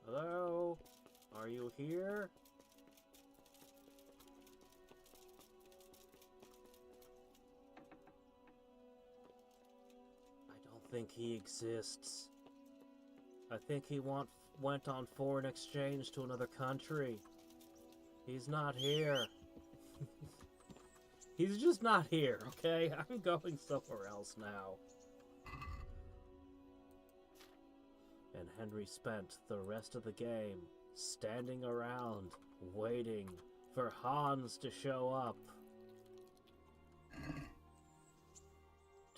Hello? Are you here? I don't think he exists. I think he went on foreign exchange to another country. He's not here. He's just not here, okay? I'm going somewhere else now. And Henry spent the rest of the game standing around, waiting for Hans to show up.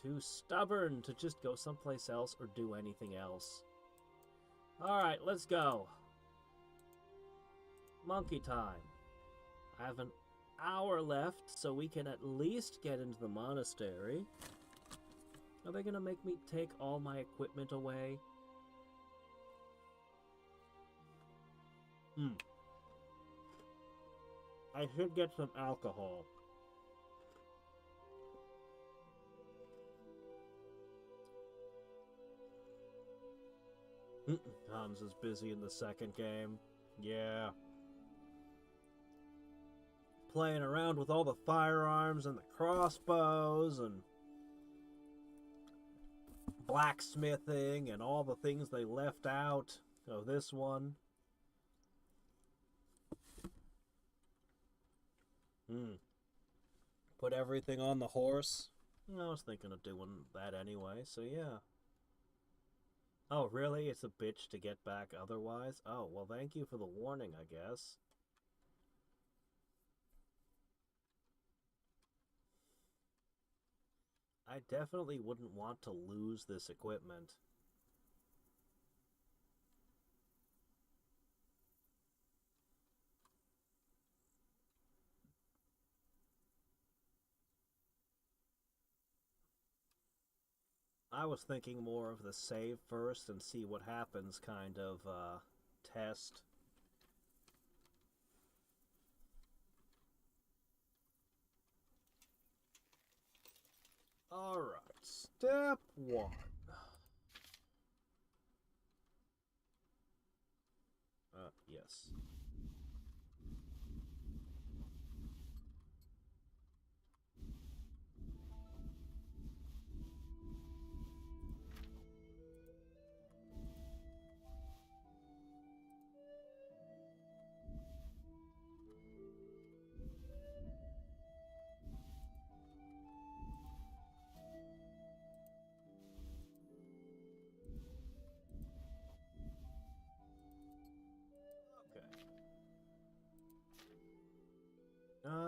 Too stubborn to just go someplace else or do anything else. Alright, let's go. Monkey time. I have an hour left, so we can at least get into the monastery. Are they gonna make me take all my equipment away? I should get some alcohol. Hans is busy in the second game. Yeah. Playing around with all the firearms and the crossbows and blacksmithing and all the things they left out of this one. Put everything on the horse. I was thinking of doing that anyway, so yeah. Oh, really? It's a bitch to get back otherwise? Oh, well, thank you for the warning, I guess. I definitely wouldn't want to lose this equipment. I was thinking more of the save first and see what happens kind of test. Alright, step 1. Yes.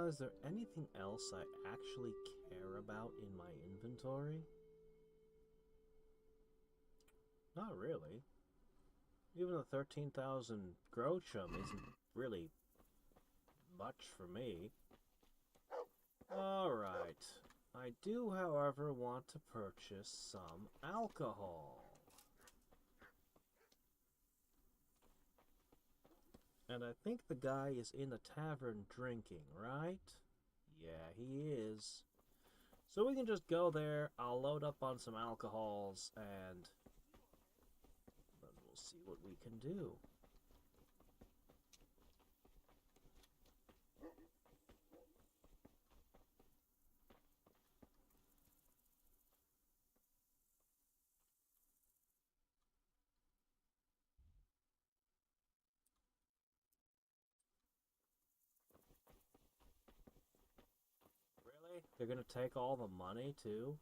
Is there anything else I actually care about in my inventory? Not really. Even the 13,000 Grochum isn't really much for me. Alright. I do, however, want to purchase some alcohol. And I think the guy is in the tavern drinking, right? Yeah, he is. So we can just go there, I'll load up on some alcohols, and then we'll see what we can do. They're gonna take all the money, too?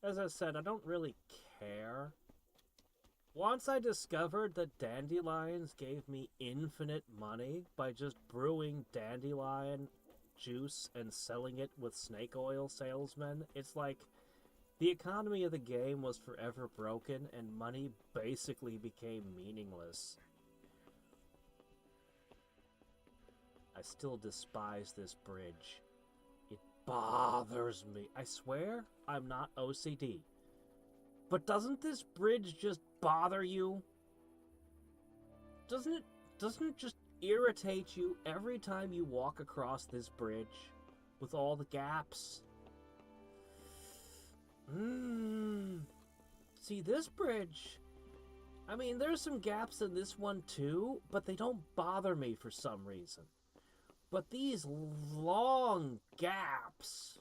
As I said, I don't really care. Once I discovered that dandelions gave me infinite money by just brewing dandelion juice and selling it with snake oil salesmen, it's like the economy of the game was forever broken and money basically became meaningless. I still despise this bridge. It bothers me. I swear I'm not OCD. But doesn't this bridge just bother you? Doesn't it just irritate you every time you walk across this bridge with all the gaps? See, this bridge, I mean, there's some gaps in this one too, but they don't bother me for some reason. But these long gaps,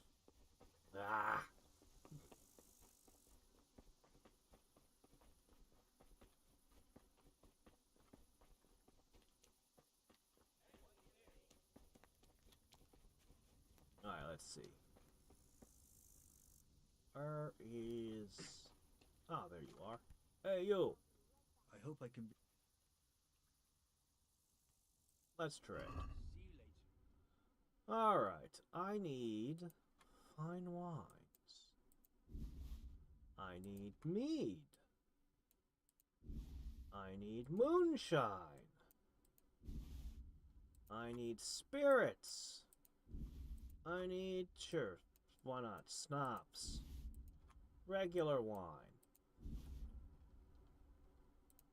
Alright, let's see. Where is... Ah, there you are. Hey, you! I hope I can be... Let's trade. Alright, I need fine wines. I need mead. I need moonshine. I need spirits. I need, sure, why not, schnapps. Regular wine.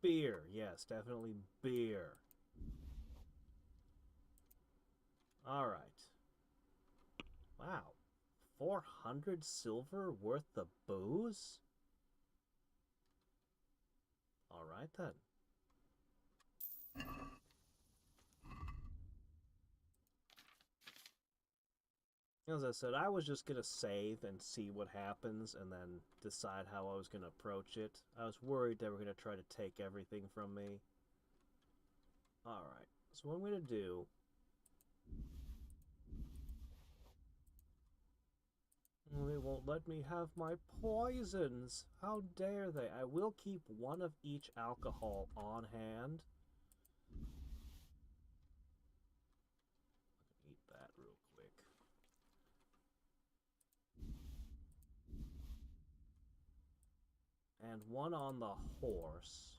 Beer, yes, definitely beer. Alright. Wow. 400 silver worth of booze? Alright then. As I said, I was just going to save and see what happens and then decide how I was going to approach it. I was worried they were going to try to take everything from me. Alright, so what I'm going to do... They won't let me have my poisons. How dare they? I will keep one of each alcohol on hand. Eat that real quick. And one on the horse.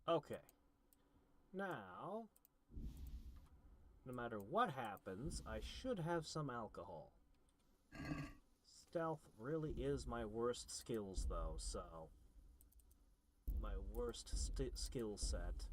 Okay. Now, no matter what happens, I should have some alcohol. Stealth really is my worst skills, though, so... My worst skill set.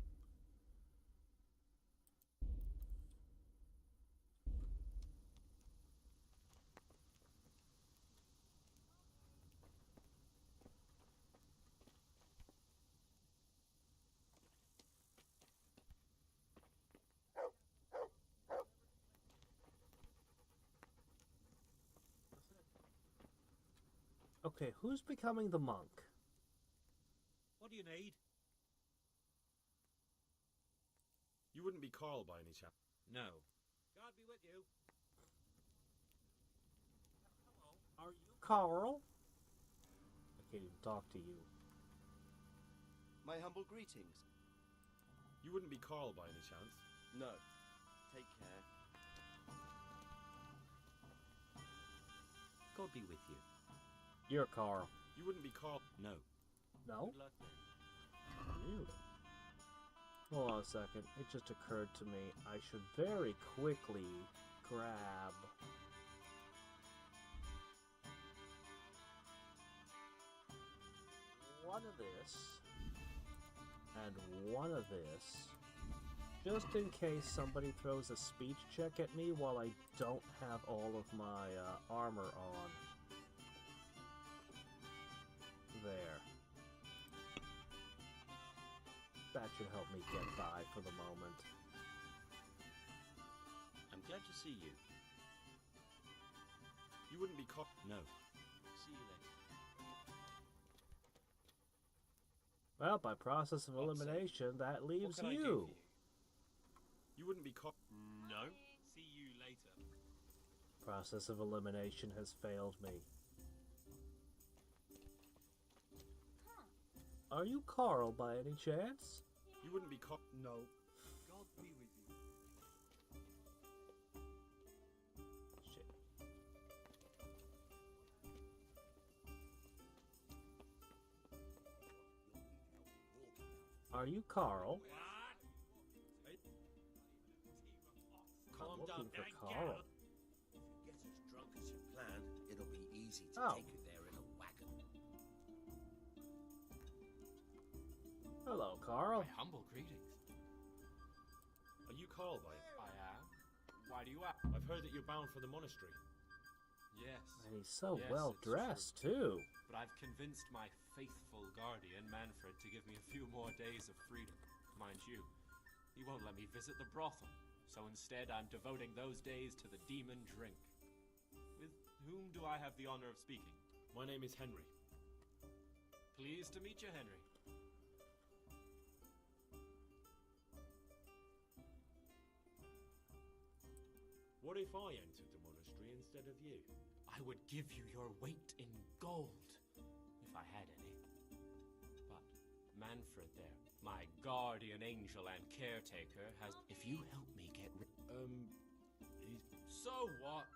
Okay, who's becoming the monk? What do you need? You wouldn't be Carl by any chance? No. God be with you. Hello, are you Carl? I can't even talk to you. My humble greetings. You wouldn't be Carl by any chance? No. Take care. God be with you. You're Carl. You wouldn't be Carl? No. No? Good luck then. Really? Hold on a second. It just occurred to me I should very quickly grab... one of this and one of this, just in case somebody throws a speech check at me while I don't have all of my armor on. There. That should help me get by for the moment. I'm glad to see you. You wouldn't be caught. No. See you later. Well, by process of elimination, that leaves can I do you. You wouldn't be caught. No. See you later. Process of elimination has failed me. Are you Carl by any chance? You wouldn't be caught. No. God be with you. Shit. Are you Carl? Calm looking down, for gang, Carl. If you get as drunk as you planned, it'll be easy to Oh. take you there in a wagon. Hello, Carl. My humble greetings. Are you Carl by I am. Why do you ask? I've heard that you're bound for the monastery. Yes. And he's so Yes, well it's dressed, true. too. But I've convinced my faithful guardian, Manfred, to give me a few more days of freedom. Mind you, he won't let me visit the brothel. So instead, I'm devoting those days to the demon drink. With whom do I have the honor of speaking? My name is Henry. Pleased to meet you, Henry. What if I entered the monastery instead of you? I would give you your weight in gold, if I had any. But Manfred there, my guardian angel and caretaker, has... If you help me get rid... So what?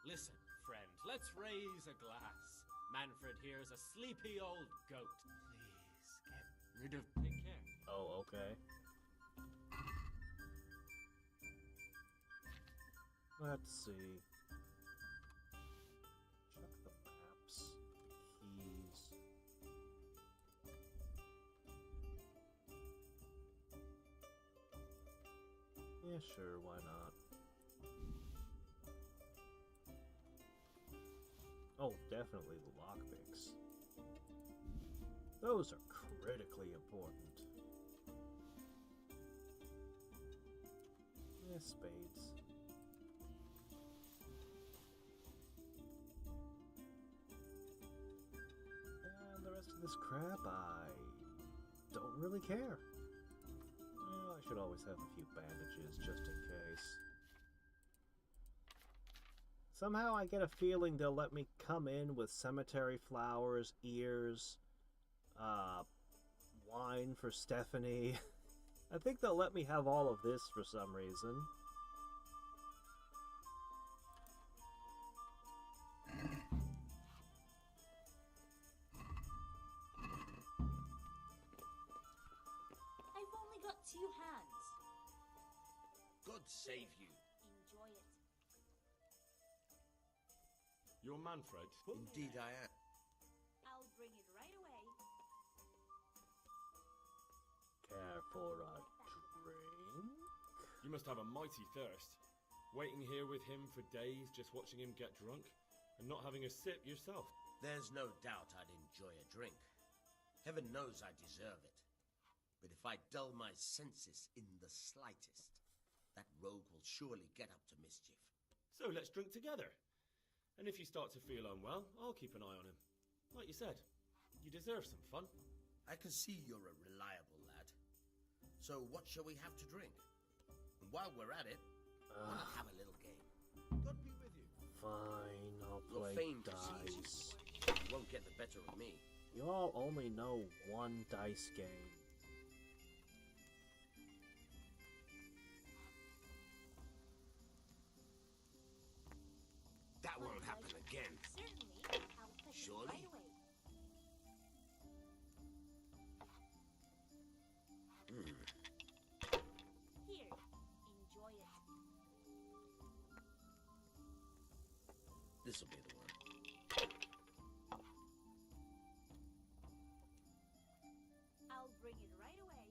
Listen, friend, let's raise a glass. Manfred here's a sleepy old goat. Please, get rid of pink hair. Oh, okay. Let's see. Check the maps. Keys. Yeah, sure, why not? Oh, definitely the lockpicks. Those are critically important. Yeah, spades. And the rest of this crap, I don't really care. Well, I should always have a few bandages just in case. Somehow I get a feeling they'll let me come in with cemetery flowers, ears, wine for Stephanie. I think they'll let me have all of this for some reason. I've only got 2 hands. God save you. Enjoy it. You're Manfred? Indeed I am. I'll bring it right away. Care for a drink? You must have a mighty thirst. Waiting here with him for days, just watching him get drunk, and not having a sip yourself. There's no doubt I'd enjoy a drink. Heaven knows I deserve it. But if I dull my senses in the slightest, that rogue will surely get up to mischief. So let's drink together. And if you start to feel unwell, I'll keep an eye on him. Like you said, you deserve some fun. I can see you're a reliable lad. So what shall we have to drink? And while we're at it, why not have a little game? God be with you. Fine, I'll Your play fame dice. precedes you. You won't get the better of me. You all only know one dice game. That won't happen again. Certainly. I'll put Surely. it right away. Here, enjoy it. This'll be the one. I'll bring it right away.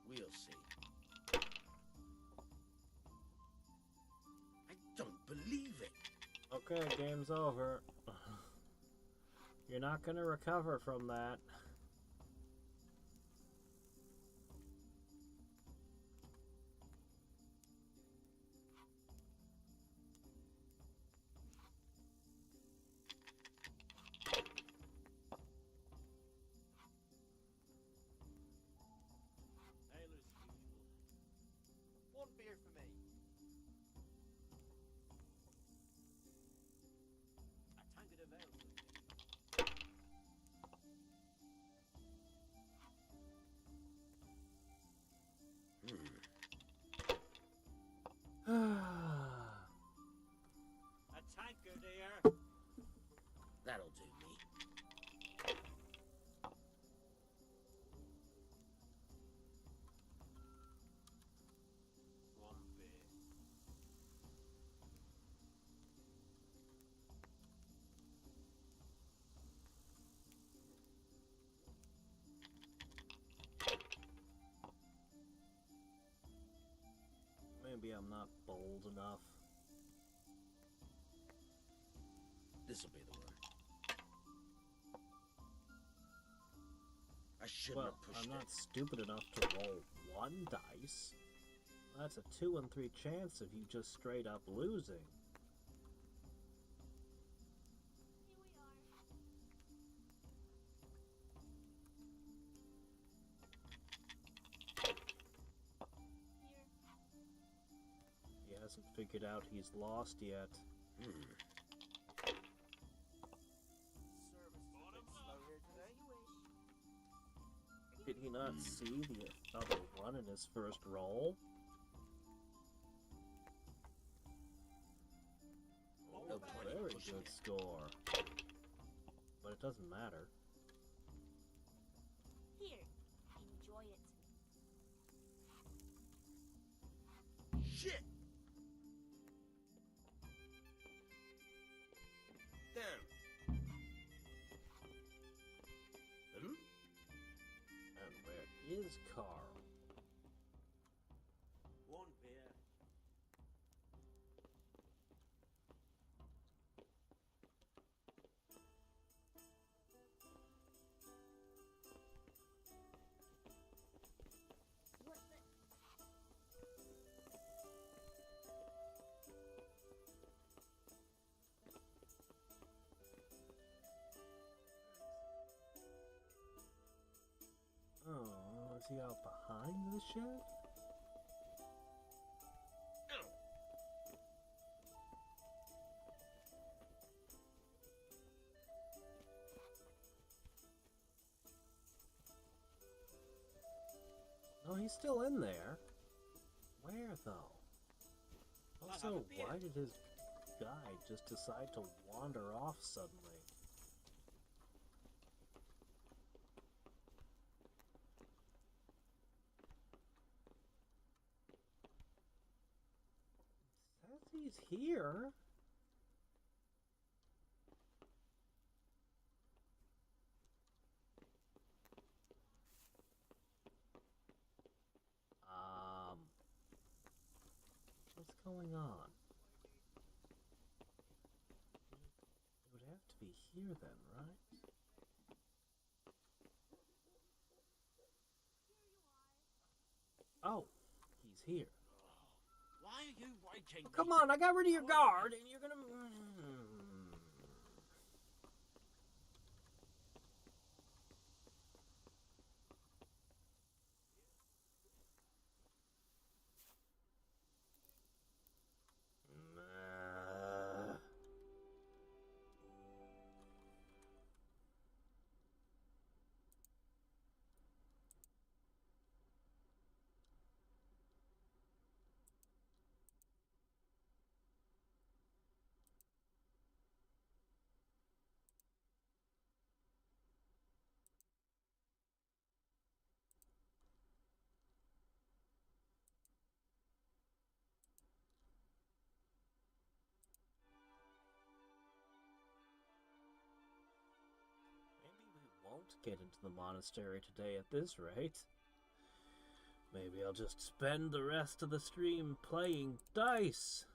We'll see. I don't believe it. Okay, game's over. You're not gonna recover from that. tanker, dear. That'll do me. One beer. Maybe I'm not bold enough. This'll be the word. I shouldn't Well, have pushed I'm it. not stupid enough to roll one dice. That's a 2 in 3 chance of you just straight up losing. He hasn't figured out he's lost yet. Did he not see the other one in his first roll? No A 20 very pushing good it. score. But it doesn't matter. Here, enjoy it. Shit! Damn. And where is Carl? One beer. What the? Oh, is he out behind the shed? No, he's still in there. Where, though? Also, why did his guide just decide to wander off suddenly? Says he's here. What's going on? It would have to be here then, right? Oh, he's here. Why are you waking me? Come on, I got rid of your guard, and you're gonna... Won't get into the monastery today at this rate. Maybe I'll just spend the rest of the stream playing dice.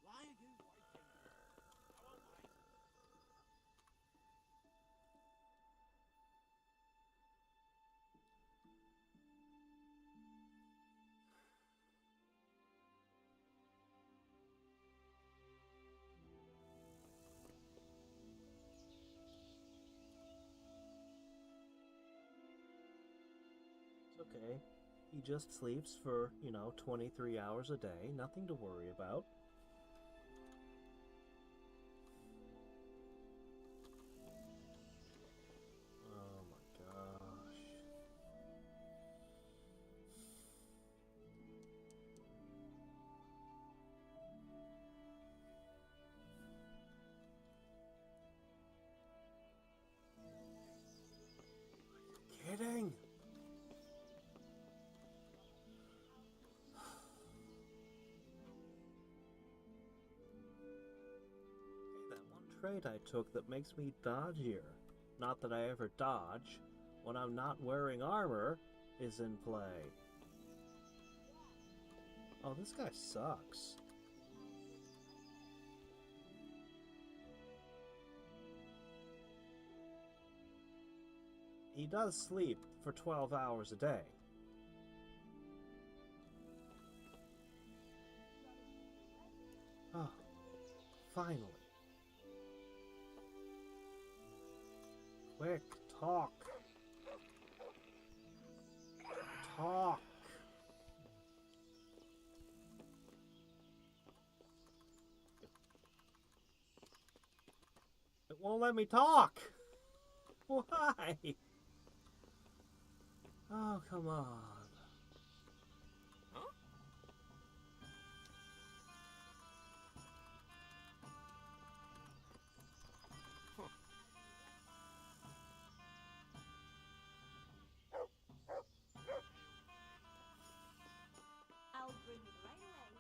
Why are you waking me? Go away. Okay. He just sleeps for, 23 hours a day. Nothing to worry about. Oh my gosh. Kidding? Trait I took that makes me dodgier. Not that I ever dodge. When I'm not wearing armor is in play. Oh, this guy sucks. He does sleep for 12 hours a day. Oh, finally. Quick, talk. Talk. It won't let me talk. Why? Oh, come on. I'll bring it right away.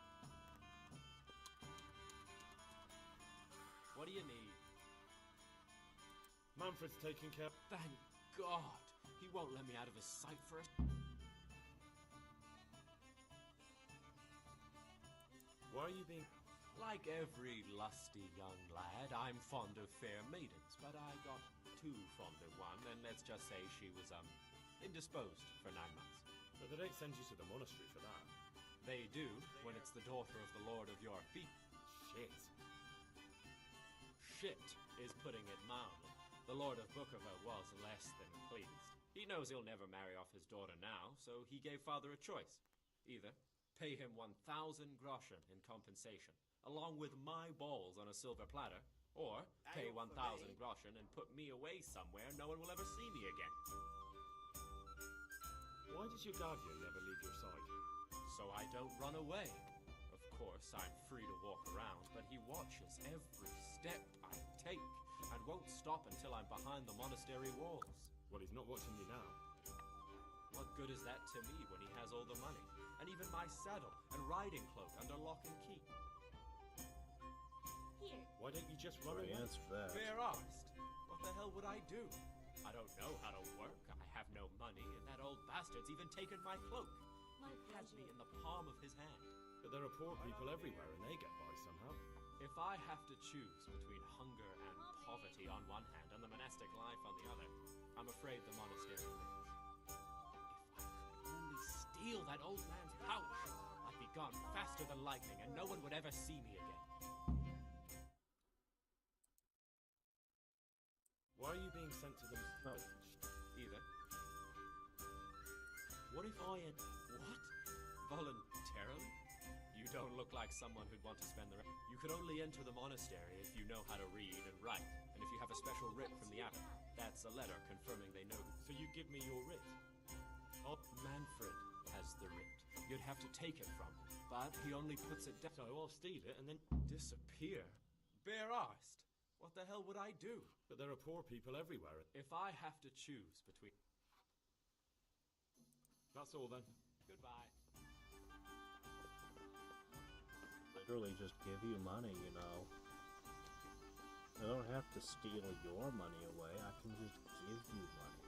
What do you need? Manfred's taking care. Thank God! He won't let me out of his sight first. Why are you being... Like every lusty young lad, I'm fond of fair maidens, but I got too fond of one, and let's just say she was, indisposed for 9 months. But they don't send you to the monastery for that. They do, when it's the daughter of the Lord of your feet. Shit. Shit is putting it mildly. The Lord of Bookover was less than pleased. He knows he'll never marry off his daughter now, so he gave father a choice. Either pay him 1,000 groschen in compensation, along with my balls on a silver platter, or pay 1,000 groschen and put me away somewhere no one will ever see me again. Why does your guardian never leave your side? So I don't run away. Of course, I'm free to walk around, but he watches every step I take and won't stop until I'm behind the monastery walls. Well, he's not watching you now. What good is that to me when he has all the money, and even my saddle and riding cloak under lock and key? Here. Why don't you just run away? Answer that. Fair asked. What the hell would I do? I don't know how to work, I have no money, and that old bastard's even taken my cloak. My He has me pleasure. in the palm of his hand. But there are poor people everywhere and they get by somehow. If I have to choose between hunger and poverty on one hand and the monastic life on the other, I'm afraid the monastery wins. If I could only steal that old man's pouch, I'd be gone faster than lightning and no one would ever see me again. Why are you being sent to the... Oh. Either. What if I had... What? Voluntarily? You don't look like someone who'd want to spend the rest... You could only enter the monastery if you know how to read and write, and if you have a special writ from the abbot. That's a letter confirming they know you. So you give me your writ? Oh, Manfred has the writ. You'd have to take it from him, but he only puts it down. So I'll steal it and then... Disappear? Bare-arsed? What the hell would I do? But there are poor people everywhere. If I have to choose between... That's all then. Goodbye. Literally just give you money, you know. I don't have to steal your money away, I can just give you money.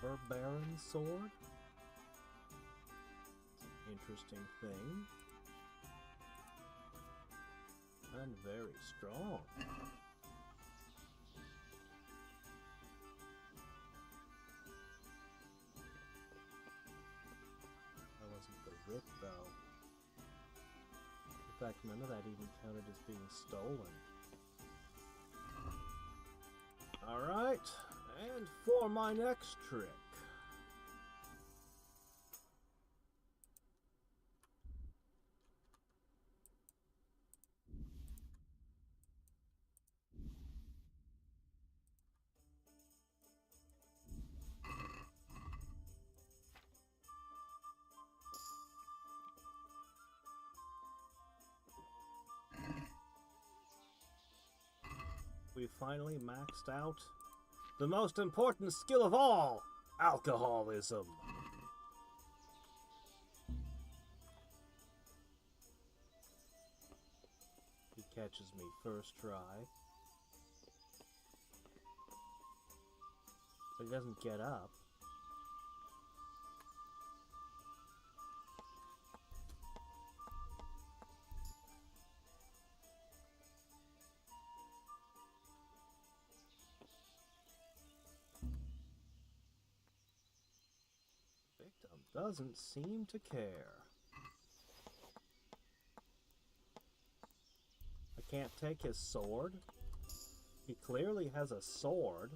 Robber Baron's sword? Interesting thing. And very strong. writ, though. In fact, none of that even counted as being stolen. Alright, and for my next trick. We finally maxed out the most important skill of all, alcoholism. He catches me first try. But he doesn't get up. Doesn't seem to care. I can't take his sword. He clearly has a sword.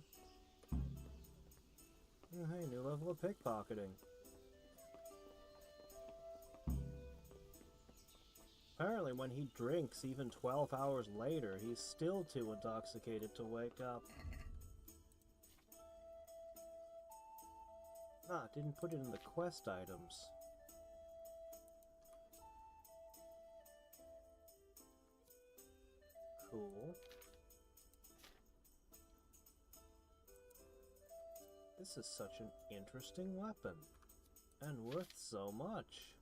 Oh, hey, new level of pickpocketing. Apparently when he drinks, even 12 hours later, he's still too intoxicated to wake up. Ah, didn't put it in the quest items. Cool. This is such an interesting weapon, and worth so much.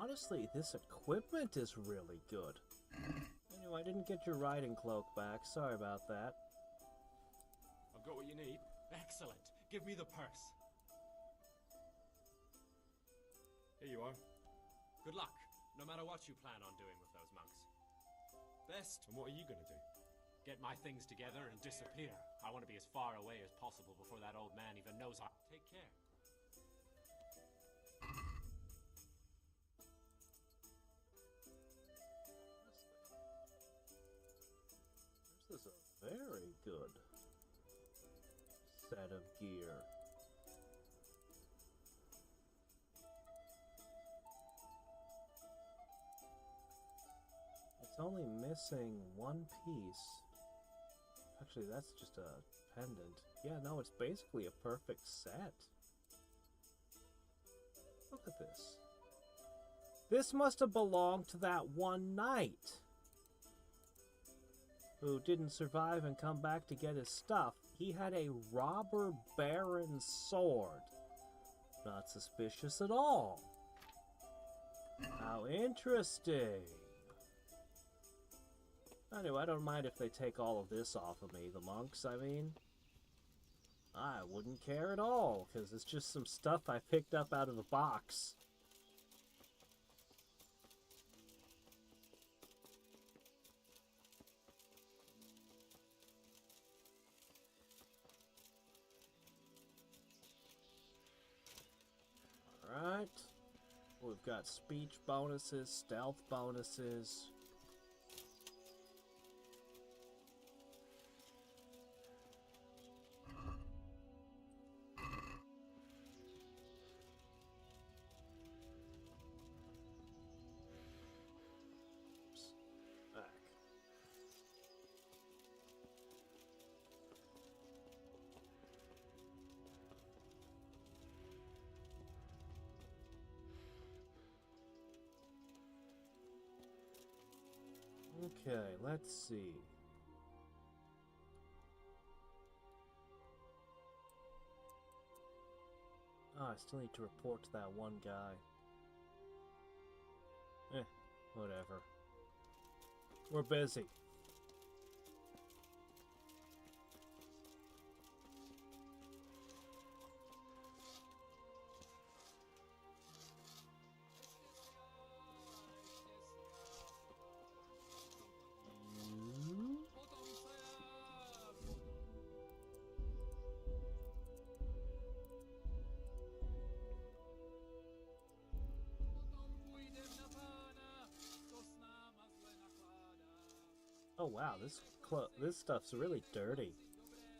Honestly, this equipment is really good. Anyway, I didn't get your riding cloak back. Sorry about that. I've got what you need. Excellent. Give me the purse. Here you are. Good luck, no matter what you plan on doing with those monks. Best. And what are you gonna do? Get my things together and disappear. I want to be as far away as possible before that old man even knows I... Take care. This is a very good set of gear. It's only missing one piece. Actually, that's just a pendant. Yeah, no, it's basically a perfect set. Look at this. This must have belonged to that one knight who didn't survive and come back to get his stuff. He had a robber baron's sword. Not suspicious at all. How interesting. Anyway, I don't mind if they take all of this off of me, the monks, I mean. I wouldn't care at all, because it's just some stuff I picked up out of the box. Alright. We've got speech bonuses, stealth bonuses. Okay, let's see. Oh, I still need to report to that one guy. Whatever. We're busy. Oh wow, this stuff's really dirty.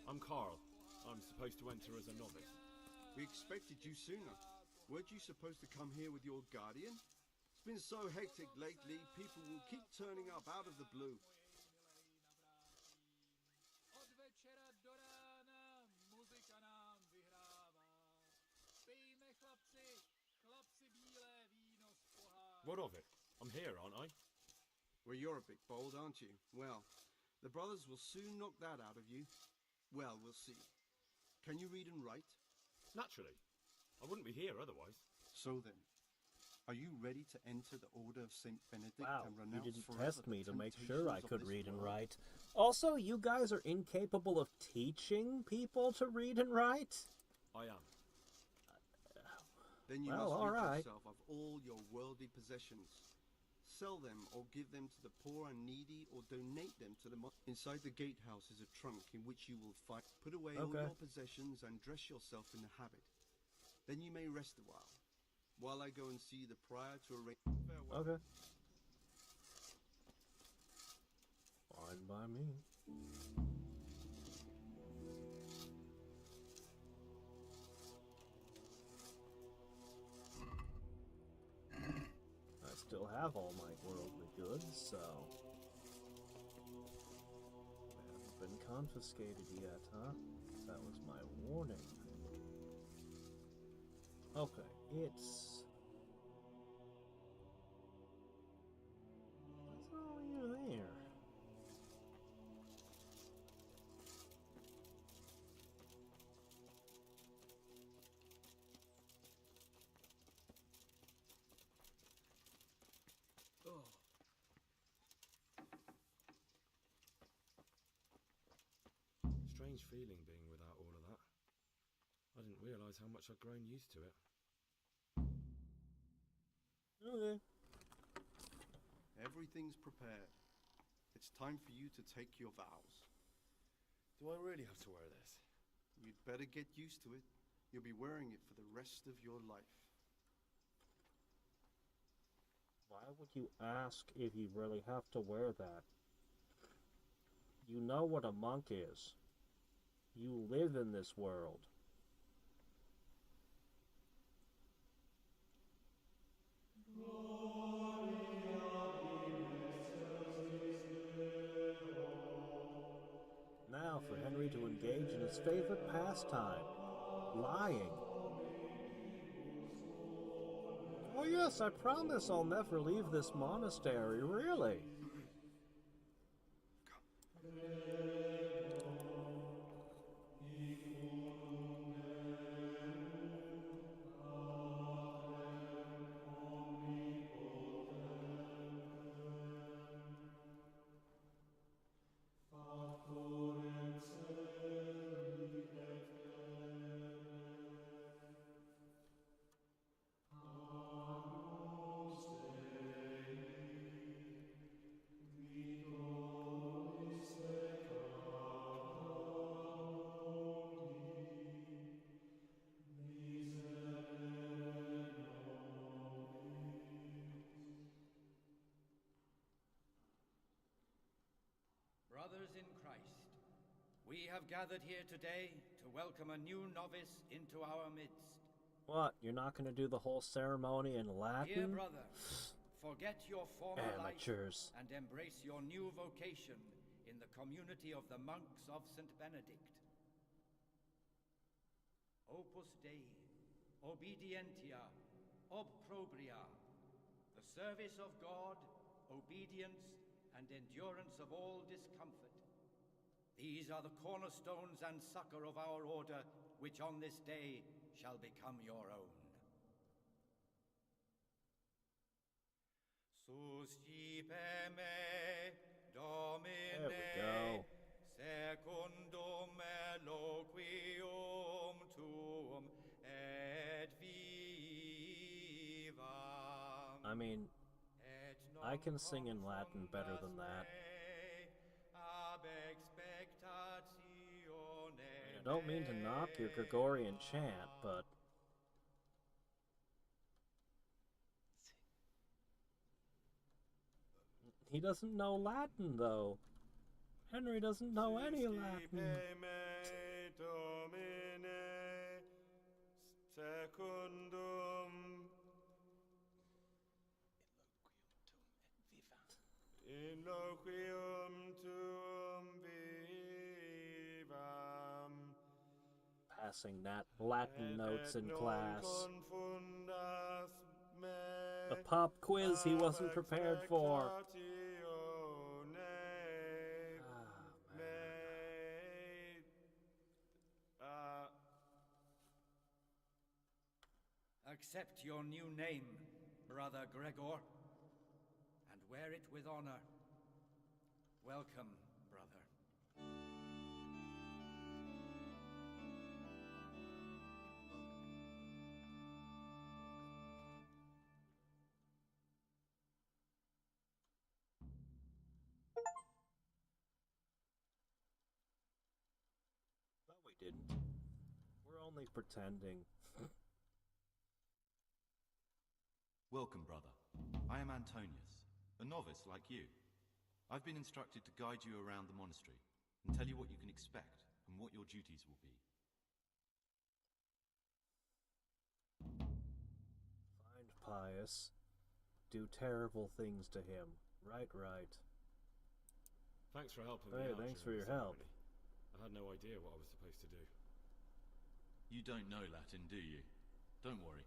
I'm Carl. I'm supposed to enter as a novice. We expected you sooner. Weren't you supposed to come here with your guardian? It's been so hectic lately, people will keep turning up out of the blue. What of it? I'm here, aren't I? Well, you're a bit bold, aren't you? Well, the brothers will soon knock that out of you. Well, we'll see. Can you read and write? Naturally. I wouldn't be here otherwise. So then, are you ready to enter the Order of St. Benedict Wow, and you renounce didn't forever test me the to make sure I temptations of could this read and world? write. Also, you guys are incapable of teaching people to read and write? I am. Then you Well, must all rid right. yourself of all your worldly possessions. Sell them or give them to the poor and needy or donate them to the Inside the gatehouse is a trunk in which you will find. Put away all Okay. your possessions and dress yourself in the habit. Then you may rest a while I go and see the prior to arrange. Farewell. Okay. Fine by me. I still have all my worldly goods, so they haven't been confiscated yet, huh? That was my warning. Okay, it's... What's all you there? Oh. Strange feeling being without all of that. I didn't realise how much I'd grown used to it. Okay. Everything's prepared. It's time for you to take your vows. Do I really have to wear this? You'd better get used to it. You'll be wearing it for the rest of your life. Why would you ask if you really have to wear that? You know what a monk is. You live in this world. Now for Henry to engage in his favorite pastime, lying. Oh yes, I promise I'll never leave this monastery, really. Brothers in Christ, we have gathered here today to welcome a new novice into our midst. What, you're not going to do the whole ceremony in Dear Latin? brother, forget your former Amateurs. life and embrace your new vocation in the community of the monks of St. Benedict. Opus Dei, obedientia, obprobria, the service of God, obedience, and endurance of all discomfort. These are the cornerstones and succor of our order, which on this day shall become your own. Suscipe me, Domine, There we go. secundum eloquium tuum et vivam. I mean, I can sing in Latin better than that. Ab expectatione I don't mean to knock your Gregorian chant, but... He doesn't know Latin, though. Henry doesn't know any Latin. Secundum in loquium tuum vivam. Passing that Latin notes in class. A pop quiz he wasn't prepared for. Accept your new name, Brother Gregor, and wear it with honor. Welcome, brother. No, we didn't. We're only pretending. Welcome, brother. I am Antonius, a novice like you. I've been instructed to guide you around the monastery and tell you what you can expect and what your duties will be. Find Pius. Do terrible things to him. Right. Thanks for helping Hey, me out. thanks for during your the help. ceremony. I had no idea what I was supposed to do. You don't know Latin, do you? Don't worry.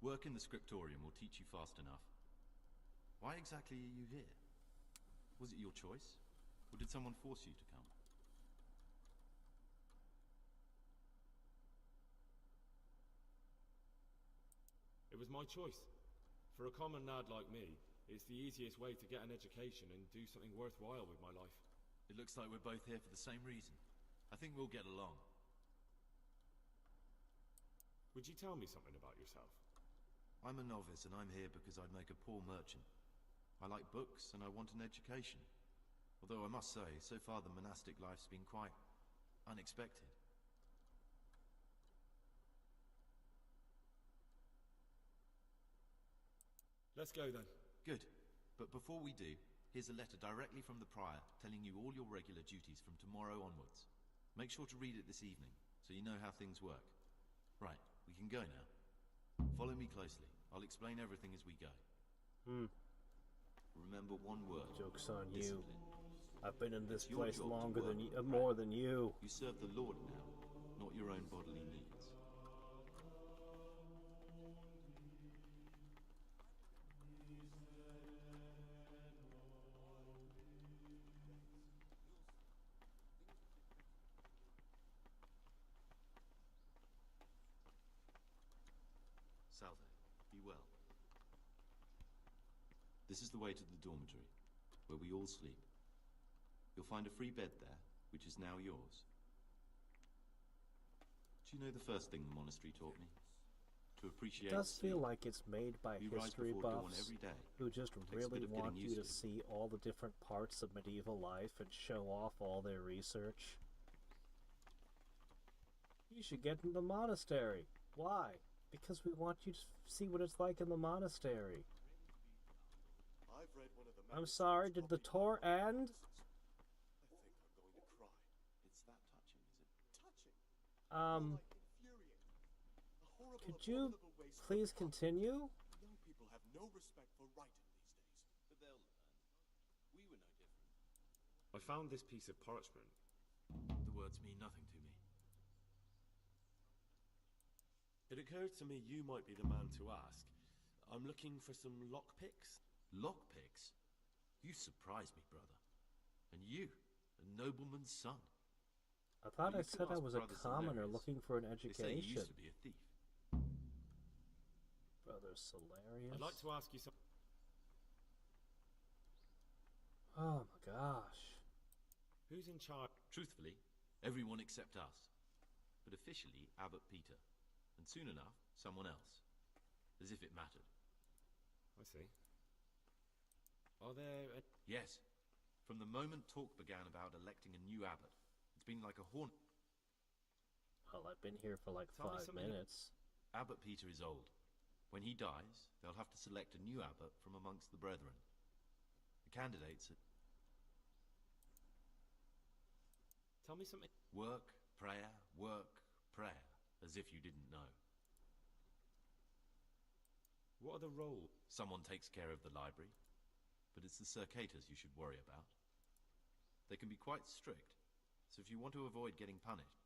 Work in the scriptorium will teach you fast enough. Why exactly are you here? Was it your choice? Or did someone force you to come? It was my choice. For a common lad like me, it's the easiest way to get an education and do something worthwhile with my life. It looks like we're both here for the same reason. I think we'll get along. Would you tell me something about yourself? I'm a novice and I'm here because I'd make a poor merchant. I like books and I want an education. Although I must say, so far the monastic life's been quite unexpected. Let's go then. Good. But before we do, here's a letter directly from the prior telling you all your regular duties from tomorrow onwards. Make sure to read it this evening so you know how things work. Right, we can go now. Follow me closely. I'll explain everything as we go. Remember one word. Joke's on you. Discipline. I've been in this It's your place job to longer work than you, with the more crowd. than you. You serve the Lord now, not your own bodily needs. Salve, be well. This is the way to the dormitory, where we all sleep. You'll find a free bed there, which is now yours. Do you know the first thing the monastery taught me? To appreciate It does sleep. feel like it's made by We rise history before dawn buffs every day. who just Takes a really bit of want getting you to used to. see all the different parts of medieval life and show off all their research. You should get in the monastery. Why? Because we want you to see what it's like in the monastery. I've read one of the I'm sorry, did the tour end? I think I'm going to cry. It's that touching, is it? Touching. Um, could you please continue? Young people have no respect for writing these days. But they'll learn. We were no different. I found this piece of parchment. The words mean nothing to me. It occurred to me you might be the man to ask. I'm looking for some lockpicks. Lockpicks? You surprise me, brother. And you, a nobleman's son. I thought You I could said I ask was a Brother commoner Solarius. looking for an They say you education. used to be a thief. Brother Solarius. I'd like to ask you something. Oh my gosh. Who's in charge? Truthfully, everyone except us. But officially, Abbot Peter. And soon enough, someone else. As if it mattered. I see. Are there... Yes. From the moment talk began about electing a new abbot, it's been like a horn... Well, I've been here for like Tell me 5 something. minutes. Abbot Peter is old. When he dies, they'll have to select a new abbot from amongst the brethren. The candidates are... Tell me something. Work, prayer, as if you didn't know. What are the roles? Someone takes care of the library, but it's the circators you should worry about. They can be quite strict, so if you want to avoid getting punished...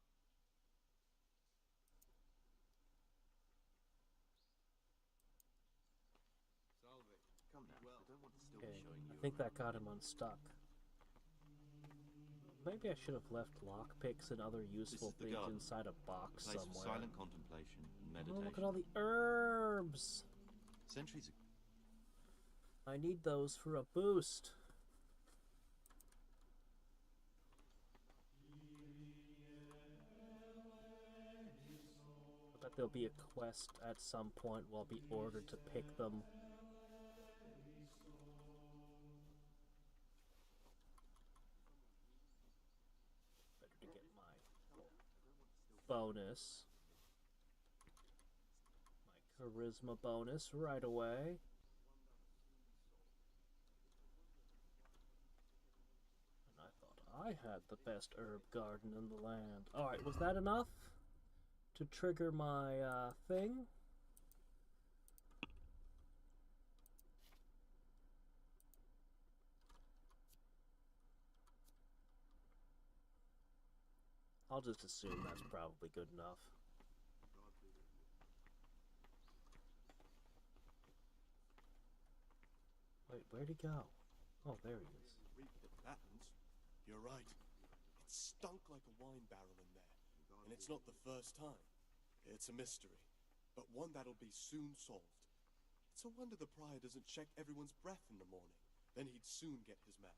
Come now, I don't want to still Okay, be showing you I think that around. got him unstuck. Maybe I should have left lockpicks and other useful This is the things garden. inside a box A place somewhere. for silent contemplation and Oh, meditation. look at all the herbs! Centuries ago. I need those for a boost. I bet there'll be a quest at some point where I'll be ordered to pick them. Better to get my bonus. My charisma bonus right away. And I thought I had the best herb garden in the land. Alright, was that enough to trigger my thing? I'll just assume that's probably good enough. Wait, where'd he go? Oh, there he is. The patterns. You're right. It stunk like a wine barrel in there. And it's not the first time. It's a mystery, but one that'll be soon solved. It's a wonder the prior doesn't check everyone's breath in the morning. Then he'd soon get his man.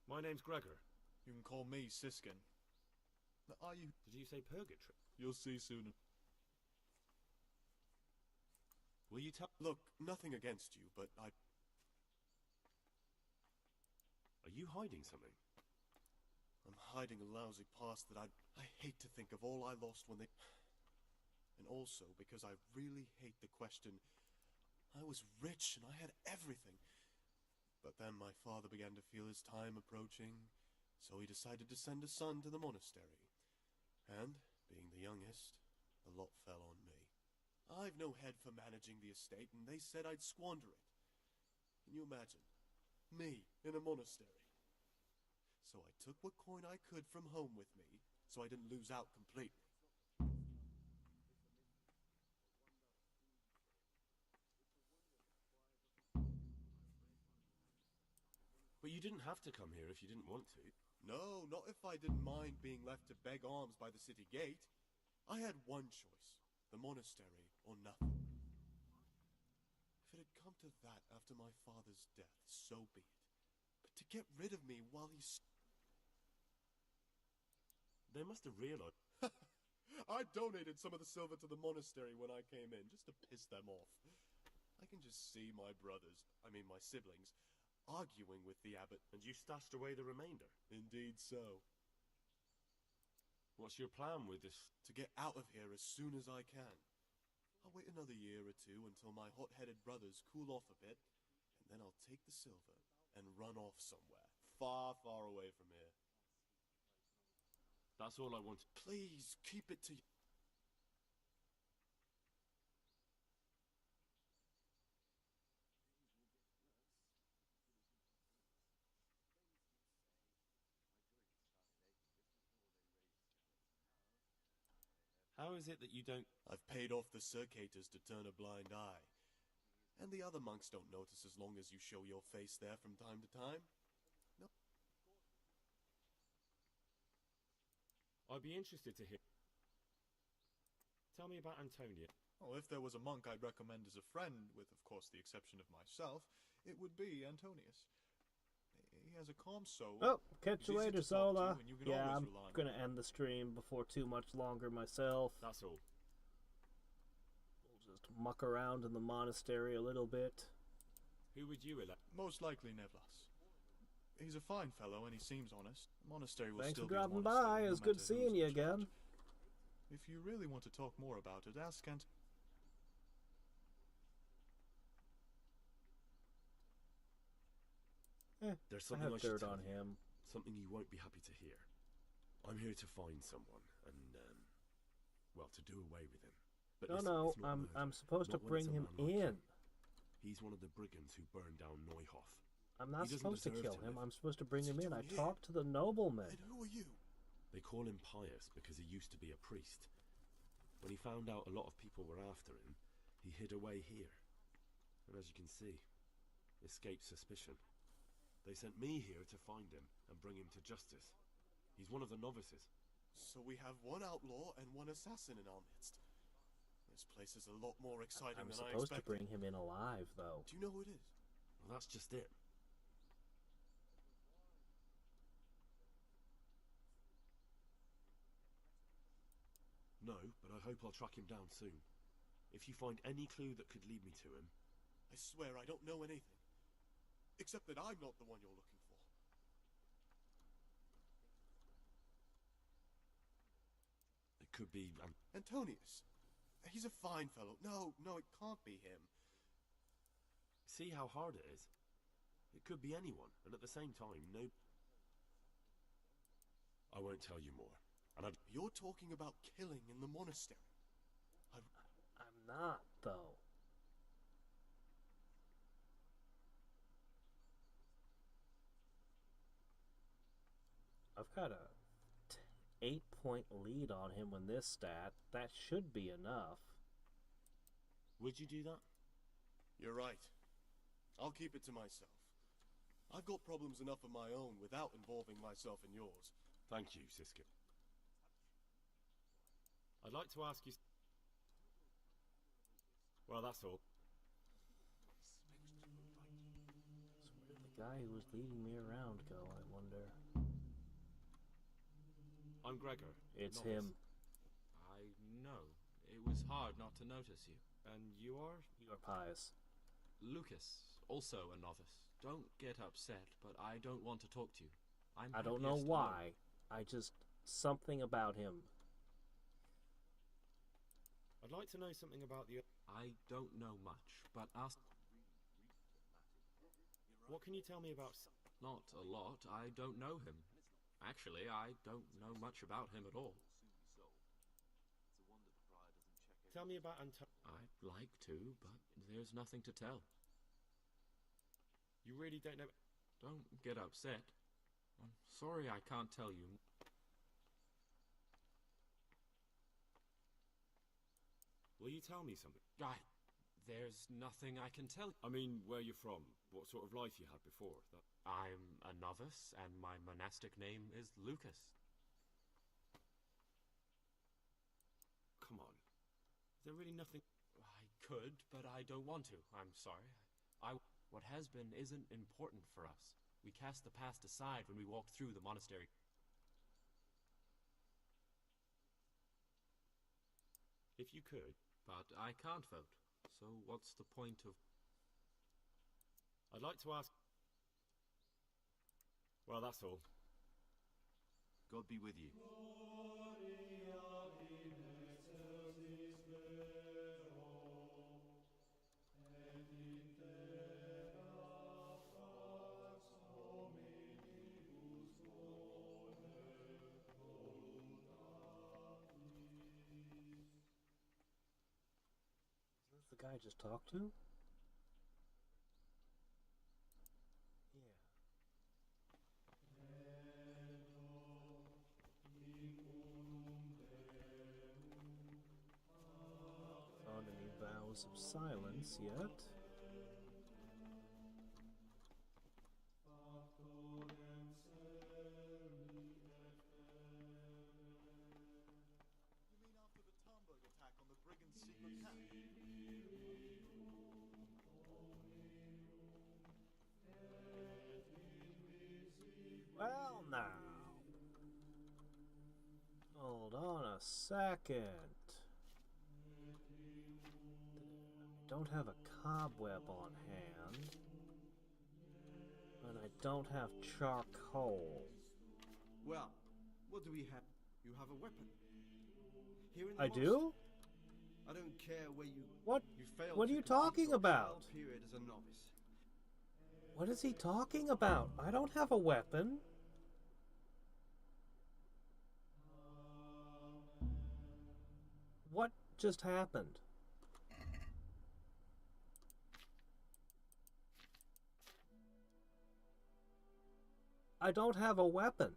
My name's Gregor. You can call me Siskin. Are you... Did you say purgatory? You'll see soon. Will you tell... Look, nothing against you, but I... Are you hiding something? I'm hiding a lousy past that I hate to think of all I lost when they... And also because I really hate the question. I was rich and I had everything. But then my father began to feel his time approaching, so he decided to send a son to the monastery. And, being the youngest, the lot fell on me. I've no head for managing the estate, and they said I'd squander it. Can you imagine? Me, in a monastery. So I took what coin I could from home with me, so I didn't lose out completely. But you didn't have to come here if you didn't want to. No, not if I didn't mind being left to beg alms by the city gate. I had one choice, the monastery or nothing. If it had come to that after my father's death, so be it. But to get rid of me while he's... They must have realized... I donated some of the silver to the monastery when I came in, just to piss them off. I can just see my siblings, arguing with the abbot. And you stashed away the remainder? Indeed so. What's your plan with this? To get out of here as soon as I can. I'll wait another year or two until my hot-headed brothers cool off a bit, and then I'll take the silver and run off somewhere, far, far away from here. That's all I want. Please, keep it to... How is it that you don't... I've paid off the circators to turn a blind eye. And the other monks don't notice as long as you show your face there from time to time. No. I'd be interested to hear... Tell me about Antonia. Oh, if there was a monk I'd recommend as a friend, with of course the exception of myself, it would be Antonius. He has a calm soul. Oh, catch you He's easy later, to talk to, Zola. and you can Yeah, always I'm rely on gonna him. end the stream before too much longer myself. That's all. We'll just muck around in the monastery a little bit. Who would you elect? Most likely Nevlas. He's a fine fellow and he seems honest. The monastery will Thanks still for be a dropping monastery, by. no It was good matter seeing who's you in charge. again. If you really want to talk more about it, ask Ant... I There's something have I should dirt tell on you. him. Something you won't be happy to hear. I'm here to find someone and, well, to do away with him. But No, listen, no, it's not murder, I'm supposed to not when it's bring a him man like in. you. He's one of the brigands who burned down Neuhof. I'm not He doesn't supposed to deserve kill to him. live. I'm supposed to bring him in. I doing here? talked to the nobleman. And who are you? They call him Pious because he used to be a priest. When he found out a lot of people were after him, he hid away here. And as you can see, escaped suspicion. They sent me here to find him and bring him to justice. He's one of the novices. So we have one outlaw and one assassin in our midst. This place is a lot more exciting I'm than I supposed to expected. bring him in alive, though. Do you know who it is? Well, that's just it. No, but I hope I'll track him down soon. If you find any clue that could lead me to him... I swear I don't know anything. Except that I'm not the one you're looking for. It could be... Antonius. He's a fine fellow. No, it can't be him. See how hard it is? It could be anyone, and at the same time, no... I won't tell you more. And You're talking about killing in the monastery. I'm not, though. I've got a 8-point lead on him with this stat. That should be enough. Would you do that? You're right. I'll keep it to myself. I've got problems enough of my own without involving myself in yours. Thank you, Siska. I'd like to ask you... Well, that's all. So where did the guy who was leading me around go, I wonder? I'm Gregor. It's novice. him. I know. It was hard not to notice you. And you are? You are Pious. Lucas, also a novice. Don't get upset, but I don't want to talk to you. I don't know why. I just... something about him. I'd like to know something about the... I don't know much, but ask... What can you tell me about... Not a lot. I don't know him. Actually, I don't know much about him at all. Tell me about I'd like to, but there's nothing to tell. You really don't know... Don't get upset. I'm sorry I can't tell you. Will you tell me something? There's nothing I can tell. I mean, where you're from, what sort of life you had before. I'm a novice, and my monastic name is Lucas. Come on. Is there really nothing... I could, but I don't want to. I'm sorry. What has been isn't important for us. We cast the past aside when we walked through the monastery. If you could. But I can't vote. So what's the point of... I'd like to ask... Well, that's all. God be with you. Is this the guy I just talked to? Found any vows of silence yet? You mean after the Tarnberg attack on the brigand Sigma camp? Well, now. Hold on a second. I don't have a cobweb on hand. And I don't have charcoal. Well, what do we have? You have a weapon. Here in the I do? I don't care where you... What? You failed What are to you complete talking your about? trial period as a novice. What is he talking about? I don't have a weapon. What just happened? I don't have a weapon.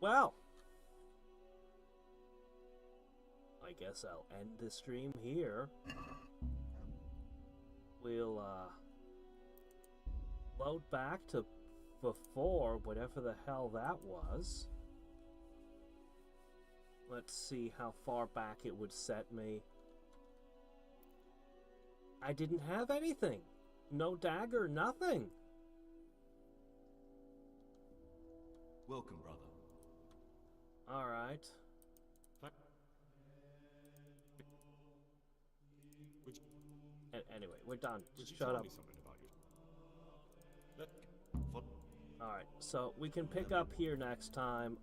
Well, I guess I'll end the stream here. We'll load back to before whatever the hell that was. Let's see how far back it would set me. I didn't have anything. No dagger, nothing. Welcome, brother. Alright. Anyway, we're done. Just shut up. Alright, so we can pick up here next time.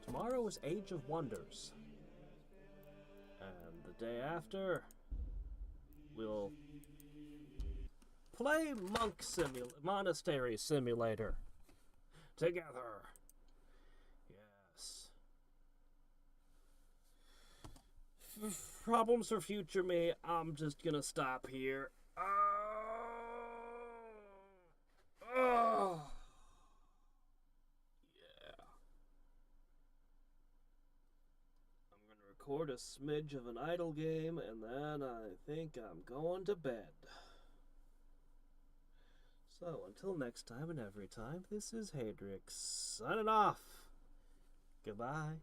Tomorrow is Age of Wonders. And the day after, we'll play Monastery Simulator together. Yes. Problems for future me. I'm just gonna stop here. Oh. Yeah. I'm gonna record a smidge of an idle game, and then I think I'm going to bed. So, until next time and every time, this is Hadriex, signing off. Goodbye.